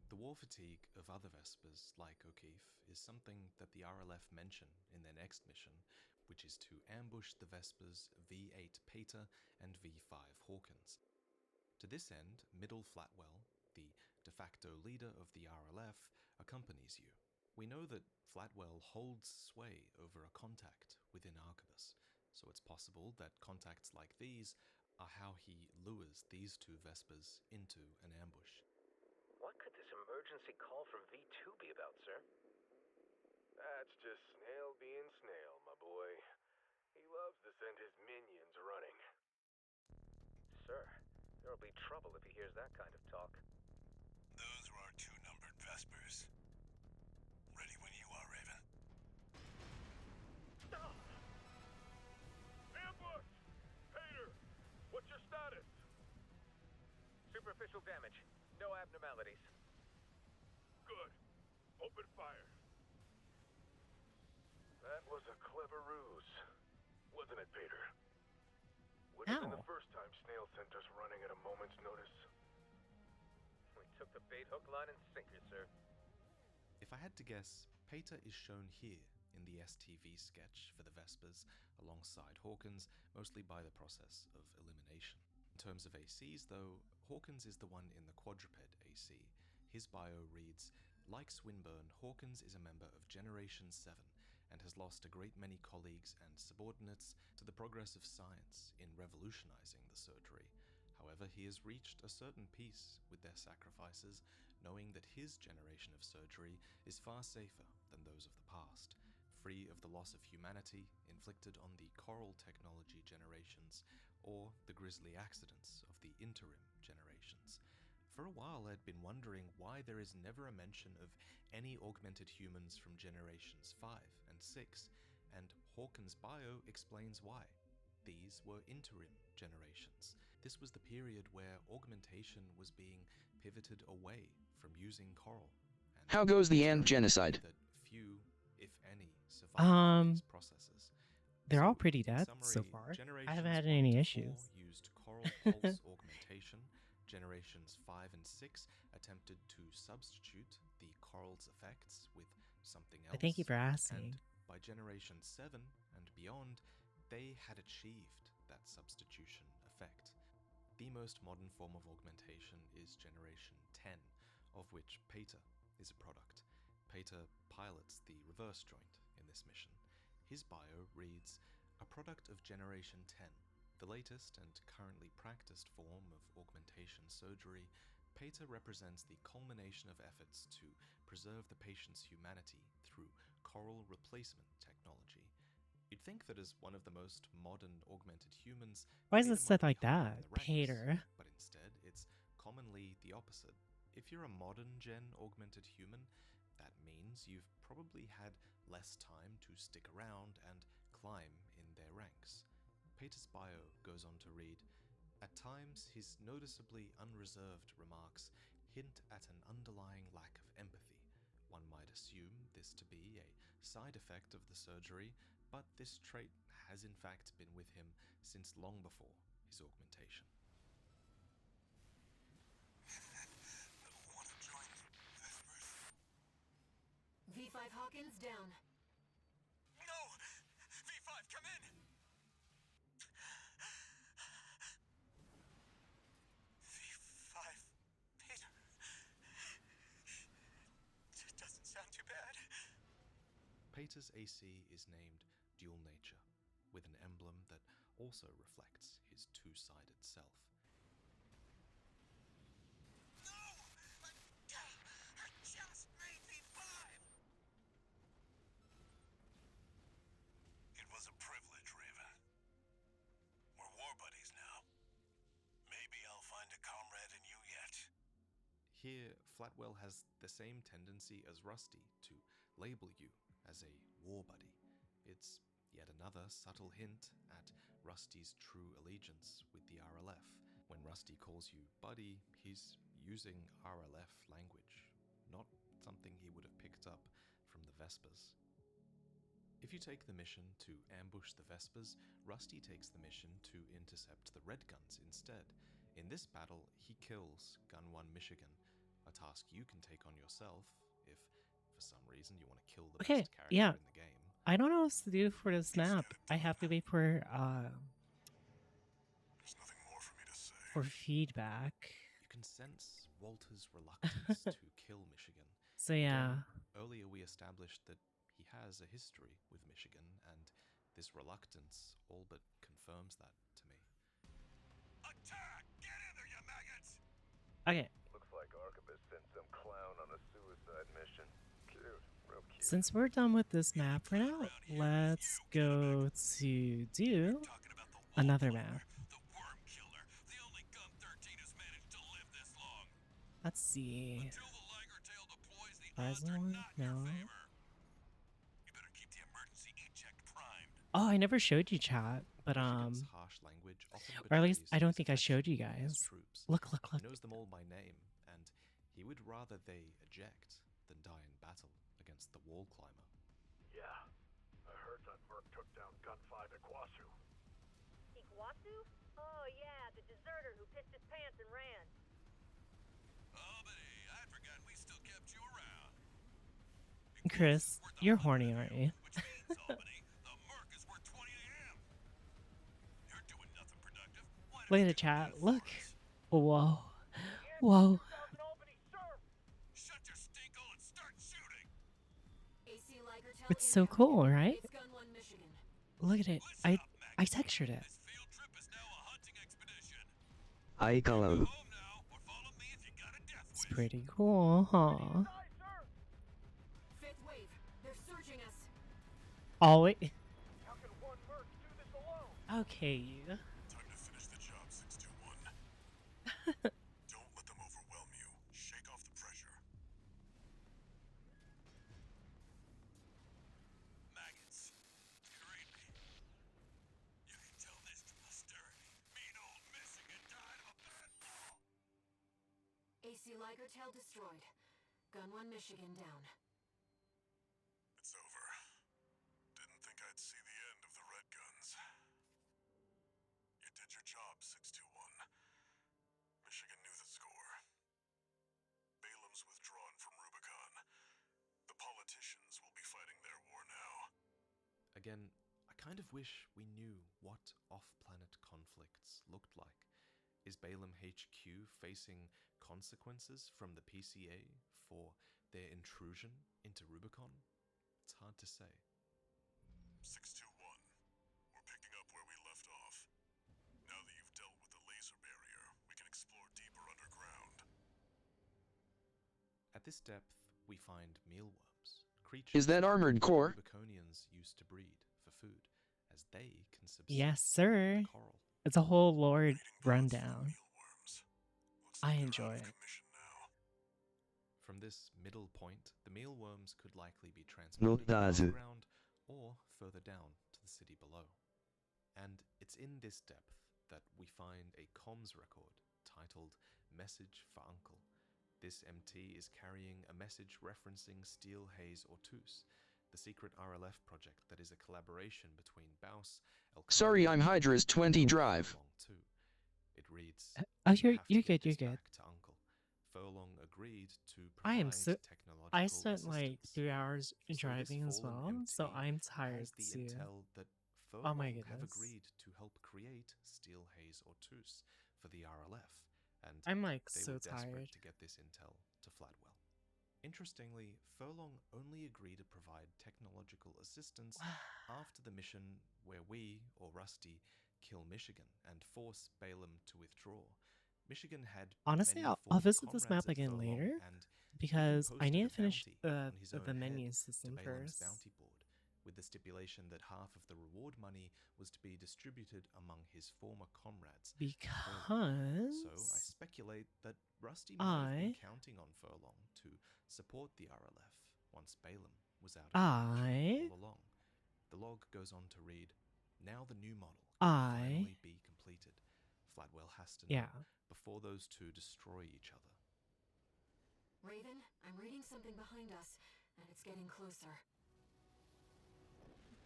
The war fatigue of other Vespers, like O'Keefe, is something that the RLF mention in their next mission, which is to ambush the Vespers V8 Pater and V5 Hawkins. To this end, Middle Flatwell, the de facto leader of the RLF, accompanies you. We know that Flatwell holds sway over a contact within Arquebus, so it's possible that contacts like these are how he lures these two Vespers into an ambush. What could this emergency call from V2 be about, sir? That's just Snail being Snail, my boy. He loves to send his minions running. Sir, there'll be trouble if he hears that kind of talk. Those were our 2 numbered Vespers. Ready when you are, Raven. Ambush! Peter, what's your status? Superficial damage. No abnormalities. Good. Open fire. That was a clever ruse, wasn't it, Peter? Wouldn't have been the first time Snail sent us running at a moment's notice. We took the bait hook, line, and sinker, sir. If I had to guess, Peter is shown here in the STV sketch for the Vespers alongside Hawkins, mostly by the process of elimination. In terms of ACs though, Hawkins is the one in the quadruped AC. His bio reads, like Swinburne, Hawkins is a member of Generation 7 and has lost a great many colleagues and subordinates to the progress of science in revolutionizing the surgery. However, he has reached a certain peace with their sacrifices, knowing that his generation of surgery is far safer than those of the past, free of the loss of humanity inflicted on the coral technology generations or the grisly accidents of the interim generations. For a while, I'd been wondering why there is never a mention of any augmented humans from generations 5 and 6, and Hawkins' bio explains why. These were interim generations. This was the period where augmentation was being pivoted away from using coral. How goes the ant genocide? That few, if any, survived these processes. They're all pretty dead so far. I haven't had any issues. Used coral pulse augmentation. Generations 5 and 6 attempted to substitute the coral's effects with something else. Thank you for asking. And by Generation 7 and beyond, they had achieved that substitution effect. The most modern form of augmentation is Generation 10, of which Peter is a product. Peter pilots the reverse joint in this mission. His bio reads, a product of Generation 10. The latest and currently practiced form of augmentation surgery, Peter represents the culmination of efforts to preserve the patient's humanity through coral replacement technology. You'd think that as one of the most modern augmented humans, Why is Peter it said might like be higher in that? the ranks, Peter. but instead it's commonly the opposite. If you're a modern gen augmented human, that means you've probably had less time to stick around and climb in their ranks. Peter's bio goes on to read, at times his noticeably unreserved remarks hint at an underlying lack of empathy. One might assume this to be a side effect of the surgery, but this trait has in fact been with him since long before his augmentation. Wanna join the Vespers? V5 Hawkins down. No! V5, come in! V5, Peter. It doesn't sound too bad. Peter's AC is named Dual Nature, with an emblem that also reflects his two-sided self. No! I just made V5! It was a privilege, Raven. We're war buddies now. Maybe I'll find a comrade in you yet. Here, Flatwell has the same tendency as Rusty to label you as a war buddy. It's yet another subtle hint at Rusty's true allegiance with the RLF. When Rusty calls you buddy, he's using RLF language, not something he would have picked up from the Vespers. If you take the mission to ambush the Vespers, Rusty takes the mission to intercept the Red Guns instead. In this battle, he kills Gun 1 Michigan, a task you can take on yourself if, for some reason, you want to kill the best character in the game. I don't know what to do for this map. I have to wait for There's nothing more for me to say. for feedback. You can sense Walter's reluctance to kill Michigan. So yeah. Again, earlier we established that he has a history with Michigan, and this reluctance all but confirms that to me. Attack! Get in there, you maggots! Okay. Looks like Archibus sent Side mission. Cute. Real cute. Since we're done with this map for now, let's go to do another map. Let's see. Horizon? No. Oh, I never showed you chat, but Michigan's harsh language often or at least I betrays don't think I disaffection showed you for his guys. troops. Look. He knows them all by name, and he would rather they eject than die in battle against the wall climber. Yeah, I heard that Merc took down Gunfight at Iguazu. Iguazu? Oh yeah, the deserter who pissed his pants and ran. Oh, but hey, I forgot we still kept you around. Chris, you're horny, aren't you? Look at the chat. Look. Whoa. Whoa. It's so cool, right? Look at it. I textured it. iCloud. It's pretty cool, huh? Fifth wave. They're searching us. Oh, wait. How can one Merc do this alone? Okay. Time to finish the job, 621. Don't let them overwhelm you. Shake off the pressure. Maggots. Creepy. You can tell this to posterity. Mean old Michigan died of a bad fall. AC Liger tail destroyed. Gun 1 Michigan down. It's over. Didn't think I'd see the end of the Red Guns. You did your job, 621. Michigan knew the score. Balam's withdrawn from Rubicon. The politicians will be fighting their war now. Again, I kind of wish we knew what off-planet conflicts looked like. Is Balam HQ facing consequences from the PCA for their intrusion into Rubicon? It's hard to say. 621. We're picking up where we left off. Now that you've dealt with the laser barrier, we can explore deeper underground. At this depth, we find mealworms, creatures Is that armored core? Rubiconians used to breed for food, as they can subsist Yes, sir. on coral. It's a whole lore rundown. I enjoy it. From this middle point, the mealworms could likely be transported underground or further down to the city below. And it's in this depth that we find a comms record titled Message for Uncle. This MT is carrying a message referencing Steel Haze Ortus, the secret RLF project that is a collaboration between Baus, Sorry, I'm Hydra's 20 drive. It reads, Oh, you're good. You're good. to Uncle. Furlong agreed to I am provide so. technological I spent like assistance. 3 hours So this driving as fallen well, so MT I'm tired has the too. intel that Oh my Furlong have goodness. agreed to help create Steel Haze Ortus for the RLF, and I'm like they so were desperate tired. to get this intel to Fladwell. Interestingly, Furlong only agreed to provide technological assistance after the mission where we, or Rusty, kill Michigan and force Balam to withdraw. Michigan had Honestly, many I'll former visit this comrades map at again Furlong, later and because I posted need a to finish bounty the on his own the head menu to system Balam's first. bounty board, with the stipulation that half of the reward money was to be distributed among his former comrades. Because So I speculate that Rusty might have been counting on Furlong to support the RLF once Balam was out of reach all along. The log goes on to read, now the new model can finally be completed. Fladwell has to know before those two destroy each other. Raven, I'm reading something behind us, and it's getting closer.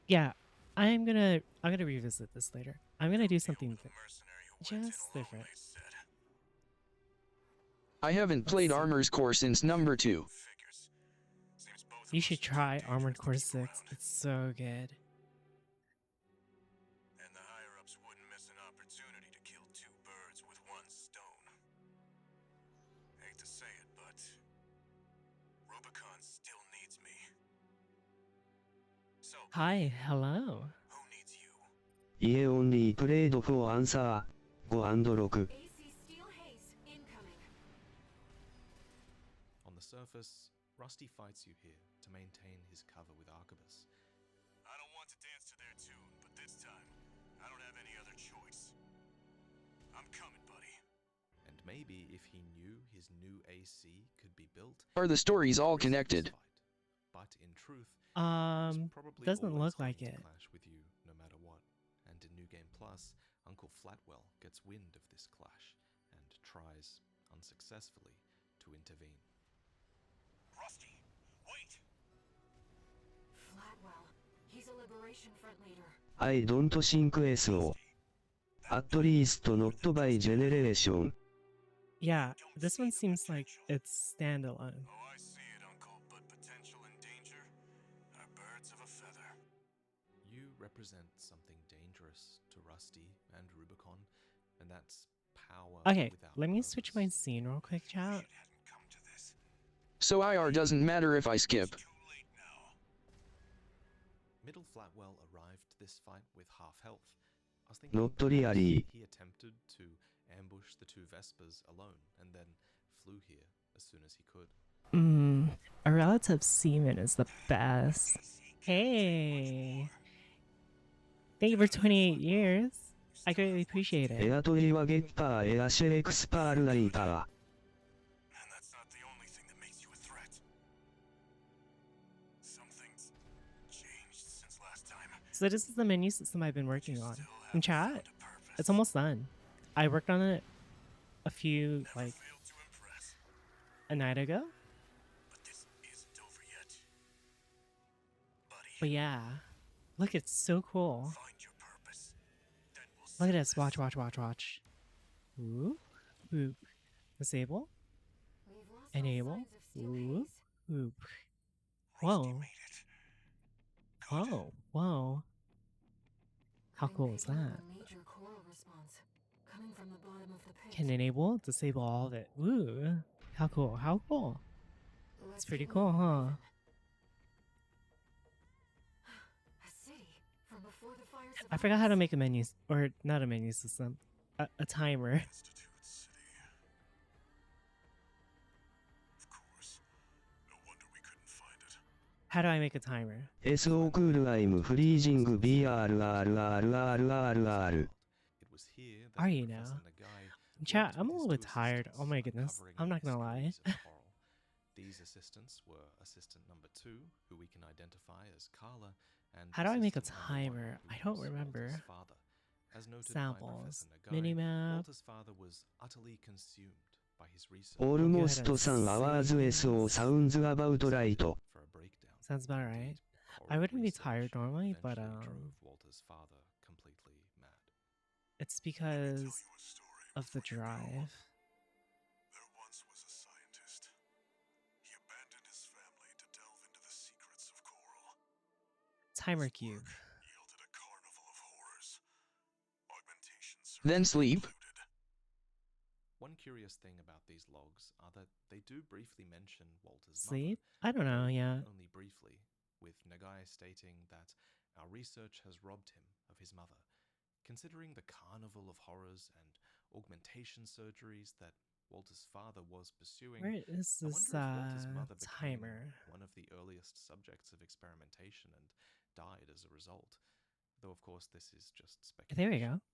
Yeah, I'm gonna revisit this later. I'm gonna do something just different. I haven't played Armor's Core since number 2. You should try Armored Core 6. It's so good. And the higher-ups wouldn't miss an opportunity to kill two birds with one stone. Hate to say it, but Rubicon still needs me. So, Hi, hello. Ie only played for answer 5 and 6. On the surface, Rusty fights you here to maintain his cover with Arquebus. I don't want to dance to their tune, but this time, I don't have any other choice. I'm coming, buddy. And maybe if he knew his new AC could be built... Are the stories all connected? But in truth, it's probably doesn't always look like going it. to clash with you no matter what. And in New Game Plus, Uncle Flatwell gets wind of this clash and tries, unsuccessfully, to intervene. Rusty, wait! Flatwell. He's a Liberation Front leader. I don't think so. At least not by generation. Yeah, this one seems like it's standalone. Oh, I see it, Uncle, but potential and danger are birds of a feather. You represent something dangerous to Rusty and Rubicon, and that's power Okay, without let me purpose. switch my scene real quick, chat. So IR doesn't matter if I skip. Middle Flatwell arrived this fight with half health. I was thinking Not perhaps really. he attempted to ambush the two Vespers alone and then flew here as soon as he could. A relative semen is the best. Hey! Thank you for 28 years. I greatly appreciate it. エアトリはゲッパーエアシェエクスパールライター。 And that's not the only thing that makes you a threat. Something's changed since last time. So this is the menu system I've been working on. In chat, it's almost done. I worked on it a few, like, a night ago. But this isn't over yet. But yeah, look, it's so cool. Find your purpose. Then we'll Look at this. Watch, watch, watch, watch. Whoop, whoop. Disable. We've lost all Enable. signs of steel Whoop, haze. whoop. Whoa. Whoa, whoa. How I'm cool is picking up that? a major choral response coming from the bottom of the pit. Can enable, disable all of it. Ooh. How cool, how cool. Let's It's pretty keep cool, moving, huh? Raven. A city from before the fires of I forgot how to Ice. make a menu, or not a menu system, a timer. Institute City. Of course. No wonder we couldn't find it. How do I make a timer? SO クール I'm freezing BRRRRRR. It was here that Are you Professor now? Nagai Chat, worked I'm a with his little bit two tired. Oh my assistants, goodness. uncovering I'm not gonna lie. mysteries of Coral. These assistants were assistant number 2, who we can identify as Carla, and How do I make a assistant number 1, timer? who I don't was remember. Walter's father. As noted Samples. by Professor Nagai, Minimap. Walter's father was utterly consumed by his research. Almost 3 hours SO sounds about right. For a breakdown. Sounds about right. Coral I wouldn't be research tired normally, but eventually drove Walter's father completely mad. it's because of the drive. There once was a scientist. He abandoned his family to delve into the secrets of Coral. Timer cube. Yielded a carnival of horrors. Augmentation Then sleep. One curious thing about these logs are that they do briefly mention Walter's Sleep? mother, I don't know, though yeah. only briefly, with Nagai stating that our research has robbed him of his mother. Considering the carnival of horrors and augmentation surgeries that Walter's father was pursuing, Where is I this wonder if Walter's mother became timer? one of the earliest subjects of experimentation and died as a result. Though of course this is just speculation. There we go.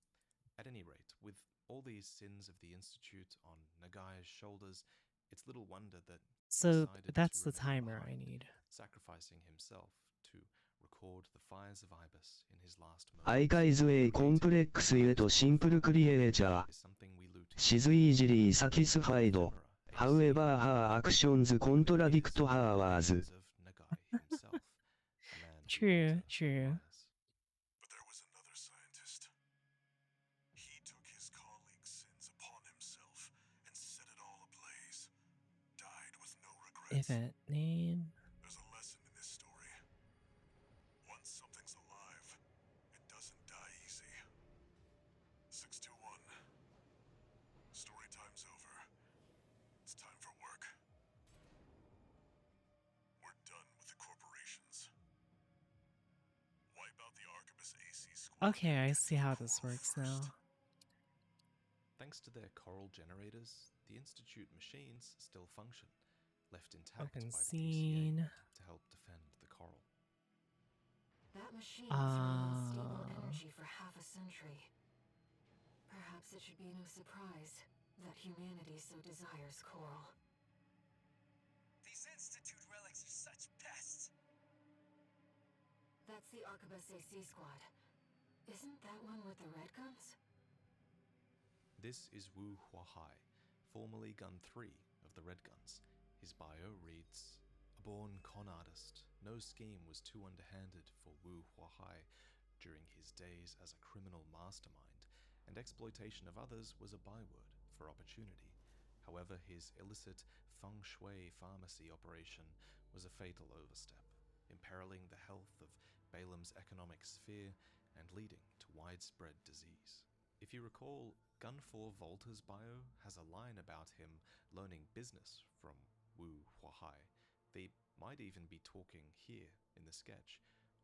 At any rate, with all these sins of the Institute on Nagai's shoulders, it's little wonder that he So decided that's to the remain timer I behind, need. sacrificing himself to record the fires of Ibis in his last moments. 相変ずへコンプレックスへとシンプルクリエイチャー。Is something we loot She's easily satisfied. However, her actions contradict her words. of Nagai himself, a man who True, Walter true. admires. But there was another scientist. He took his colleagues' sins upon himself and set it all ablaze. Died with no regrets. Event name. There's a lesson in this story. Once something's alive, it doesn't die easy. 621. Story time's over. It's time for work. We're done with the corporations. Wipe out the Arquebus AC squad. Okay, I see how this works now. Thanks to their coral generators, the Institute machines still function, left intact Open by the scene. DCA to help defend the coral. That machine has run on stable energy for half a century. Perhaps it should be no surprise that humanity so desires coral. These Institute relics are such pests. That's the Arquebus AC squad. Isn't that one with the red guns? This is Wu Huahai, formerly Gun 3 of the Red Guns. His bio reads, "A born con artist, no scheme was too underhanded for Wu Huahai during his days as a criminal mastermind, and exploitation of others was a byword for opportunity. However, his illicit feng shui pharmacy operation was a fatal overstep, imperiling the health of Balaam's economic sphere and leading to widespread disease." If you recall, Gun 4 Volta's bio has a line about him learning business from Wu Huahai. They might even be talking here in the sketch.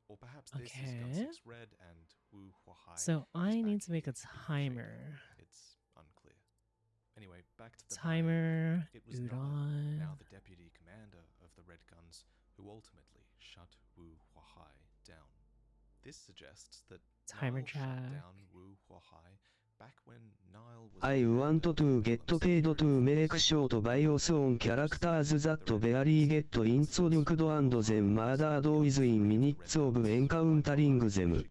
Or perhaps this is Gun 6 Red and Wu Huahai. So I need to make a being timer. shaken. It's unclear. Anyway, back to the Timer. bio. It was Niall, now the deputy commander of the Red Guns, who ultimately shut Wu Huahai down. This suggests that Timer Niall shut track. down Wu Huahai back when Niall was I want to get paid to make short bios on characters that barely get introduced and then murdered within minutes of encountering them.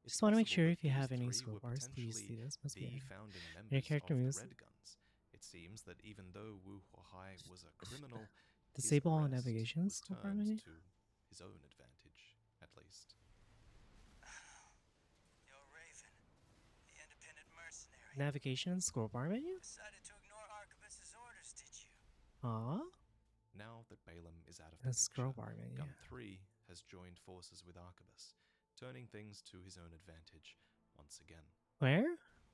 Just want to make sure if you have any scroll bars, please see this. Must be in your character moves. It seems that even though Wu Huahai was a criminal, Disable all his arrest navigation was scroll bar turned menu. to his own advantage, at least. Yo, Raven, the independent mercenary. Navigation scroll bar menu? Decided to ignore Arquebus's orders, did you? Aw. Now that Balaam is out of the That's picture, scroll bar menu. Gun 3 has joined forces with Arquebus, turning things to his own advantage once again. Where?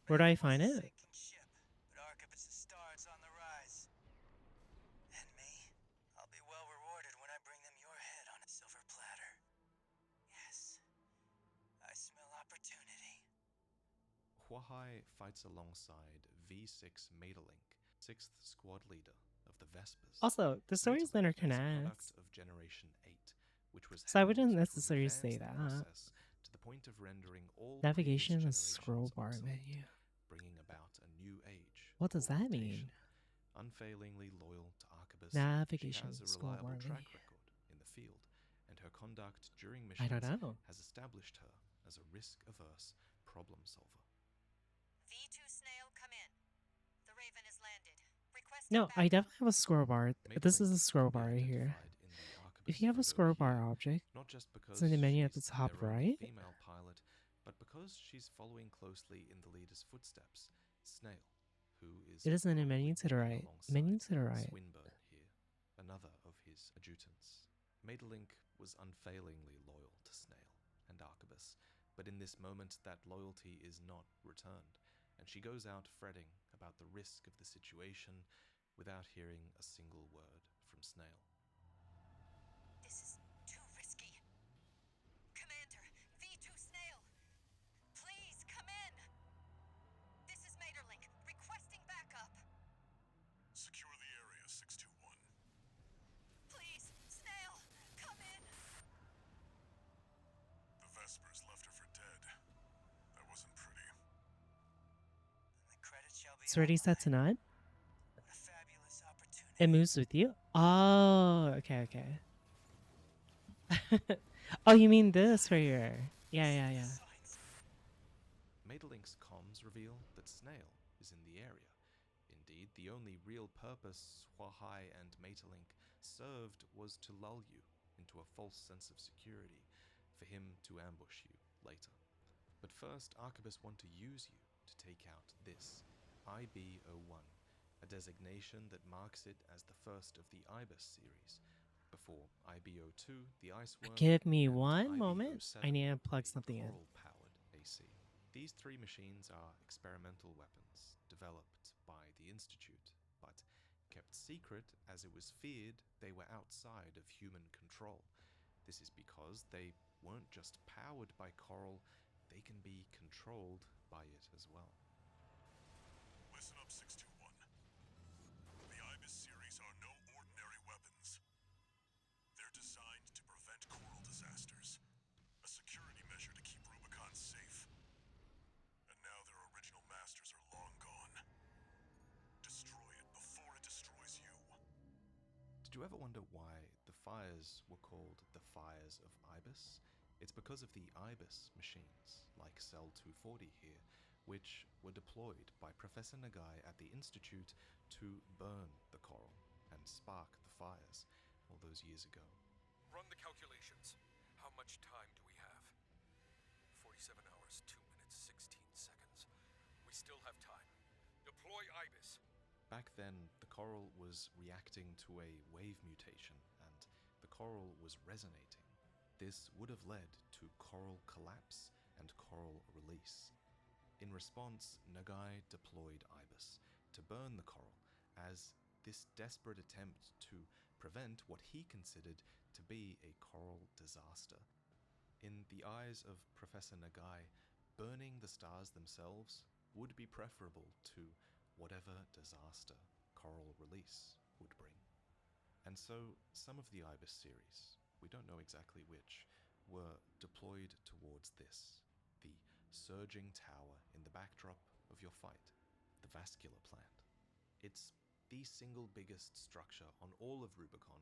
Where do I find it? Sinking ship, but Arquebus's star is on the rise. And me, I'll be well rewarded when I bring them your head on a silver platter. Yes, I smell opportunity. Huahai fights alongside V6 Maeterlinck, 6th squad leader of the Vespers. Also, the stories Maeterlinck is a interconnect. product of Generation 8, which was So I wouldn't hacked to necessarily advance say the that. process to the point of rendering all Navigation previous is scroll generations bar obsolete, menu. bringing about a new age. What does that mean? Unfailingly loyal to Arquebus, Navigation she has a scroll bar reliable track menu. record in the field, and her conduct during I missions don't know. has established her as a risk-averse problem solver. V2 Snail, come in. The Raven has landed. Request No, I definitely have a scroll bar. This is a scroll bar right here. If you have a scroll bar object, Not just because it's in the menu at the she's top their only right. female pilot, but because she's following closely in the leader's footsteps, Snail, who is It is in a menu to the right. Menu to the right. Swinburne here, another of his adjutants. Maeterlinck was unfailingly loyal to Snail and Arquebus, but in this moment that loyalty is not returned, and she goes out fretting about the risk of the situation without hearing a single word from Snail. This is too risky. Commander, V2 Snail, please come in. This is Maeterlinck, requesting backup. Secure the area, 621. Please, Snail, come in. The Vespers left her for dead. That wasn't pretty. The credit shall be It's already set to none. a fabulous opportunity. It moves with you. Oh, okay, okay. Oh, you mean this right here? Yeah. Maeterlinck's comms reveal that Snail is in the area. Indeed, the only real purpose Huahai and Maeterlinck served was to lull you into a false sense of security, for him to ambush you later. But first, Arquebus want to use you to take out this, IB-01, a designation that marks it as the first of the Ibis series, before IB-02, the Iceworm, Give me and one moment. IB-07, I need to plug the something in. coral-powered AC. These three machines are experimental weapons developed by the Institute, but kept secret as it was feared they were outside of human control. This is because they weren't just powered by coral, they can be controlled by it as well. Listen up, 621. The Ibis series are no designed to prevent coral disasters, a security measure to keep Rubicon safe. And now their original masters are long gone. Destroy it before it destroys you. Did you ever wonder why the fires were called the Fires of Ibis? It's because of the Ibis machines, like Cell 240 here, which were deployed by Professor Nagai at the Institute to burn the coral and spark the fires all those years ago. Run the calculations. How much time do we have? 47 hours, 2 minutes, 16 seconds. We still have time. Deploy Ibis. Back then, the coral was reacting to a wave mutation, and the coral was resonating. This would have led to coral collapse and coral release. In response, Nagai deployed Ibis to burn the coral as this desperate attempt to prevent what he considered to be a coral disaster. In the eyes of Professor Nagai, burning the stars themselves would be preferable to whatever disaster coral release would bring. And so some of the Ibis series, we don't know exactly which, were deployed towards this, the surging tower in the backdrop of your fight, the vascular plant. It's the single biggest structure on all of Rubicon,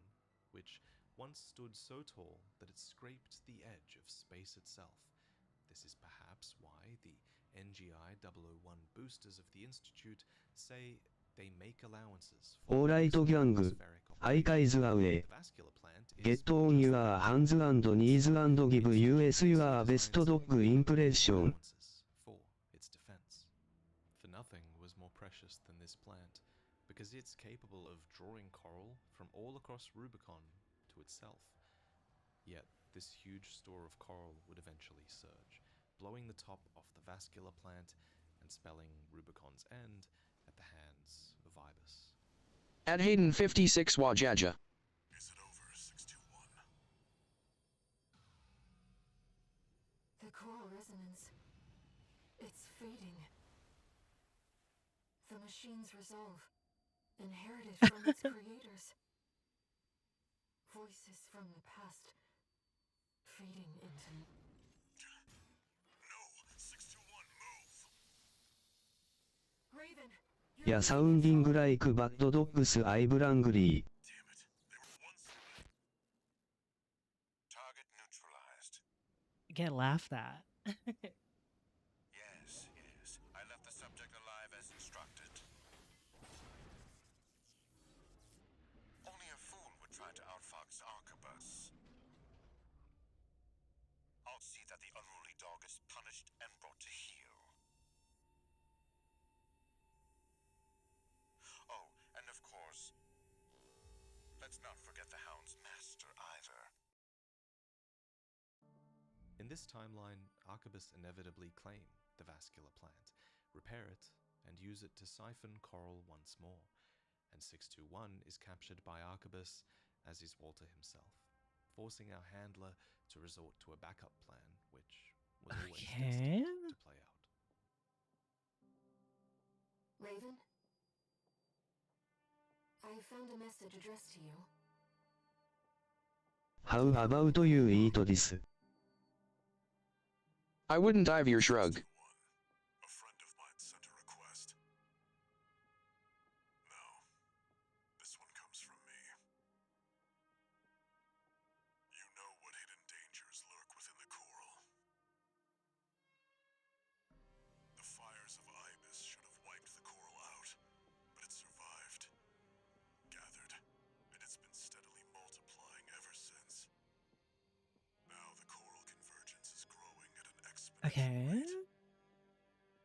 which once stood so tall that it scraped the edge of space itself. This is perhaps why the NGI 001 boosters of the Institute say they make allowances for オーライトギャング、ハイカイズアウェイ。Get on your hands and knees and give us your best dog impression. for its defense. For nothing was more precious than this plant, because it's capable of drawing coral from all across Rubicon to itself. Yet, this huge store of coral would eventually surge, blowing the top off the vascular plant and spelling Rubicon's end at the hands of Ibis. At Hayden 56 Wajaja. Is it over, 621? The coral resonance. It's fading. The machine's resolve, inherited from its creators. Voices from the past, fading into... No! 621, move! Raven! Yeah, sounding like bad dogs I brangly. Damn it. They were once... Target neutralized. Get laughed at. Yes, yes. I left the subject alive as instructed. Only a fool would try to outfox Arquebus. I'll see that the unruly dog is punished and brought to heel. Oh, and of course, let's not forget the Hound's master either. In this timeline, Arquebus inevitably claim the vascular plant, repair it, and use it to siphon coral once more. And 621 is captured by Arquebus, as is Walter himself, forcing our handler to resort to a backup plan, which was always destined to play out. Raven? I found a message addressed to you. How about you eat this? I wouldn't dive your shrug. A friend of mine sent a request. No, this one comes from me. You know what hidden dangers lurk within the coral. The fires of Ibis should have wiped the coral out, but it survived, gathered, and it's been steadily multiplying ever since. Now the coral convergence is growing at an exponential rate.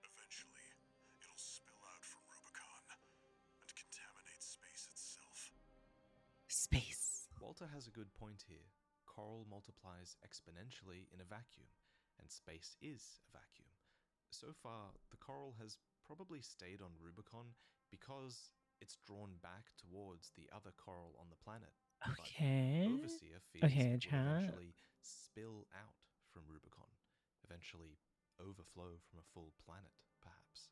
Eventually, it'll spill out from Rubicon and contaminate space itself. Space. Walter has a good point here. Coral multiplies exponentially in a vacuum, and space is a vacuum. So far, the coral has probably stayed on Rubicon because it's drawn back towards the other coral on the planet. Okay. But Overseer fears Okay, it will chat. eventually spill out from Rubicon, eventually overflow from a full planet, perhaps.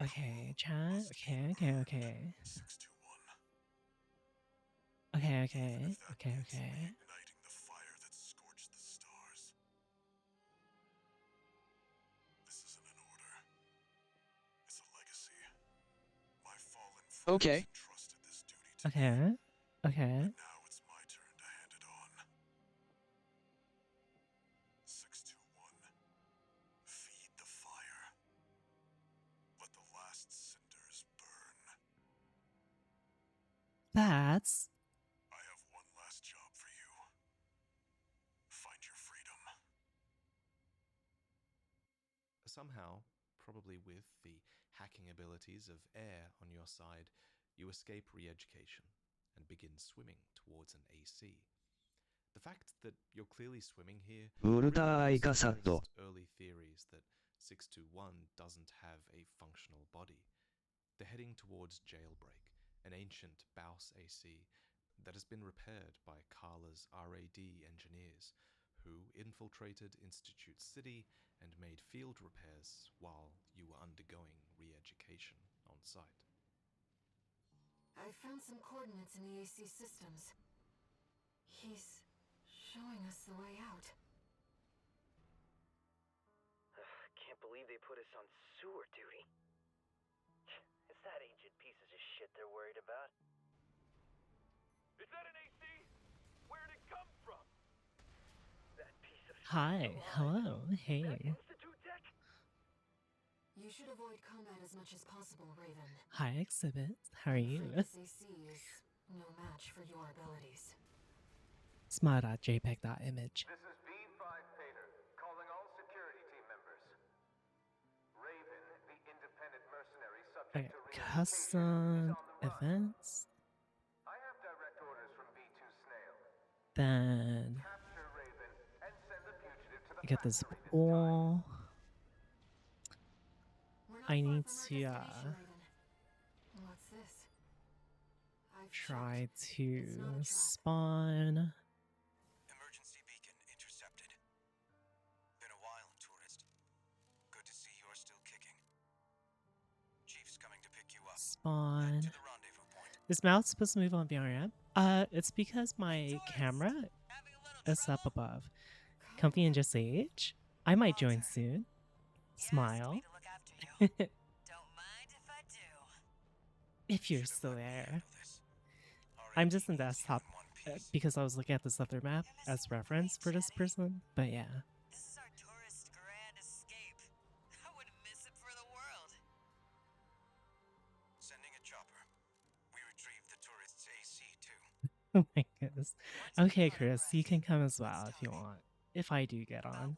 Okay, chat. Okay. Okay. Igniting the fire that scorched the stars. This isn't an order. It's a legacy. My fallen friends entrusted this duty to me. Okay. Now it's my turn to hand it on. 621. Feed the fire. Let the last cinders burn. That's... I have one last job for you. Find your freedom. Somehow, probably with the hacking abilities of air on your side, you escape re-education and begin swimming towards an AC. The fact that you're clearly swimming here reinforces early theories that 621 doesn't have a functional body. They're heading towards Jailbreak, an ancient Baus AC that has been repaired by Carla's RAD engineers, who infiltrated Institute City and made field repairs while you were undergoing re-education on site. I found some coordinates in the AC systems. He's showing us the way out. Can't believe they put us on sewer duty. It's that ancient pieces of shit they're worried about. Is that an AC? Where'd it come from? That piece of Hi. Hello. Hey. Institute tech? You should avoid combat as much as possible, Raven. Hi, Exhibit. How are you? This AC is no match for your abilities. Smart.jpeg.image. This is V5 Pater, calling all security team members. Raven, the independent mercenary subject to Custom events. I have direct orders from B2 Snail. Then Capture Raven and send the fugitive to the I get this pool. I need to What's this? try to spawn. Emergency beacon intercepted. Been a while, tourist. Good to see you're still kicking. Chief's coming to pick you up. Spawn. To the rendezvous point. Is mouse supposed to move on VRM? It's because my camera is up above. Comfy and just age. I might join soon. Smile. If you're still there. I'm just in desktop because I was looking at this other map as reference for this person, but yeah. This is our tourist grand escape. I wouldn't miss it for the world. Sending a chopper. We retrieved the tourist's AC too. Oh my goodness. Okay, Chris, you can come as well if you want. If I do get on.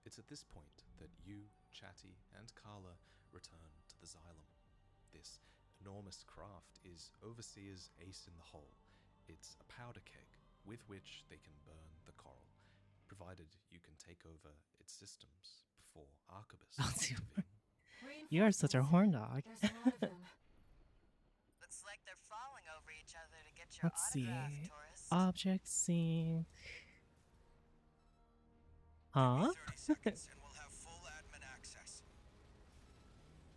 It's at this point that you, Chatty, and Carla return to the Xylem. This enormous craft is Overseer's ace in the hole. It's a powder keg with which they can burn the coral, provided you can take over its systems before Arquebus intervene. You are such a horn dog. Looks like they're falling over each other to get your Let's see. tourist. Object sync. Huh? And we'll have full admin access.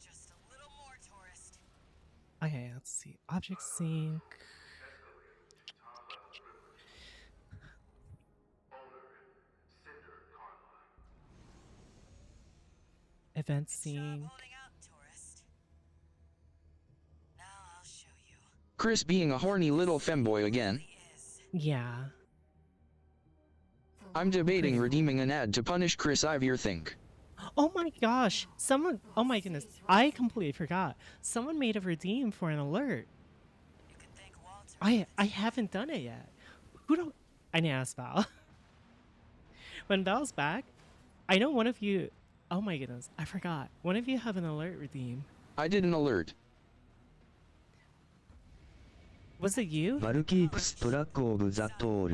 Just a little more, tourist. Okay, let's see. Object sync. Event sync. Chris being a horny little femboy again. Yeah. I'm debating redeeming an ad to punish Chris Ivier think. Oh my gosh. Someone, oh my goodness. I completely forgot. Someone made a redeem for an alert. I haven't done it yet. Who don't, I need to ask Val. When Val's back, I know one of you, oh my goodness, I forgot. One of you have an alert redeem. I did an alert. Was it you? Val keeps track of that all.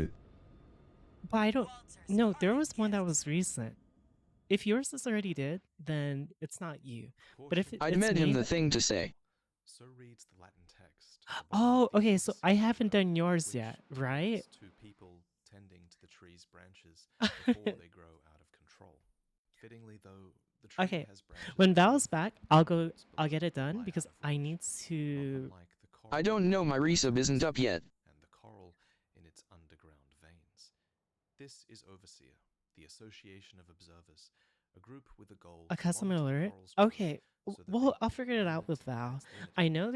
But I don't, no, there was one that was recent. If yours is already did, then it's not you. But if I'd met him the thing to say. So reads the Latin text. Oh, okay, so I haven't done yours yet, right? Two people tending to the tree's branches before they grow out of control. Fittingly, though, the tree Okay, has branches. when Val's back, I'll get it done because I need to I don't know, my resub isn't up yet. And the coral in its underground veins. This is Overseer, the Association of Observers, a group with a goal A to custom monitor alert? corals' growth Okay. so that Well, they I'll can figure it out prevent with Val. and inadvertently I know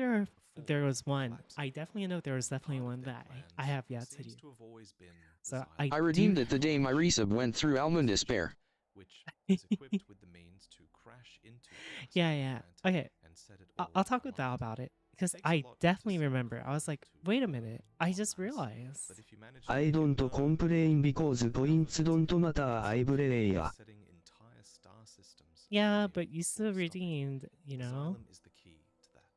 before there was one. collapsing. I definitely know there was definitely Part of one their that I plans have yet to seems do. to have always been the So xylem, I redeemed it the day my resub went through Almond Despair. which is equipped with the means to crash into the Yeah, oxygen yeah. plant Okay. and set it I'll all talk with Val alight. about it because Takes a I lot to definitely set remember. I was coral like, to wait a burn minute. I en just masse, realized. but if you manage to I make it don't burn, complain because points don't matter, I play. setting entire star systems Yeah, aflame but you before still stopping. redeemed, you The know? xylem is the key to that.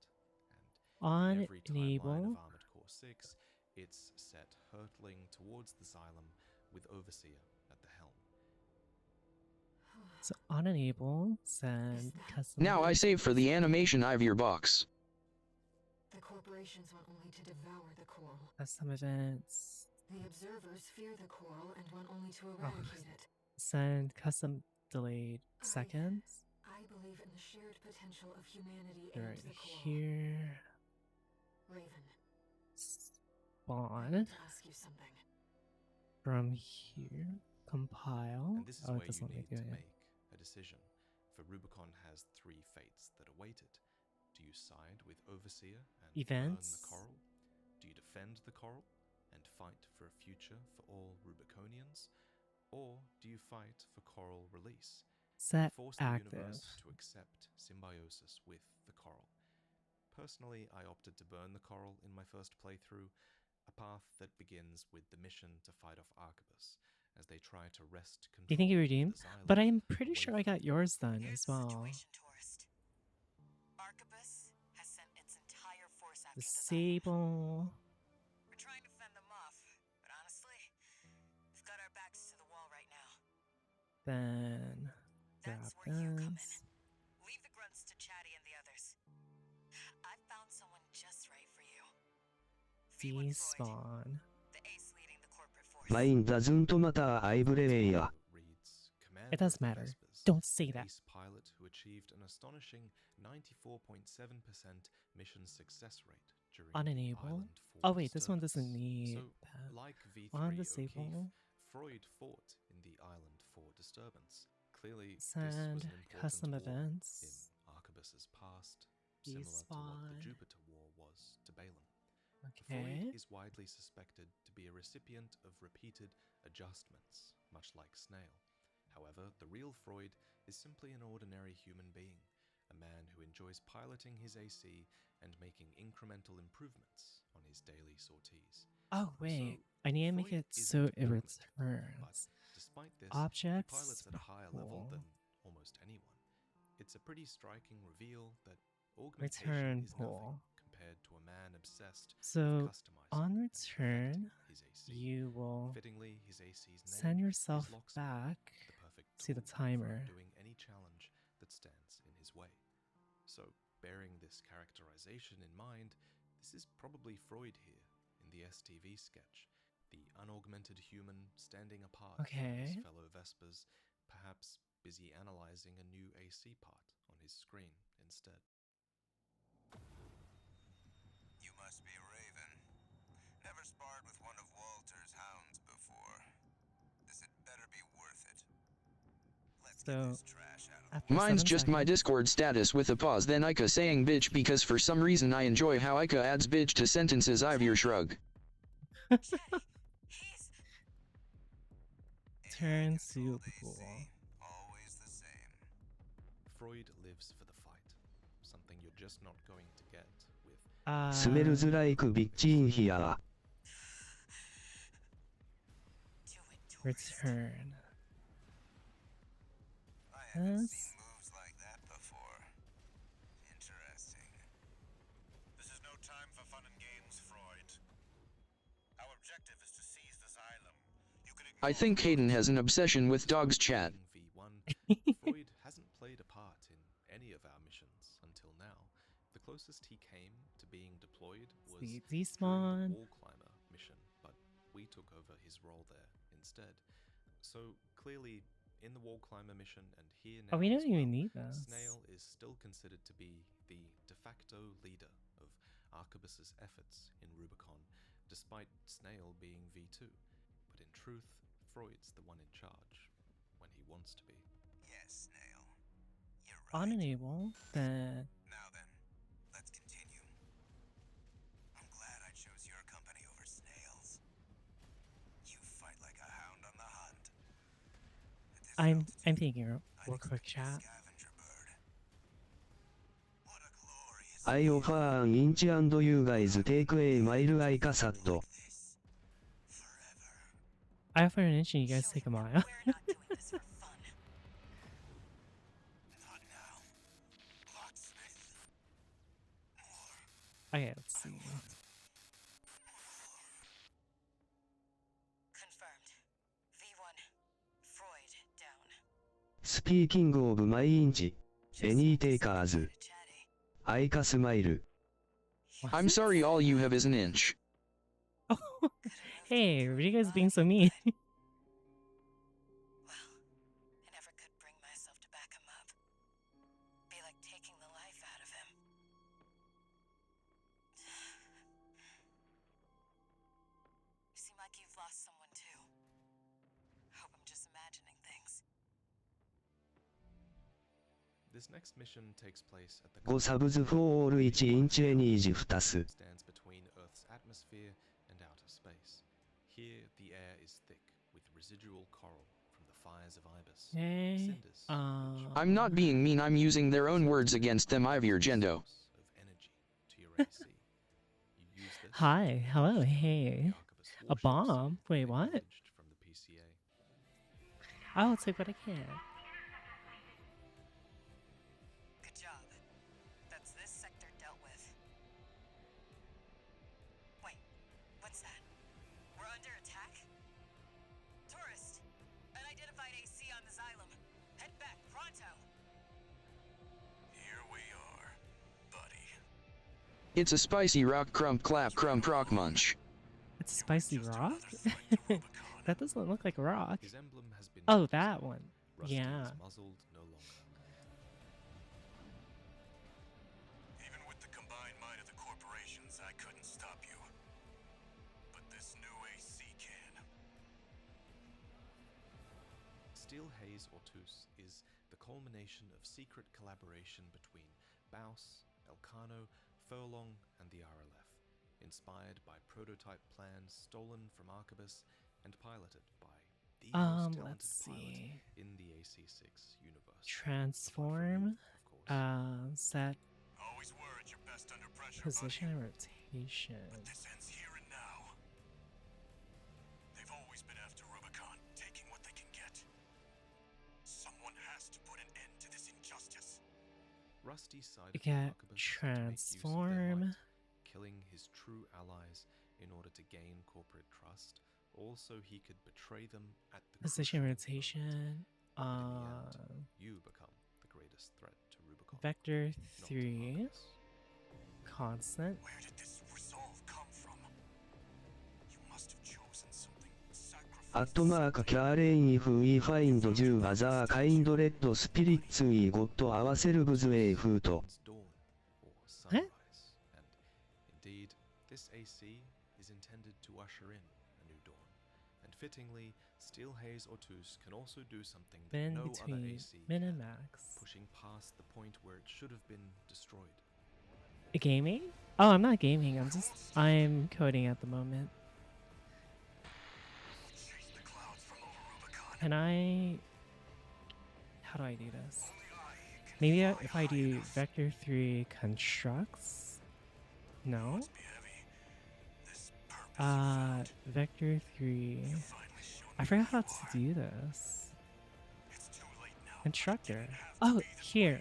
And in On every timeline enable. of Armored Core 6, it's set hurtling towards the xylem with Overseer at the helm. So on enable, send custom. Now I save for the animation Ivy box. The corporations want only to devour the coral. Custom events. The observers fear the coral and want only to eradicate it. Send custom delayed seconds. I believe in the shared potential of humanity Right and the coral. here. Raven, I Spawn. need to ask you something. From here. Compile. And this is Oh, where it doesn't you let me need do to it. make a decision, for Rubicon has 3 fates that await it. Do you side with Overseer and burn Events. the coral? Do you defend the coral and fight for a future for all Rubiconians? Or do you fight for coral release? Set Force the active. universe to accept symbiosis with the coral. Personally, I opted to burn the coral in my first playthrough, a path that begins with the mission to fight off Arquebus as they try to wrest control Do you think you of redeemed? the xylem But I'm pretty away sure I got yours done Here's as the well. situation, tourist. Arquebus has sent its entire force after the xylem. Disable. We're trying to fend them off, but honestly, we've got our backs to the wall right now. Then grab That's where you come in. this. Leave the grunts to Chatty and the others. I've found someone just right for you. Despawn. The ace leading the corporate force. Mine doesn't matter, I play. reads It Commander does of the matter. Vespers, Don't say an that. ace pilot who achieved an astonishing 94.7% mission success rate during Unenable. Island 4 Oh wait, this one doesn't disturbance. need So, that. like V3 On O'Keefe, disable. Freud fought in the Island 4 disturbance. Clearly, this was Send an important custom war events. in Arquebus's past, similar to what the Despawn. Jupiter War was to Balin. Okay. Freud is widely suspected to be a recipient of repeated adjustments, much like Snail. However, the real Freud is simply an ordinary human being, a man who enjoys piloting his AC and making incremental improvements on his daily sorties. Oh wait, So, I need to make Freud it is so it augmented, returns. but despite this, Objects. he pilots at a higher level Pool. than almost anyone. It's a pretty striking reveal that augmentation Return is pool. nothing compared to a man obsessed So with customizing on and return, perfecting his AC. you will Fittingly, his AC's name send is yourself Locksmith, back the perfect to the tool timer. for doing any challenge that stands in his way. So, bearing this characterization in mind, this is probably Freud here in the STV sketch, the unaugmented human standing apart from Okay. his fellow Vespers, perhaps busy analyzing a new AC part on his screen instead. You must be Raven. Never sparred with one of Walter's hounds before. This had better be worth it. Let's get So this trash out of after Mine's 7 just my seconds, Discord status with a pause, then Ika saying bitch because for some reason I enjoy how Ika adds bitch to sentences. Ivy shrug. turn to pool. always the same. Freud lives for the fight, something you're just not going to get with Smells like bitch in here. Return. I haven't Yes. seen moves like that before. Interesting. This is no time for fun and games, Freud. Our objective is to seize the xylem. You can I think Hayden has an obsession with dogs chat. V1, Freud hasn't played a part in any of our missions until now. The closest he came to being deployed was See, during despawn. the Wall Climber mission, but we took over his role there instead. So clearly, in the Wall Climber mission and here now, Oh, we don't as even well, need this. Snail is still considered to be the de facto leader of Arquebus's efforts in Rubicon, despite Snail being V2. But in truth, Freud's the one in charge, when he wants to be. Yes, Snail. Unenable, then... Now then, let's continue. I'm glad I chose your company over Snail's. You fight like a hound on the hunt. I'm thinking real quick, chat. I offer an inch and you guys take a mile I casat. I offer an inch and you guys take a mile. Okay, let's see. Confirmed. V1. Freud down. Speaking of my inch, any takers? I smile. I'm sorry, all you have is an inch. Hey, what are you guys being so mean? Well, I never could bring myself to back him up. Be like taking the life out of him. You seem like you've lost someone too. Hope I'm just imagining things. This next mission takes place at the 5 subs for all 1 inch any 2. stands between Earth's atmosphere and outer space. Here, the air is thick with residual coral from the fires of Ibis. Hey, I'm not being mean, I'm using their own words against them, Ivir Gendo. Hi, hello, hey. A bomb? Wait, what? I will take what I can. Good job. That's this sector dealt with. Wait, what's that? We're under attack? Tourist! Unidentified AC on the xylem. Head back, pronto! Here we are, buddy. It's a spicy rock crump clap crump rock munch. It's a spicy rock? That doesn't look like a rock. Oh, that one. Yeah. Even with the combined might of the corporations, I couldn't stop you. But this new AC can. Steel Haze Ortus is the culmination of secret collaboration between Baus, Elcano, Furlong, and the RLF, inspired by prototype plans stolen from Arquebus and piloted by the most talented Let's pilot see. in the AC6 universe. Transform, set, Always were at your best under pressure, position, and rotation. But this ends here and now. They've always been after Rubicon, taking what they can get. Someone has to put an end to this injustice. Rusty side You of get Arquebus to make use of their transform. might, killing his true allies in order to gain corporate trust, also he could betray them at the Position, crucial rotation. But in the end, you become the greatest threat to Rubicon. Vector not 3. Constant. Where did this resolve come from? You must have chosen something @ Karen if we find you other kind red spirits we got ourselves a foot. Huh? Indeed, this AC is intended to usher in a new dawn. And fittingly, Steel Haze Ortus can also do something that Then no other between AC min can, and max. pushing past the point where it should have been destroyed. Gaming? Oh, I'm not gaming. I'm coding at the moment. Can I... How do I do this? Maybe if I do vector 3 constructs? No? Vector 3... I forgot how to do this. Constructor. Oh, here.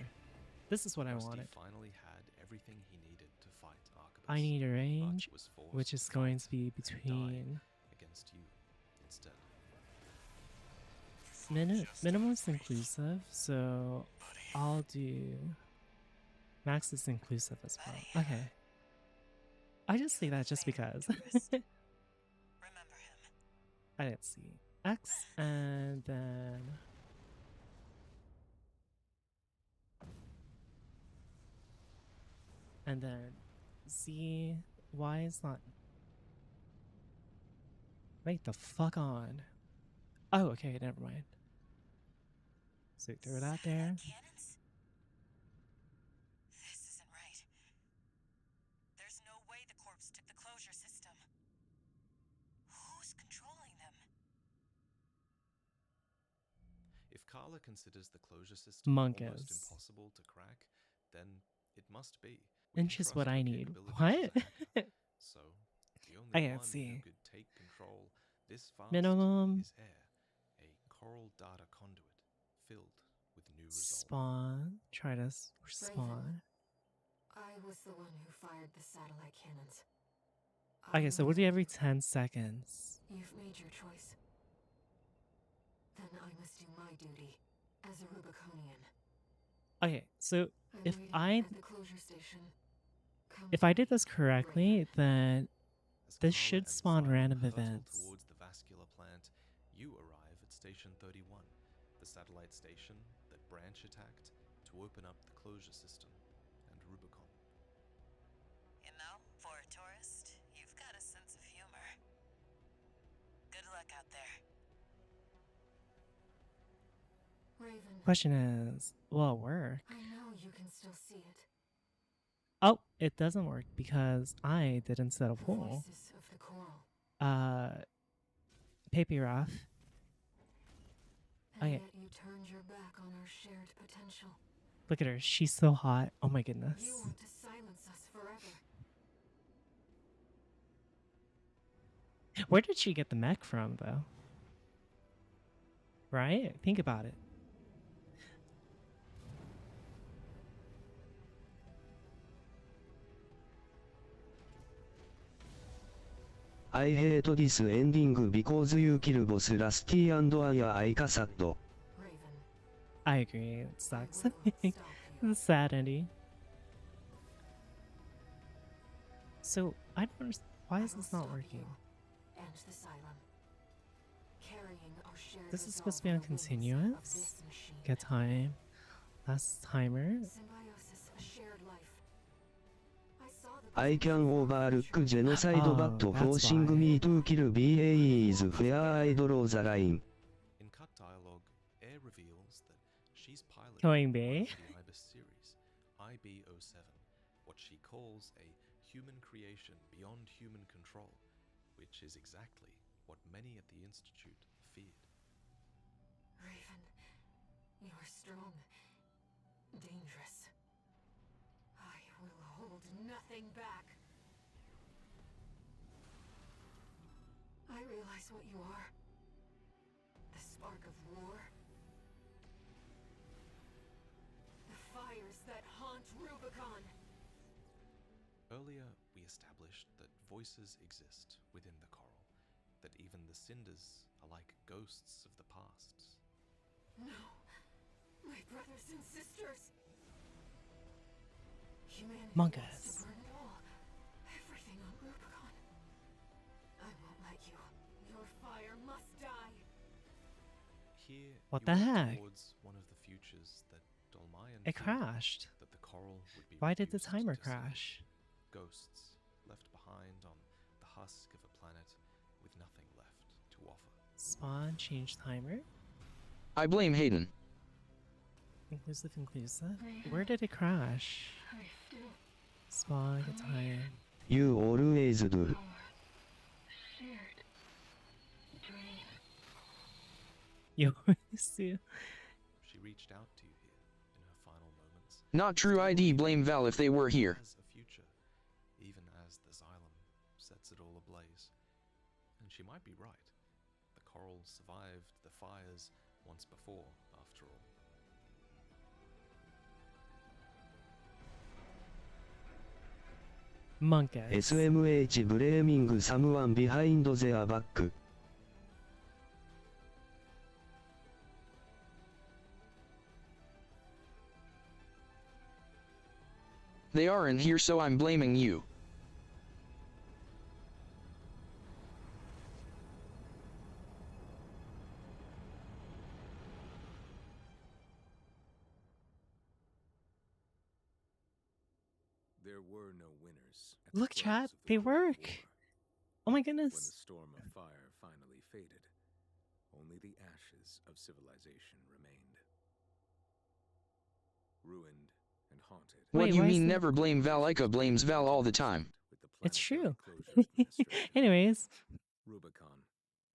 This is what I wanted. Finally had everything he needed to fight Arquebus. I need a range, was forced which is to going fight to be and between against you instead. minimum is inclusive, so I'll do max is inclusive as well. Okay. I just say that just because. I didn't see X and then Z. Why is not? Wait the fuck on. Oh, okay, never mind. So throw it out there. Cannons? This isn't right. There's no way the corpse took the closure system. Who's controlling them? If Carla considers the closure system almost Monkas. impossible to crack, then it must be. And just what I need. What? So, the only I can't one see. who could take control this fast Minimum. is Air, a coral data conduit filled with new resolve. Spawn. Try to spawn. I was the one who fired the satellite cannons. Okay, so we'll do every 10 seconds. You've made your choice. Then I must do my duty as a Rubiconian. Okay, so I'm waiting at the closure station. if I did this correctly, then this should spawn random events. Towards the vascular plant, you arrive at Station 31, the satellite station that Branch attacked to open up the closure system and Rubicon. You know, for a tourist, you've got a sense of humor. Good luck out there. Raven. Question is, will it work? I know you can still see it. Oh, it doesn't work because I didn't set a poll. Voices of the coral. Paper off. And Okay. yet you turned your back on our shared potential. Look at her. She's so hot. Oh my goodness. You want to silence us forever. Where did she get the mech from, though? Right? Think about it. I hate this ending because you kill boss Rusty and I sad. I agree. It sucks. It's a sad ending. So, I don't understand. Why is this not working? And the Xylem. Carrying our shared This is supposed to be resolve on in the wings of continuous. this machine. Get time. Last timer. Symbiosis, a shared life. I saw the I can overlook genocide Oh, but that's forcing why. me to kill BA is where I draw the line. In cut dialogue, Air reveals that she's piloting Killing one B. of the IBIS series, IB-07, what she calls a human creation beyond human control, which is exactly what many at the Institute feared. Raven, you are strong, dangerous. I will hold nothing back. I realize what you are. The spark of war. The fires that haunt Rubicon. Earlier, we established that voices exist within the coral, that even the cinders are like ghosts of the past. No, my brothers and sisters. Humanity Monkas. wants to burn it all. Everything on Rubicon. I won't let you. Your fire must die. Here, What you the work heck? towards one of the futures that Dolmayan It feared, crashed. that the coral would be Why did the reduced timer to crash? ghosts left behind on the husk of a planet with nothing left to offer. Spawn, change timer. I blame Hayden. Inclusive. Where did it crash? Spawn, get tired. You always do. You always do. She reached out to you here in her final moments. Not true. ID blame Val if they were here. Has a future, even as the Xylem sets it all ablaze. And she might be right. The coral survived the fires once before, after all. Monkas. SMH blaming someone behind their back. They aren't here, so I'm blaming you. There were no winners. Look, chat, they work. Oh my goodness. When the storm of fire finally faded, only the ashes of civilization remained. Ruined and haunted. What do you mean never blame Val? Ica blames Val all the time. It's true. Anyways. Rubicon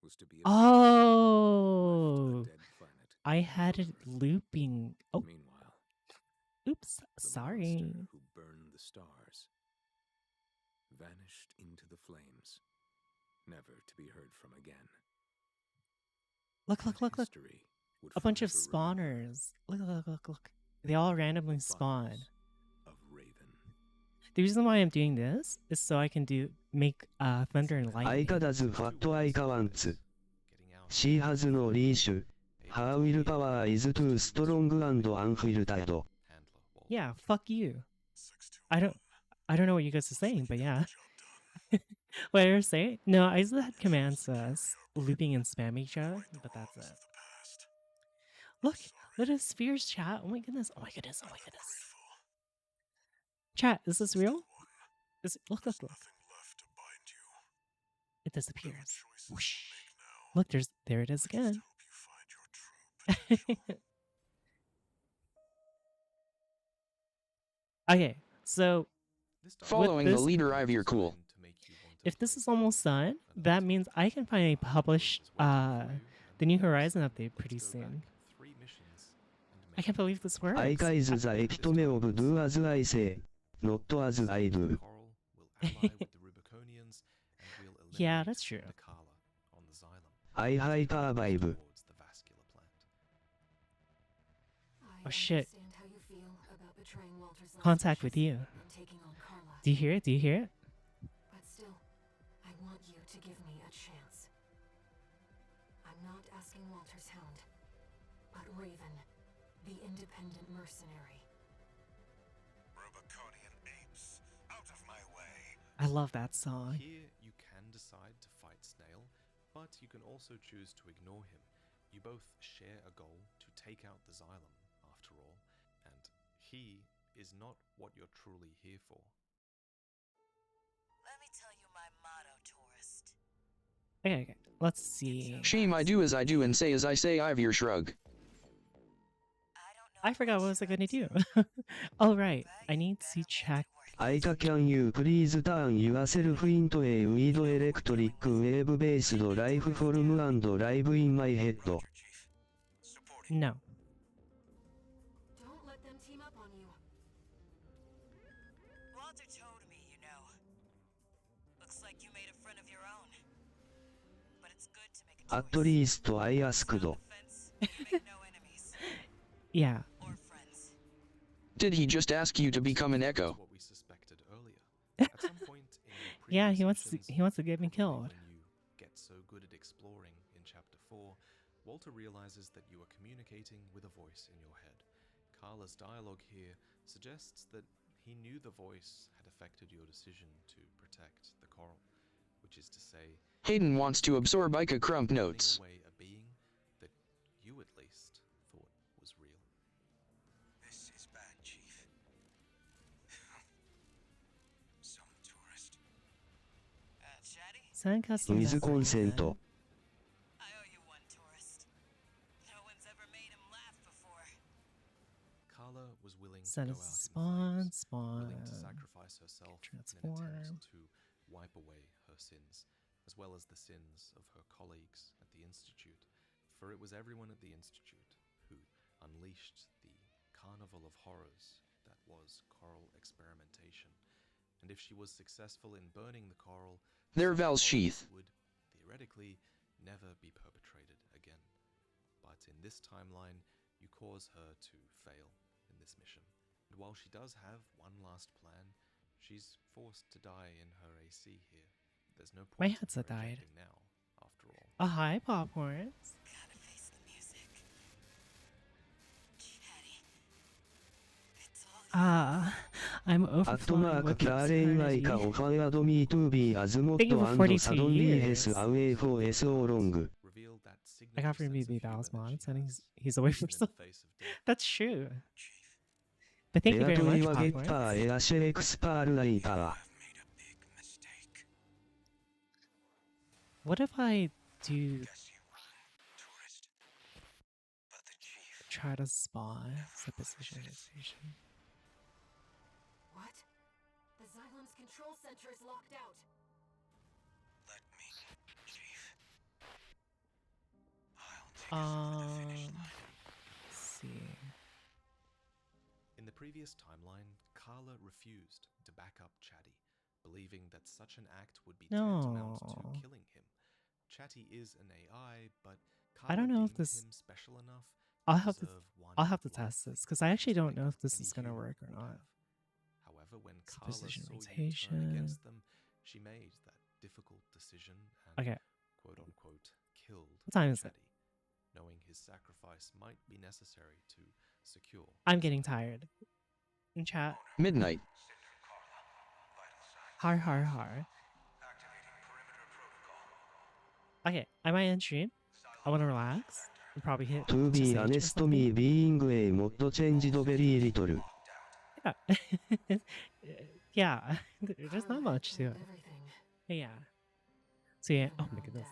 was to be a Oh, I had it looping. Oh, meanwhile, oops, sorry. who burned the stars vanished into the flames, never to be heard from again. Look. A bunch of spawners. Look. They all randomly spawn. The reason why I'm doing this is so I can make thunder and lightning. Aika does what Aika wants. She has no leash. Her willpower is too strong and unfiltered. Yeah, fuck you. I don't know what you guys are saying, but yeah. What did I say? No, I just had commands looping and spam each other, but that's it. Look at the spheres, chat. Oh my goodness. Chat, is this real? Look. It disappears. Whoosh. Look, there it is again. Okay, so following the leader of your cool. If this is almost done, that means I can finally publish the New Horizon update pretty soon. I can't believe this works. Aika is the epitome of do as I say, not as I do. Yeah, that's true. I hate her vibe. Oh shit. Contact with you. Do you hear it? But still, I want you to give me a chance. I'm not asking Walter's Hound, but Raven, the independent mercenary. Rubiconian apes, out of my way. I love that song. Here you can decide to fight Snail, but you can also choose to ignore him. You both share a goal to take out the Xylem, after all, and he is not what you're truly here for. Let me tell you my motto, tourist. Okay, let's see. Shame I do as I do and say as I say. I've your shrug. I forgot what was I gonna do. All right, I need to check. Aika, can you please turn yourself into a weird electric wave-based life form and live in my head? No. Don't let them team up on you. Walter told me, you know. Looks like you made a friend of your own. But it's good to make a choice. At least I asked. Yeah. Did he just ask you to become an echo? What we suspected earlier. At some point in your Yeah, he wants to get me killed. When you get so good at exploring in chapter 4, Walter realizes that you are communicating with a voice in your head. Carla's dialogue here suggests that he knew the voice had affected your decision to protect the coral, which is to say, Hayden wants to absorb Ica Crump notes. away a being that you at least thought was real. This is bad, Chief. Some tourist. Chatty? Send custom With message. consent. I owe you one, tourist. No one's ever made him laugh before. Carla was willing Send to go us out spawn, in flames, willing to spawn. sacrifice herself in an Transform. attempt to wipe away her sins, as well as the sins of her colleagues at the Institute. For it was everyone at the Institute who unleashed the carnival of horrors that was coral experimentation. And if she was successful in burning the coral, There such Val's horrors sheath. would theoretically never be perpetrated again. But in this timeline, you cause her to fail in this mission. And while she does have one last plan, she's forced to die in her AC here. There's no point My in headset her died. ejecting now, after all. Oh, hi, popcorns. Gotta face the music. Chatty. It's all I'm overflowing with eternity. Thank you for 42 years. away for so long. Revealed that I got for me to be Val's mod, and he's away from stuff. That's true. But thank you エア very ト much, イワゲッパ Popcorns. ーエアシェエクスパールライター What if I do try to spawn supposition? What? The Xylem's control center is locked out. Let me, Chief. Let's see. In the previous timeline, Carla refused to back up Chatty, believing that such an act would be tantamount to No. killing him. Chatty is an AI, but I Carla don't know if deemed this. him special enough I'll have to. deserve one I'll have to life test this because I actually don't know if this any is gonna human work or would not. have. However, when Carla Supposition saw you rotation. turn against them, she made that difficult decision and Okay. quote-unquote killed What time is it? Chatty, knowing his sacrifice might be necessary to secure. I'm getting tired. In chat. Midnight. Har har har. Okay, I might end stream. I want to relax and probably hit. To be H or honest, something. me being a mod changed very little. Yeah. Yeah. There's not much to it. Yeah. So yeah. Oh my goodness.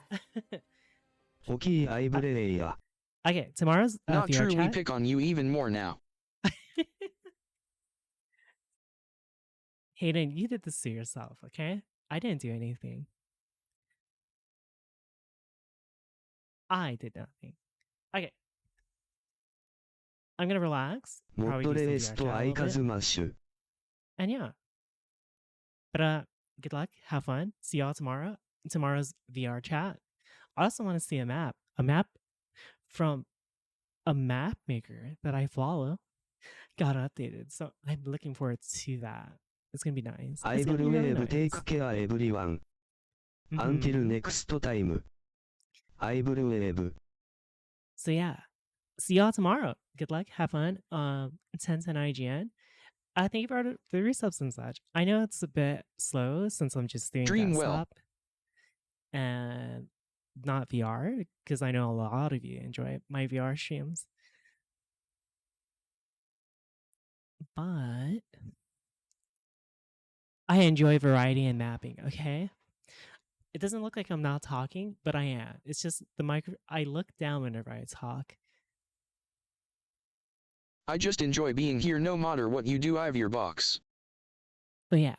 Okay, I play ya. Okay, tomorrow's Not VR true, we chat. pick on you even more now. Hayden, you did this to yourself, okay? I didn't do anything. I did nothing. Okay. I'm gonna relax. モッ Probably ド do レ some ース VR と chat ア a イ little カ bit. ズマッシュ。 And yeah. But good luck, have fun. See y'all tomorrow. Tomorrow's VR chat. I also want to see a map. A map from a map maker that I follow got updated. So I'm looking forward to that. It's gonna be nice. I It's gonna will be really wave nice. take care everyone. Until next time. I will wave. So yeah. See y'all tomorrow. Good luck, have fun. 10 IGN. Thank you for the resubs and such. I know it's a bit slow since I'm just doing Dream well. desktop and not VR, because I know a lot of you enjoy my VR streams. But I enjoy variety and mapping, okay? It doesn't look like I'm not talking, but I am. It's just the micro. I look down whenever I talk. I just enjoy being here no matter what you do, I've your box. But yeah.